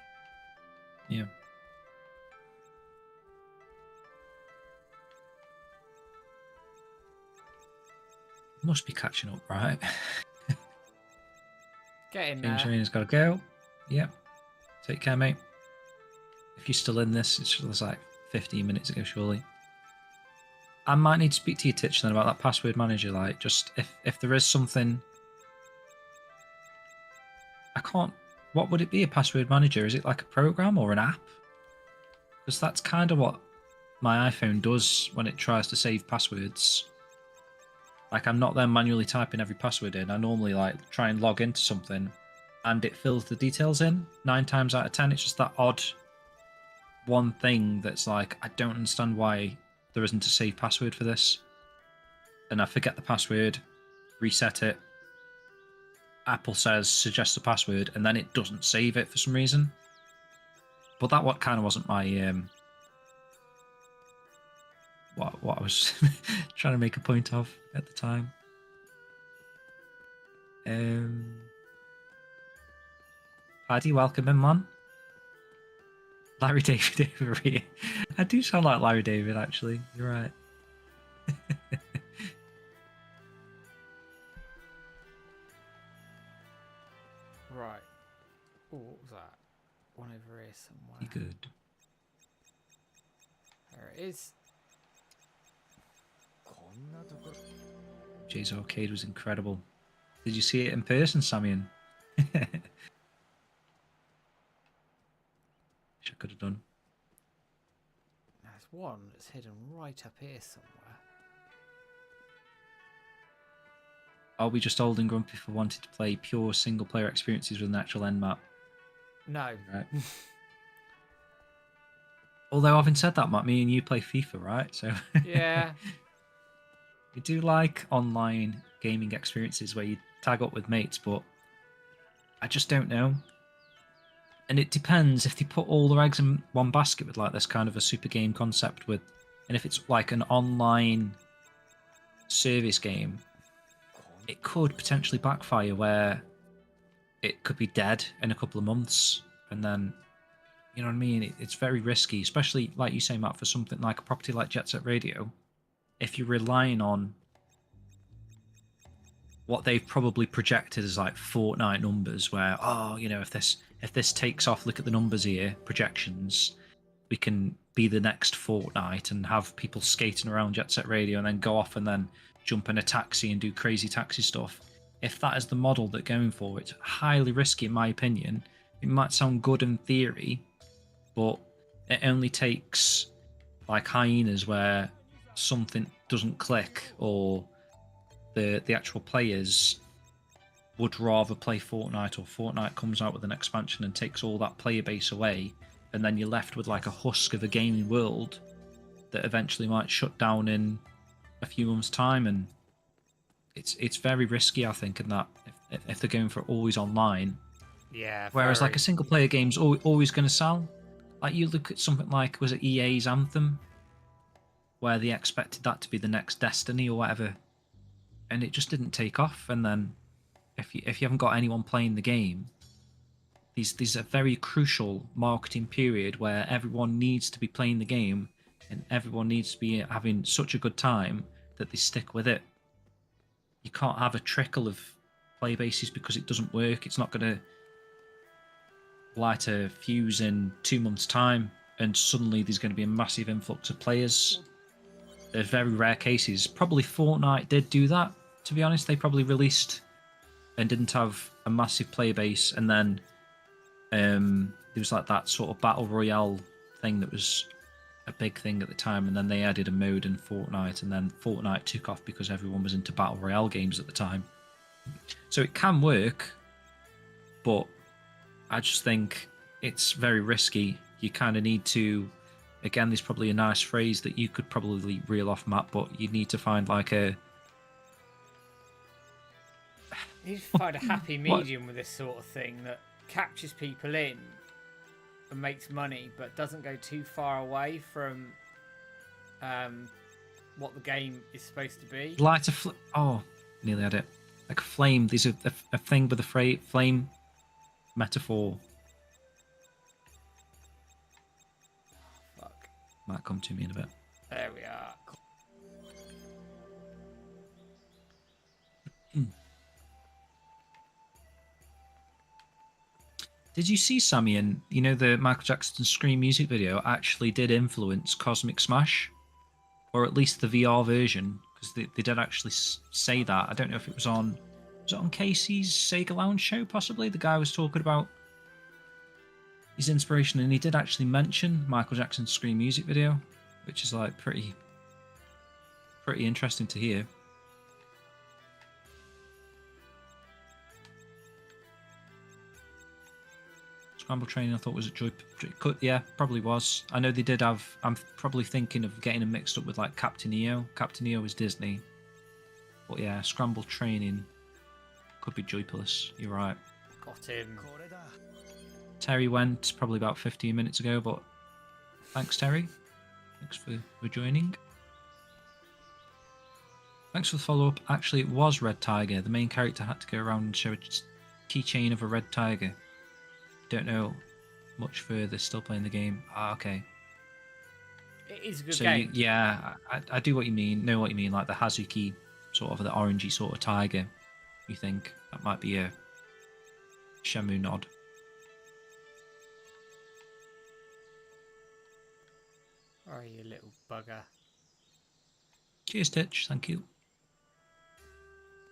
S2: Yeah. Must be catching up, right?
S1: Get in
S2: James
S1: there.
S2: Raina's got to go. Yep. Take care, mate. If you're still in this, it was like 15 minutes ago, surely. I might need to speak to your Titch then about that password manager. Like, just if there is something, I can't. What would it be? A password manager? Is it like a program or an app? Because that's kind of what my iPhone does when it tries to save passwords. Like, I'm not then manually typing every password in. I normally like try and log into something, and it fills the details in. 9 times out of 10, it's just that odd one thing that's like, I don't understand why there isn't a save password for this. And I forget the password, reset it. Apple says suggest a password, and then it doesn't save it for some reason. But that what kind of wasn't my what I was trying to make a point of at the time. Paddy, welcome in, man. Larry David Avery. I do sound like Larry David, actually. You're right.
S1: Right. Oh, what was that? One over here somewhere.
S2: You good?
S1: There it is.
S2: Jay's Arcade was incredible. Did you see it in person, Samian? Which I could have done.
S1: There's one that's hidden right up here somewhere.
S2: Are we just old and grumpy for wanting to play pure single-player experiences with an actual end map?
S1: No.
S2: Right. Although, having said that, Matt, me and you play FIFA, right? So
S1: Yeah.
S2: we do like online gaming experiences where you tag up with mates, but I just don't know. And it depends if they put all their eggs in one basket with like this kind of a super game concept with, and if it's like an online service game, it could potentially backfire where it could be dead in a couple of months, and then, you know what I mean? It's very risky, especially like you say, Matt, for something like a property like Jet Set Radio. If you're relying on what they've probably projected as like Fortnite numbers, where if this takes off, look at the numbers here, projections, we can be the next Fortnite and have people skating around Jet Set Radio and then go off and then jump in a taxi and do crazy taxi stuff. If that is the model they're going for, it's highly risky in my opinion. It might sound good in theory, but it only takes like hyenas where something doesn't click, or the actual players would rather play Fortnite, or Fortnite comes out with an expansion and takes all that player base away, and then you're left with like a husk of a gaming world that eventually might shut down in a few months' time. And it's very risky, I think, in that if they're going for always online.
S1: Yeah.
S2: Whereas like a single player game's always going to sell. Like you look at something like, was it EA's Anthem, where they expected that to be the next Destiny or whatever, and it just didn't take off. And then if you haven't got anyone playing the game, these a very crucial marketing period where everyone needs to be playing the game and everyone needs to be having such a good time that they stick with it. You can't have a trickle of play bases because it doesn't work. It's not going to light a fuse in 2 months' time and suddenly there's going to be a massive influx of players. They're very rare cases. Probably Fortnite did do that, to be honest. They probably released and didn't have a massive player base, and then there was like that sort of battle royale thing that was a big thing at the time, and then they added a mode in Fortnite, and then Fortnite took off because everyone was into battle royale games at the time. So it can work, but I just think it's very risky. You kind of need to, again, there's probably a nice phrase that you could probably reel off, Matt, but you need to find like a...
S1: You need to find a happy medium with this sort of thing that captures people in and makes money, but doesn't go too far away from what the game is supposed to be.
S2: Light a nearly had it. Like a flame. There's a thing with a flame metaphor.
S1: Fuck.
S2: Might come to me in a bit.
S1: There we are.
S2: Did you see, Samian, the Michael Jackson Scream music video actually did influence Cosmic Smash? Or at least the VR version, because they did actually say that. I don't know if it was on Casey's Sega Lounge show, possibly? The guy was talking about his inspiration, and he did actually mention Michael Jackson's Scream music video, which is like pretty interesting to hear. Scramble Training, I thought was a Joy. Yeah, probably was. I know they did have. I'm probably thinking of getting them mixed up with like Captain EO. Captain EO is Disney. But yeah, Scramble Training could be Joypulus. You're right.
S1: Got him.
S2: Terry went probably about 15 minutes ago, but thanks, Terry. Thanks for joining. Thanks for the follow-up. Actually, it was Red Tiger. The main character had to go around and show a keychain of a red tiger. Don't know much further, still playing the game. Ah, okay.
S1: It is a good
S2: So
S1: game.
S2: I do what you mean. Know what you mean, like the Hazuki, sort of the orangey sort of tiger. You think that might be a Shenmue nod?
S1: Oh, you little bugger.
S2: Cheers, Titch. Thank you.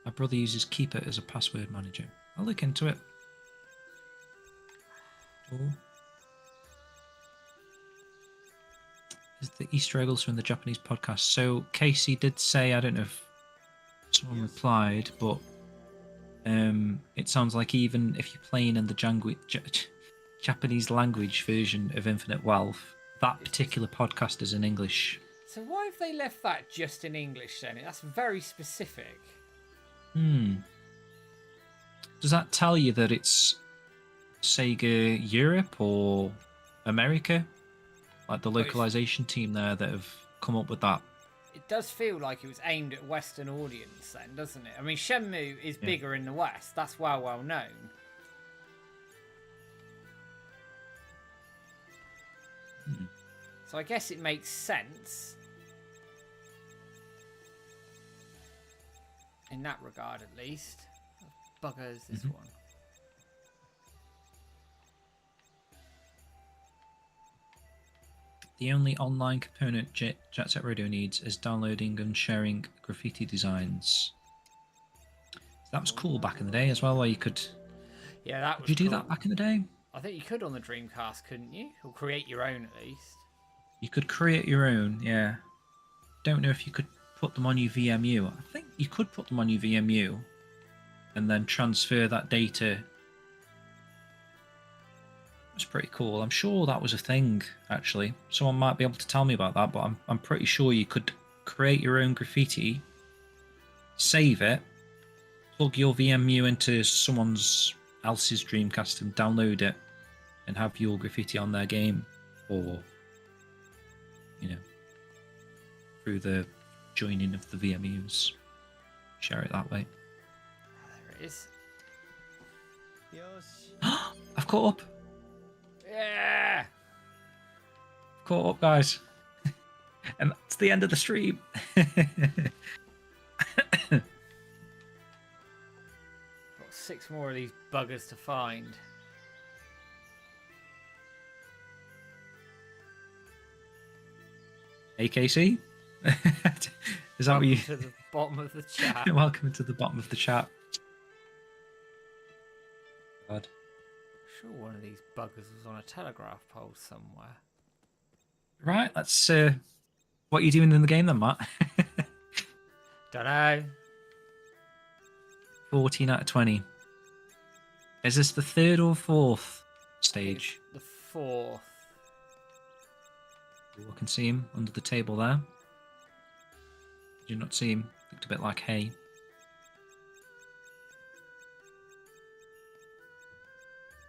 S2: My brother uses Keeper as a password manager. I'll look into it. Oh. Is the Easter eggs from the Japanese podcast? So Casey did say, I don't know if someone replied, but it sounds like even if you're playing in the Japanese language version of Infinite Wealth, that particular podcast is in English.
S1: So why have they left that just in English then? That's very specific.
S2: Does that tell you that it's Sega Europe or America? Like the localization team there that have come up with that?
S1: It does feel like it was aimed at a Western audience then, doesn't it? I mean, Shenmue is bigger in the West. That's well known. So I guess it makes sense. In that regard, at least. Bugger is this one.
S2: The only online component Jet Set Radio needs is downloading and sharing graffiti designs. That was cool back in the day as well, where you could...
S1: Yeah, that was
S2: Did you do
S1: cool.
S2: that back in the day?
S1: I think you could on the Dreamcast, couldn't you? Or create your own, at least.
S2: You could create your own, yeah. Don't know if you could put them on your VMU. I think you could put them on your VMU and then transfer that data. It's pretty cool. I'm sure that was a thing, actually. Someone might be able to tell me about that, but I'm pretty sure you could create your own graffiti, save it, plug your VMU into someone else's Dreamcast and download it and have your graffiti on their game, or, you know, through the joining of the VMUs. Share it that way.
S1: There it is.
S2: I've caught up.
S1: Yeah!
S2: Caught up, guys. And that's the end of the stream.
S1: Got 6 more of these buggers to find.
S2: AKC? Is that what you...
S1: To the bottom of the chat.
S2: Welcome to the bottom of the chat. God.
S1: I'm sure one of these buggers was on a telegraph pole somewhere.
S2: Right, that's what are you doing in the game then, Matt?
S1: Don't know.
S2: 14 out of 20. Is this the 3rd or 4th stage?
S1: The 4th.
S2: I can see him under the table there. Did you not see him? Looked a bit like hay.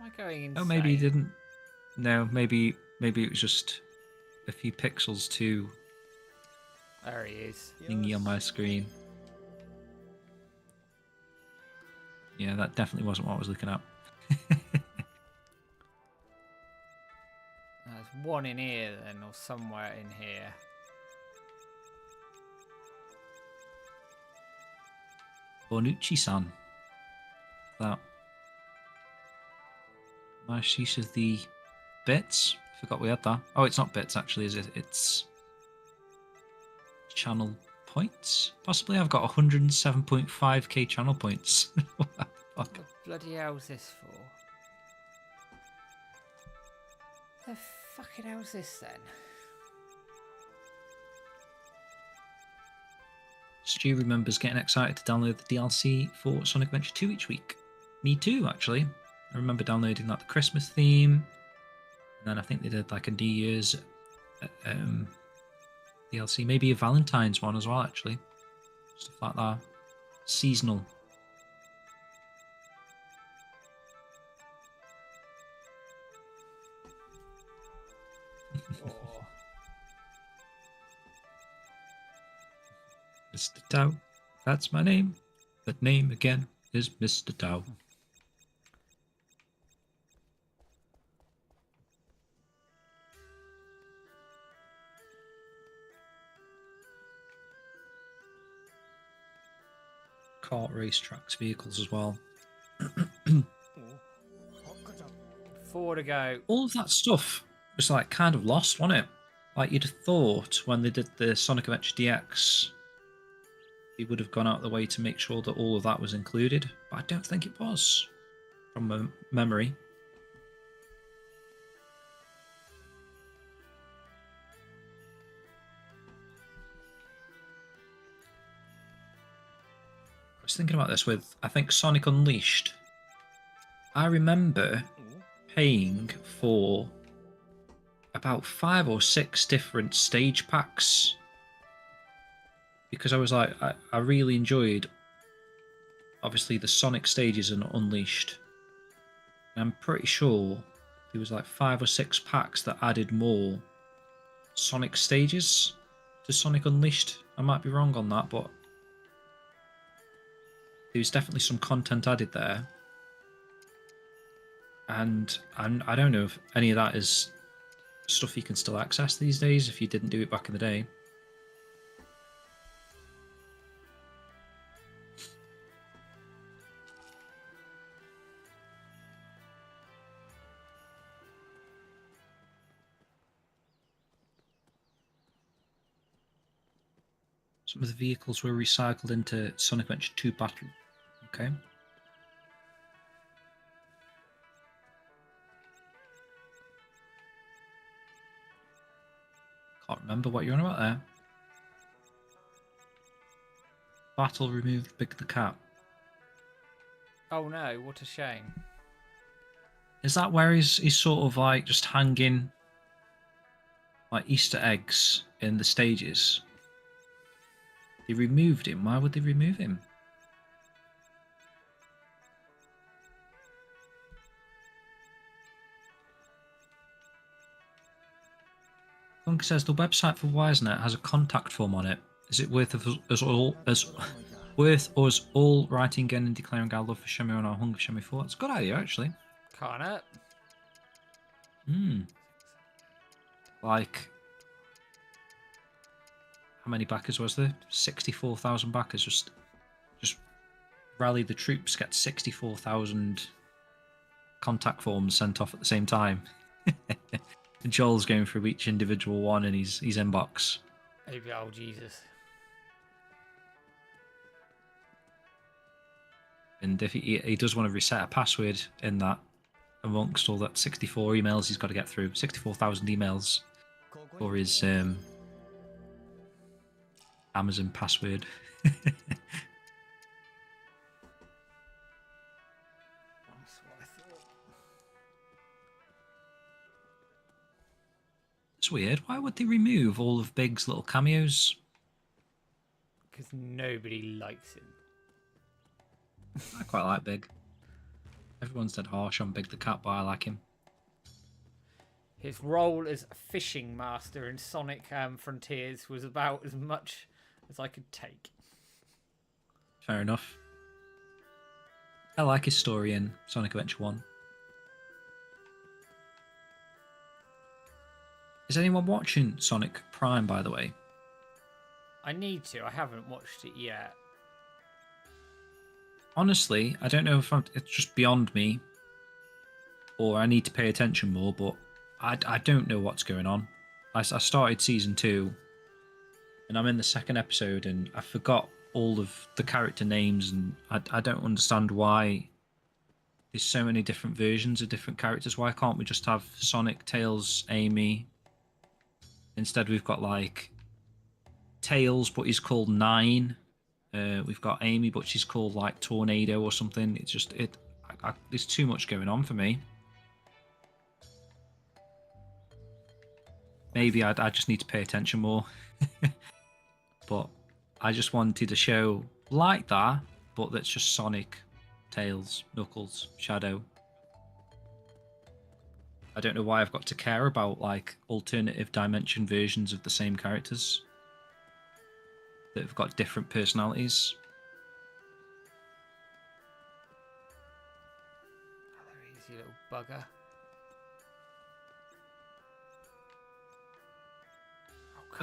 S1: Am I going insane?
S2: Oh, maybe he didn't. No, maybe it was just a few pixels too
S1: There he is.
S2: thingy on my screen. Yeah, that definitely wasn't what I was looking at.
S1: There's one in here then, or somewhere in here.
S2: Bonucci-san. That. Nice use of the bits. Forgot we had that. Oh, it's not bits actually, is it? It's channel points. Possibly. I've got 107.5k channel points. What the fuck?
S1: What the bloody hell's this for? The fucking hell's this then?
S2: Stu remembers getting excited to download the DLC for Sonic Adventure 2 each week. Me too, actually. I remember downloading like the Christmas theme, and then I think they did like a New Year's DLC, maybe a Valentine's one as well, actually. Stuff like that. Seasonal.
S1: Oh.
S2: Mr. Tao, that's my name. That name again is Mr. Tao. kart racetracks vehicles as well.
S1: 4 to go.
S2: All of that stuff was like kind of lost, wasn't it? Like you'd have thought when they did the Sonic Adventure DX, they would have gone out of the way to make sure that all of that was included, but I don't think it was, from memory. I was thinking about this with, I think, Sonic Unleashed. I remember paying for about 5 or 6 different stage packs because I was like, I really enjoyed, obviously, the Sonic stages and Unleashed. And I'm pretty sure there was like 5 or 6 packs that added more Sonic stages to Sonic Unleashed. I might be wrong on that, but there's definitely some content added there. And I don't know if any of that is stuff you can still access these days if you didn't do it back in the day. Some of the vehicles were recycled into Sonic Adventure 2 Battle. Okay. Can't remember what you're on about there. Battle removed Big the Cat.
S1: Oh no, what a shame.
S2: Is that where he's sort of like just hanging like Easter eggs in the stages? They removed him. Why would they remove him? Funk says the website for WiseNet has a contact form on it. Is it worth us all writing again and declaring our love for Shenmue and our hunger for Shenmue 4? It's a good idea, actually.
S1: Can't it?
S2: Like, how many backers was there? 64,000 backers. Just rally the troops, get 64,000 contact forms sent off at the same time. Joel's going through each individual one in his inbox.
S1: Oh, Jesus.
S2: And if he does want to reset a password in that, amongst all that 64 emails he's got to get through, 64,000 emails for his Amazon password.
S1: That's what I thought.
S2: It's weird. Why would they remove all of Big's little cameos?
S1: Because nobody likes him.
S2: I quite like Big. Everyone's dead harsh on Big the Cat, but I like him.
S1: His role as a fishing master in Sonic Frontiers was about as much as I could take.
S2: Fair enough. I like his story in Sonic Adventure 1. Is anyone watching Sonic Prime, by the way?
S1: I need to. I haven't watched it yet.
S2: Honestly, I don't know if it's just beyond me or I need to pay attention more, but I don't know what's going on. I started season 2 and I'm in the 2nd episode and I forgot all of the character names and I don't understand why there's so many different versions of different characters. Why can't we just have Sonic, Tails, Amy? Instead we've got like Tails, but he's called Nine. We've got Amy, but she's called like Tornado or something. It's just there's too much going on for me. Maybe I just need to pay attention more. But I just wanted a show like that, but that's just Sonic, Tails, Knuckles, Shadow. I don't know why I've got to care about like alternative dimension versions of the same characters that have got different personalities.
S1: Hello, easy little bugger.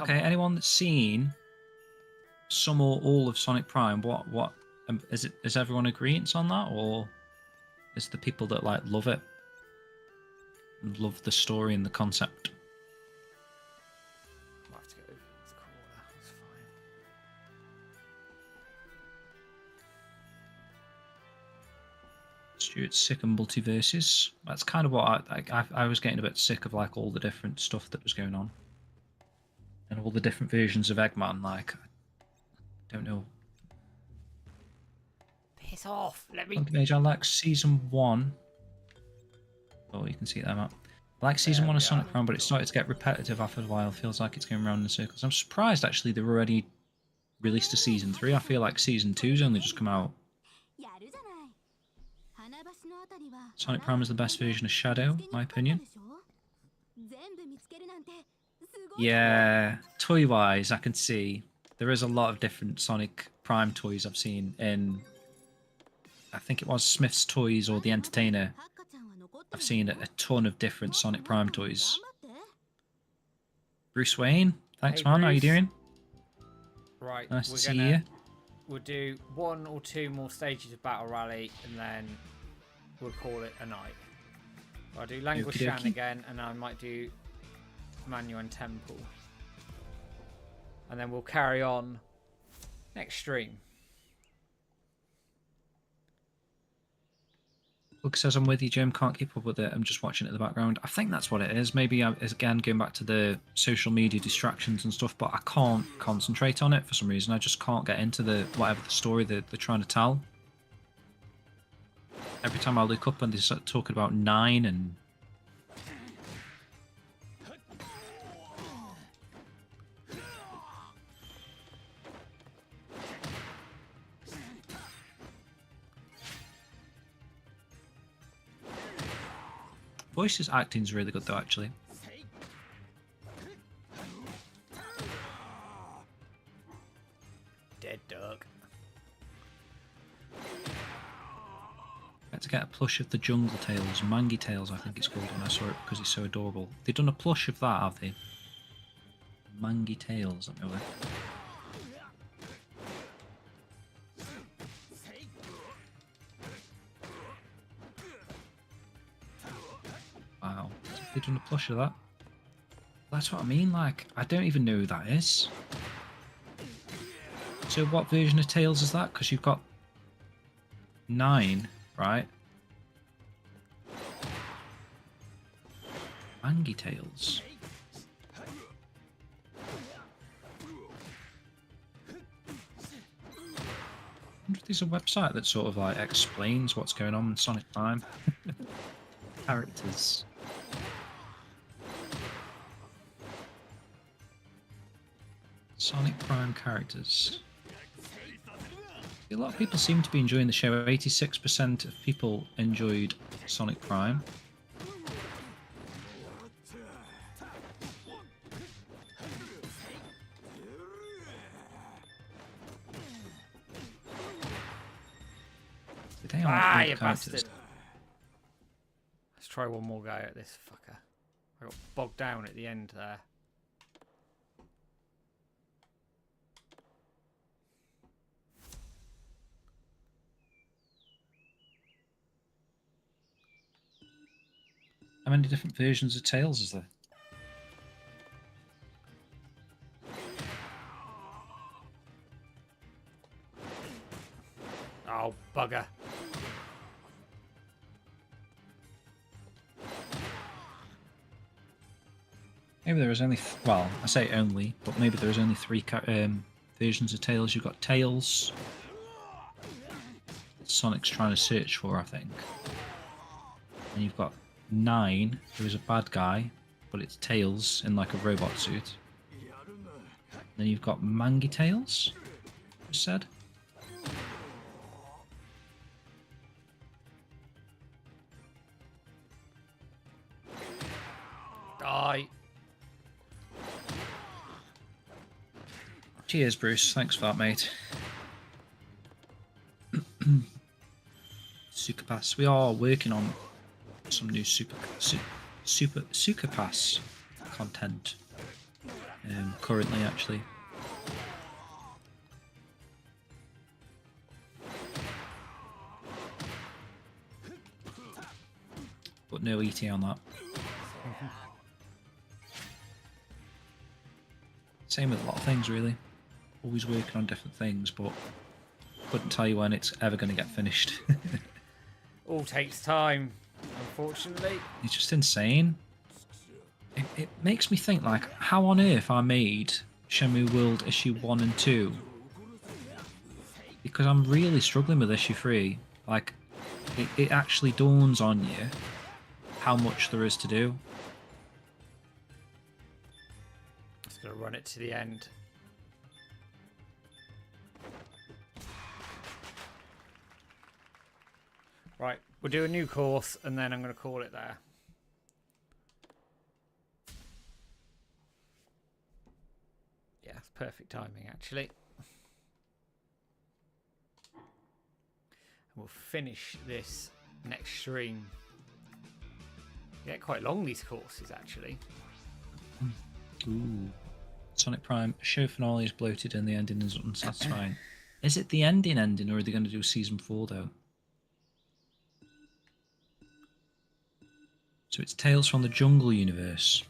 S1: Oh,
S2: Okay,
S1: on.
S2: anyone that's seen some or all of Sonic Prime, what Is everyone agreeing on that, or is the people that like love it and love the story and the concept?
S1: Might have to go over this corner. It's fine.
S2: Stuart's sick of multiverses. That's kind of what I was getting a bit sick of, like all the different stuff that was going on and all the different versions of Eggman. Like, I don't know.
S1: Piss off! Let me.
S2: Monkey Mage, I like season 1. Oh, you can see that map. I like season 1 of Sonic Prime, but it started to get repetitive after a while. Feels like it's going around in circles. I'm surprised actually they've already released a season 3. I feel like season 2's only just come out. Sonic Prime is the best version of Shadow, my opinion. Yeah, toy-wise, I can see there is a lot of different Sonic Prime toys I've seen in, I think it was Smith's Toys or The Entertainer. I've seen a ton of different Sonic Prime toys. Bruce Wayne, thanks
S1: Hey,
S2: man, how you
S1: Bruce.
S2: doing?
S1: Right,
S2: Nice to see you.
S1: We'll do 1 or 2 more stages of Battle Rally, and then we'll call it a night. I'll do Languishan
S2: Okey-dokey.
S1: again, and I might do Manuan Temple. And then we'll carry on next stream.
S2: Book says I'm with you, Jim. Can't keep up with it. I'm just watching it in the background. I think that's what it is. Maybe again going back to the social media distractions and stuff, but I can't concentrate on it for some reason. I just can't get into the whatever the story they're trying to tell. Every time I look up and they start talking about 9 and voices acting's really good though, actually.
S1: Dead duck.
S2: Had to get a plush of the Jungle Tales, Mangy Tales, I think it's called when I saw it because he's so adorable. They've done a plush of that, have they? Mangy Tales, let me have a look. Wow, they've done a plush of that. That's what I mean, like, I don't even know who that is. So what version of Tails is that? Because you've got 9, right? Mangy Tales. I wonder if there's a website that sort of like explains what's going on in Sonic Prime. Characters. Sonic Prime characters. A lot of people seem to be enjoying the show. 86% of people enjoyed Sonic Prime. They are
S1: You
S2: good characters.
S1: bastard. Let's try one more go at this fucker. I got bogged down at the end there.
S2: How many different versions of Tails is there?
S1: Oh, bugger.
S2: Maybe there was only, well, I say only, but maybe there was only 3 versions of Tails. You've got Tails that Sonic's trying to search for, I think. And you've got 9, who is a bad guy, but it's Tails in like a robot suit. Then you've got Mangy Tails, you said.
S1: Die.
S2: Cheers, Bruce. Thanks for that, mate. Suka Pass. We are working on some new Suka Pass content. Currently, actually. but no ET on that. Same with a lot of things, really. Always working on different things, but couldn't tell you when it's ever going to get finished.
S1: All takes time, unfortunately.
S2: It's just insane. It makes me think, like, how on earth I made Shenmue World Issue 1 and 2. Because I'm really struggling with Issue 3. Like, it actually dawns on you how much there is to do.
S1: Just going to run it to the end. Right, we'll do a new course and then I'm going to call it there. Yeah, it's perfect timing actually. We'll finish this next stream. Yeah, quite long these courses actually.
S2: Ooh. Sonic Prime, show finale is bloated and the ending is unsatisfying. Is it the ending or are they going to do season 4 though? So it's Tales from the Jungle universe.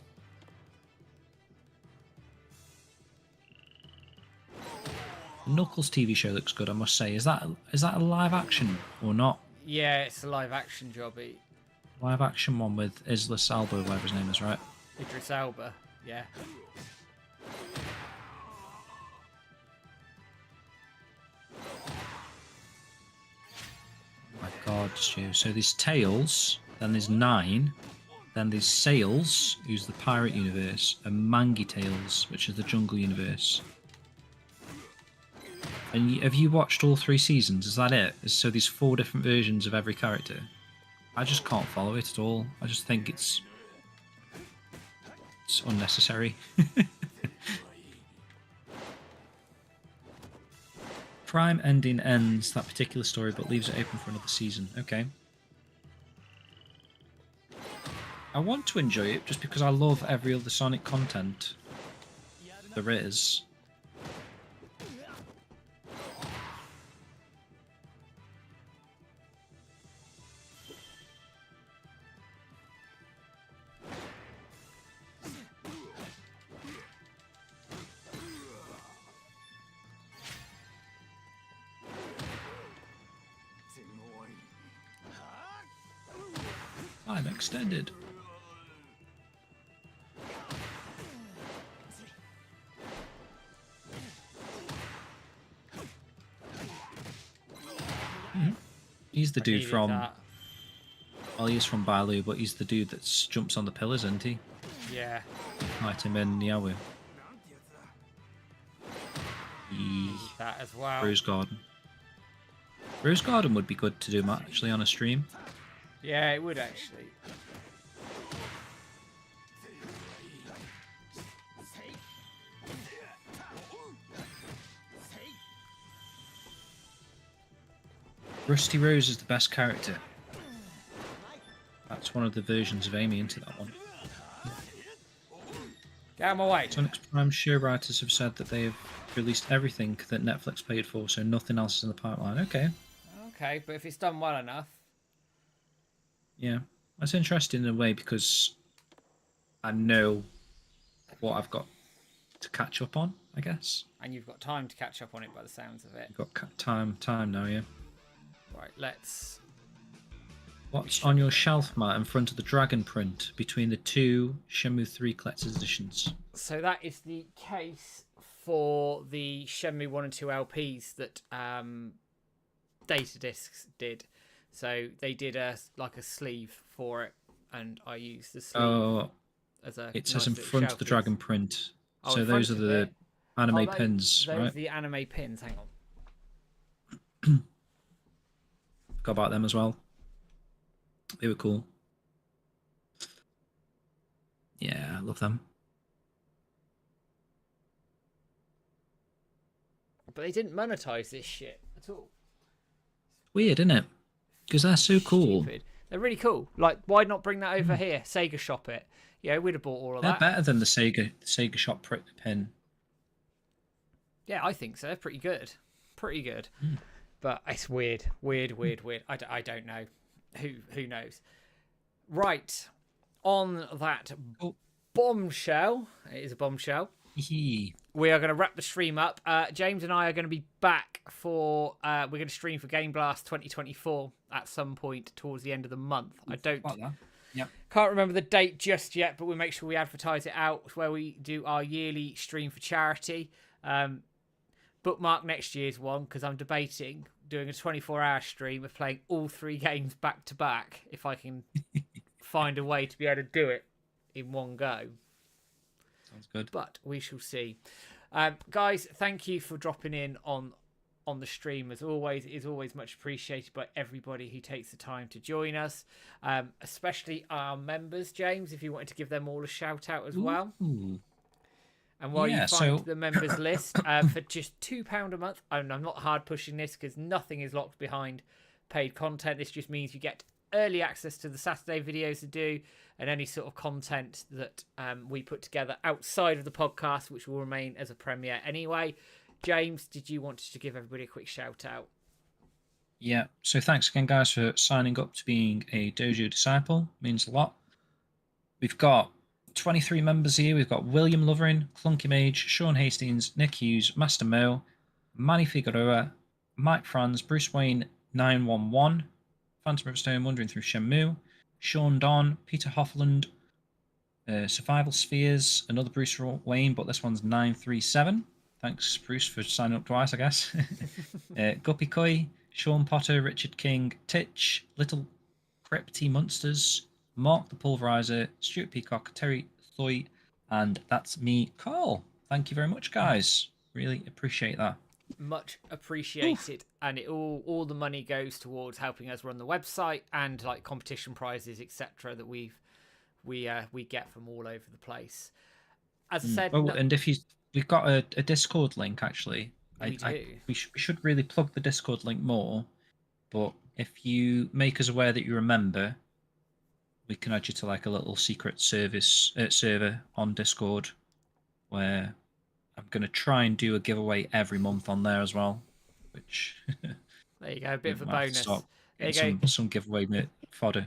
S2: The Knuckles TV show looks good, I must say. Is that a live action or not?
S1: Yeah, it's a live action jobby.
S2: Live action one with Idris Elba, whatever his name is, right?
S1: Idris Elba, yeah.
S2: Oh my god, Stu. So there's Tails, then there's Nine, then there's Sails, who's the pirate universe, and Mangy Tales, which is the jungle universe. And have you watched all 3 seasons? Is that it? So there's 4 different versions of every character. I just can't follow it at all. I just think it's unnecessary. Prime ending ends that particular story but leaves it open for another season. Okay. I want to enjoy it just because I love every other Sonic content there is. Time extended. He's the dude from... Well, he's from Bailu, but he's the dude that jumps on the pillars, isn't he?
S1: Yeah.
S2: Might him in Niawu.
S1: That as well.
S2: Rose Garden. Rose Garden would be good to do actually on a stream.
S1: Yeah, it would actually.
S2: Rusty Rose is the best character. That's one of the versions of Amy into that one.
S1: Get out of my way.
S2: Sonic's Prime show writers have said that they have released everything that Netflix paid for, so nothing else is in the pipeline. Okay.
S1: Okay, but if it's done well enough.
S2: Yeah. That's interesting in a way because I know what I've got to catch up on, I guess.
S1: And you've got time to catch up on it by the sounds of it.
S2: You've got time now, yeah.
S1: Right, let's...
S2: What's on your shelf, Matt, in front of the dragon print between the 2 Shenmue 3 collector's editions?
S1: So that is the case for the Shenmue 1 and 2 LPs that Data Discs did. So they did a sleeve for it, and I used the sleeve as a...
S2: It says in front of the dragon print.
S1: Oh,
S2: so those are the anime pins,
S1: those
S2: right?
S1: are the anime pins, hang on.
S2: Forgot about them as well. They were cool. Yeah, I love them.
S1: But they didn't monetize this shit at all.
S2: Weird, isn't it? Because they're so cool.
S1: Stupid. They're really cool. Like, why not bring that over here? Sega Shop it. Yeah, we'd have bought all of that.
S2: They're better than the Sega Shop pin.
S1: Yeah, I think so. They're pretty good. Pretty good. But it's weird. I don't know. Who knows? Right. On that bombshell, it is a bombshell. We are going to wrap the stream up. James and I are going to be back for we're going to stream for Game Blast 2024 at some point towards the end of the month. I can't remember the date just yet, but we'll make sure we advertise it out where we do our yearly stream for charity. Bookmark next year's one because I'm debating doing a 24-hour stream of playing all 3 games back to back if I can find a way to be able to do it in one go.
S2: Sounds good.
S1: But we shall see. Guys, thank you for dropping in on the stream. As always, it is always much appreciated by everybody who takes the time to join us, especially our members. James, if you wanted to give them all a shout out as well. And while you find the members list, for just £2 a month, I'm not hard pushing this because nothing is locked behind paid content. This just means you get early access to the Saturday videos to do and any sort of content that we put together outside of the podcast, which will remain as a premiere anyway. James, did you want to give everybody a quick shout out?
S2: Yeah, so thanks again, guys, for signing up to being a Dojo Disciple. Means a lot. We've got 23 members here. We've got William Lovering, Clunky Mage, Sean Hastings, Nick Hughes, Master Mo, Manny Figueroa, Mike Franz, Bruce Wayne 911, Phantom Ripstone Wandering Through Shenmue, Sean Don, Peter Hoffland, Survival Spheres, another Bruce Wayne, but this one's 937. Thanks, Bruce, for signing up twice, I guess. Guppy Koi, Sean Potter, Richard King, Titch, Little Crypty Monsters, Mark the Pulverizer, Stuart Peacock, Terry Thoy, and that's me, Carl. Thank you very much, guys. Really appreciate that.
S1: Much appreciated. And it all the money goes towards helping us run the website and like competition prizes, etc. that we get from all over the place. As I said,
S2: and if we've got a Discord link actually. We should really plug the Discord link more, but if you make us aware that you're a member, we can add you to like a little secret server on Discord where I'm going to try and do a giveaway every month on there as well, which
S1: there you go, a bit of a bonus.
S2: Some giveaway fodder.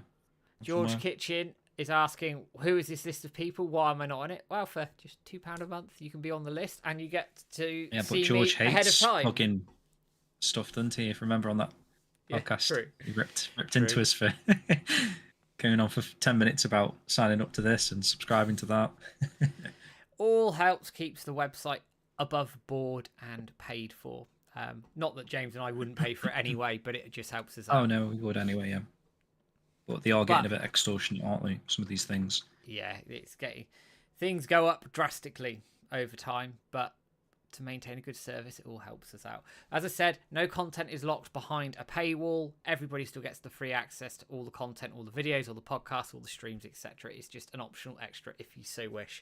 S1: George Kitchen is asking, who is this list of people? Why am I not on it? Well, for just £2 a month, you can be on the list and you get to see
S2: George
S1: me ahead of time.
S2: Plugging stuff, doesn't he? If you remember on that podcast,
S1: true.
S2: He ripped into us for going on for 10 minutes about signing up to this and subscribing to that.
S1: All helps keeps the website above board and paid for. Not that James and I wouldn't pay for it anyway, but it just helps us out.
S2: Oh no, we would anyway, yeah. But they are getting a bit extortionate, aren't they? Some of these things.
S1: Yeah, things go up drastically over time, but to maintain a good service, it all helps us out. As I said, no content is locked behind a paywall. Everybody still gets the free access to all the content, all the videos, all the podcasts, all the streams, etc. It's just an optional extra if you so wish.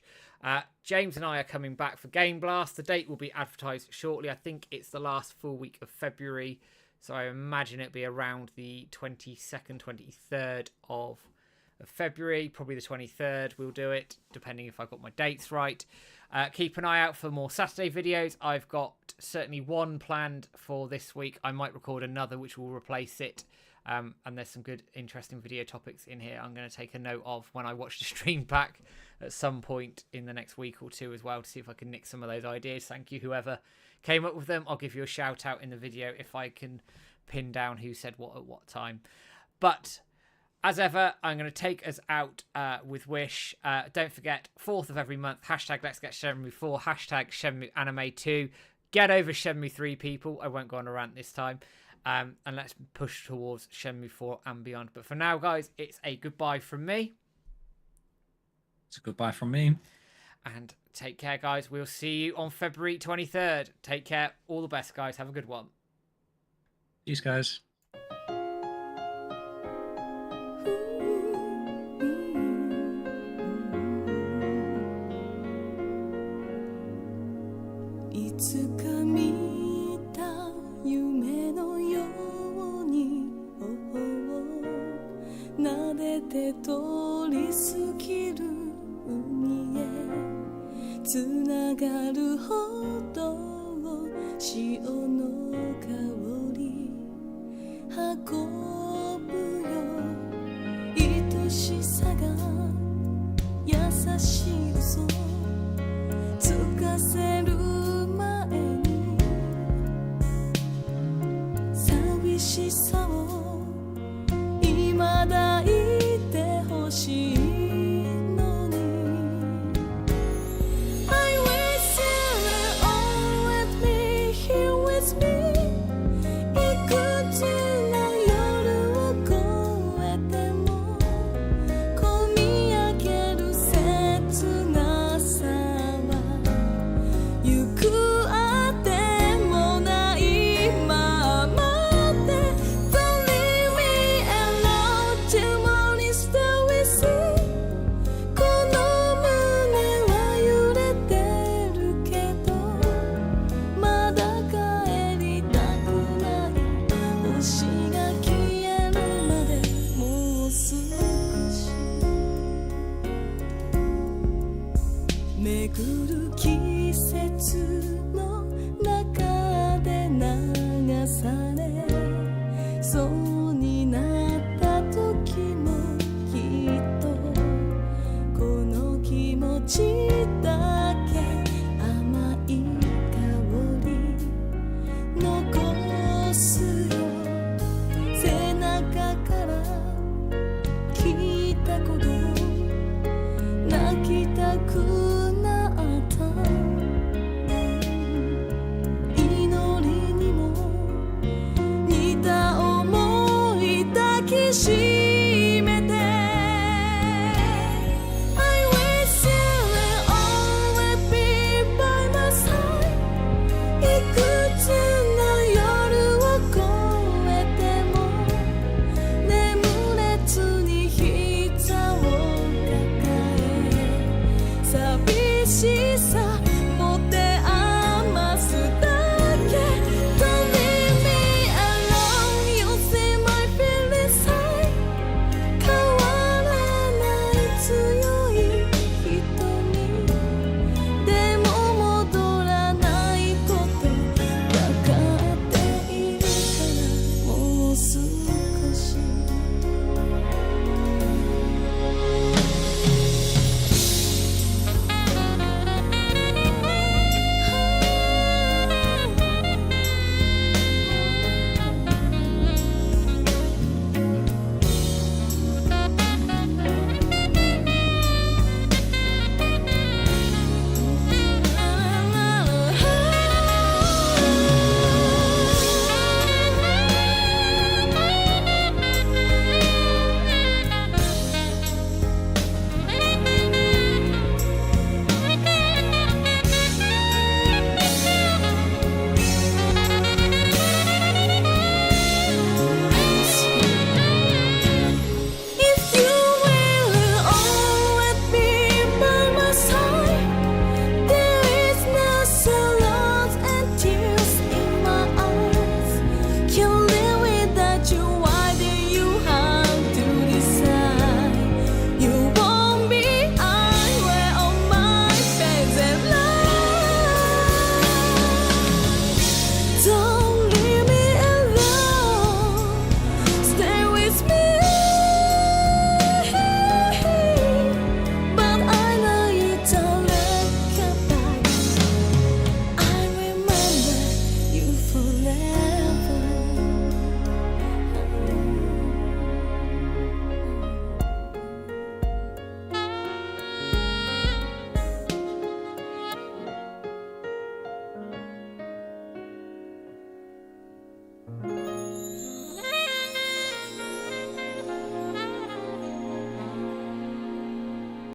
S1: James and I are coming back for Game Blast. The date will be advertised shortly. I think it's the last full week of February. So I imagine it'll be around the 22nd, 23rd of February. Probably the 23rd we'll do it, depending if I got my dates right. Keep an eye out for more Saturday videos. I've got certainly one planned for this week. I might record another which will replace it. And there's some good, interesting video topics in here I'm going to take a note of when I watch the stream back at some point in the next week or two as well to see if I can nick some of those ideas. Thank you, whoever came up with them. I'll give you a shout out in the video if I can pin down who said what at what time. But as ever, I'm going to take us out with Wish. Don't forget, 4th of every month, hashtag Let's Get Shenmue 4, hashtag Shenmue Anime 2. Get over Shenmue 3, people. I won't go on a rant this time. And let's push towards Shenmue 4 and beyond. But for now, guys, it's a goodbye from me.
S2: It's a goodbye from me.
S1: And take care, guys. We'll see you on February 23rd. Take care. All the best, guys. Have a good one.
S2: Peace, guys.
S3: She しい嘘つかせる前に寂しさを今抱いてほしいのに I wish you would always be here with me いくつの夜を越えても込み上げる切なさは行くあてもないままで Don't leave me alone till morning still we see この胸は揺れてるけどまだ帰りたくない星が消えるまでもう少し巡る季節の中で流されそうになった時もきっとこの気持ちだけ甘い香り残すよ背中から聞いたこと泣きたくなった祈りにも似た想い抱きしめて I wish you would always be by my side いくつの夜を越えても眠れずに膝を抱え寂しさ持て余すだけ Don't leave me alone You see my feelings high 変わらない強い瞳でも戻らないこと分かっているからもう少しIf you will always be by my side There is no sorrows and tears in my eyes Can't live without you Why do you have to decide You won't be anywhere on my face and life Don't leave me alone Stay with me But I know you don't look back I remember you forever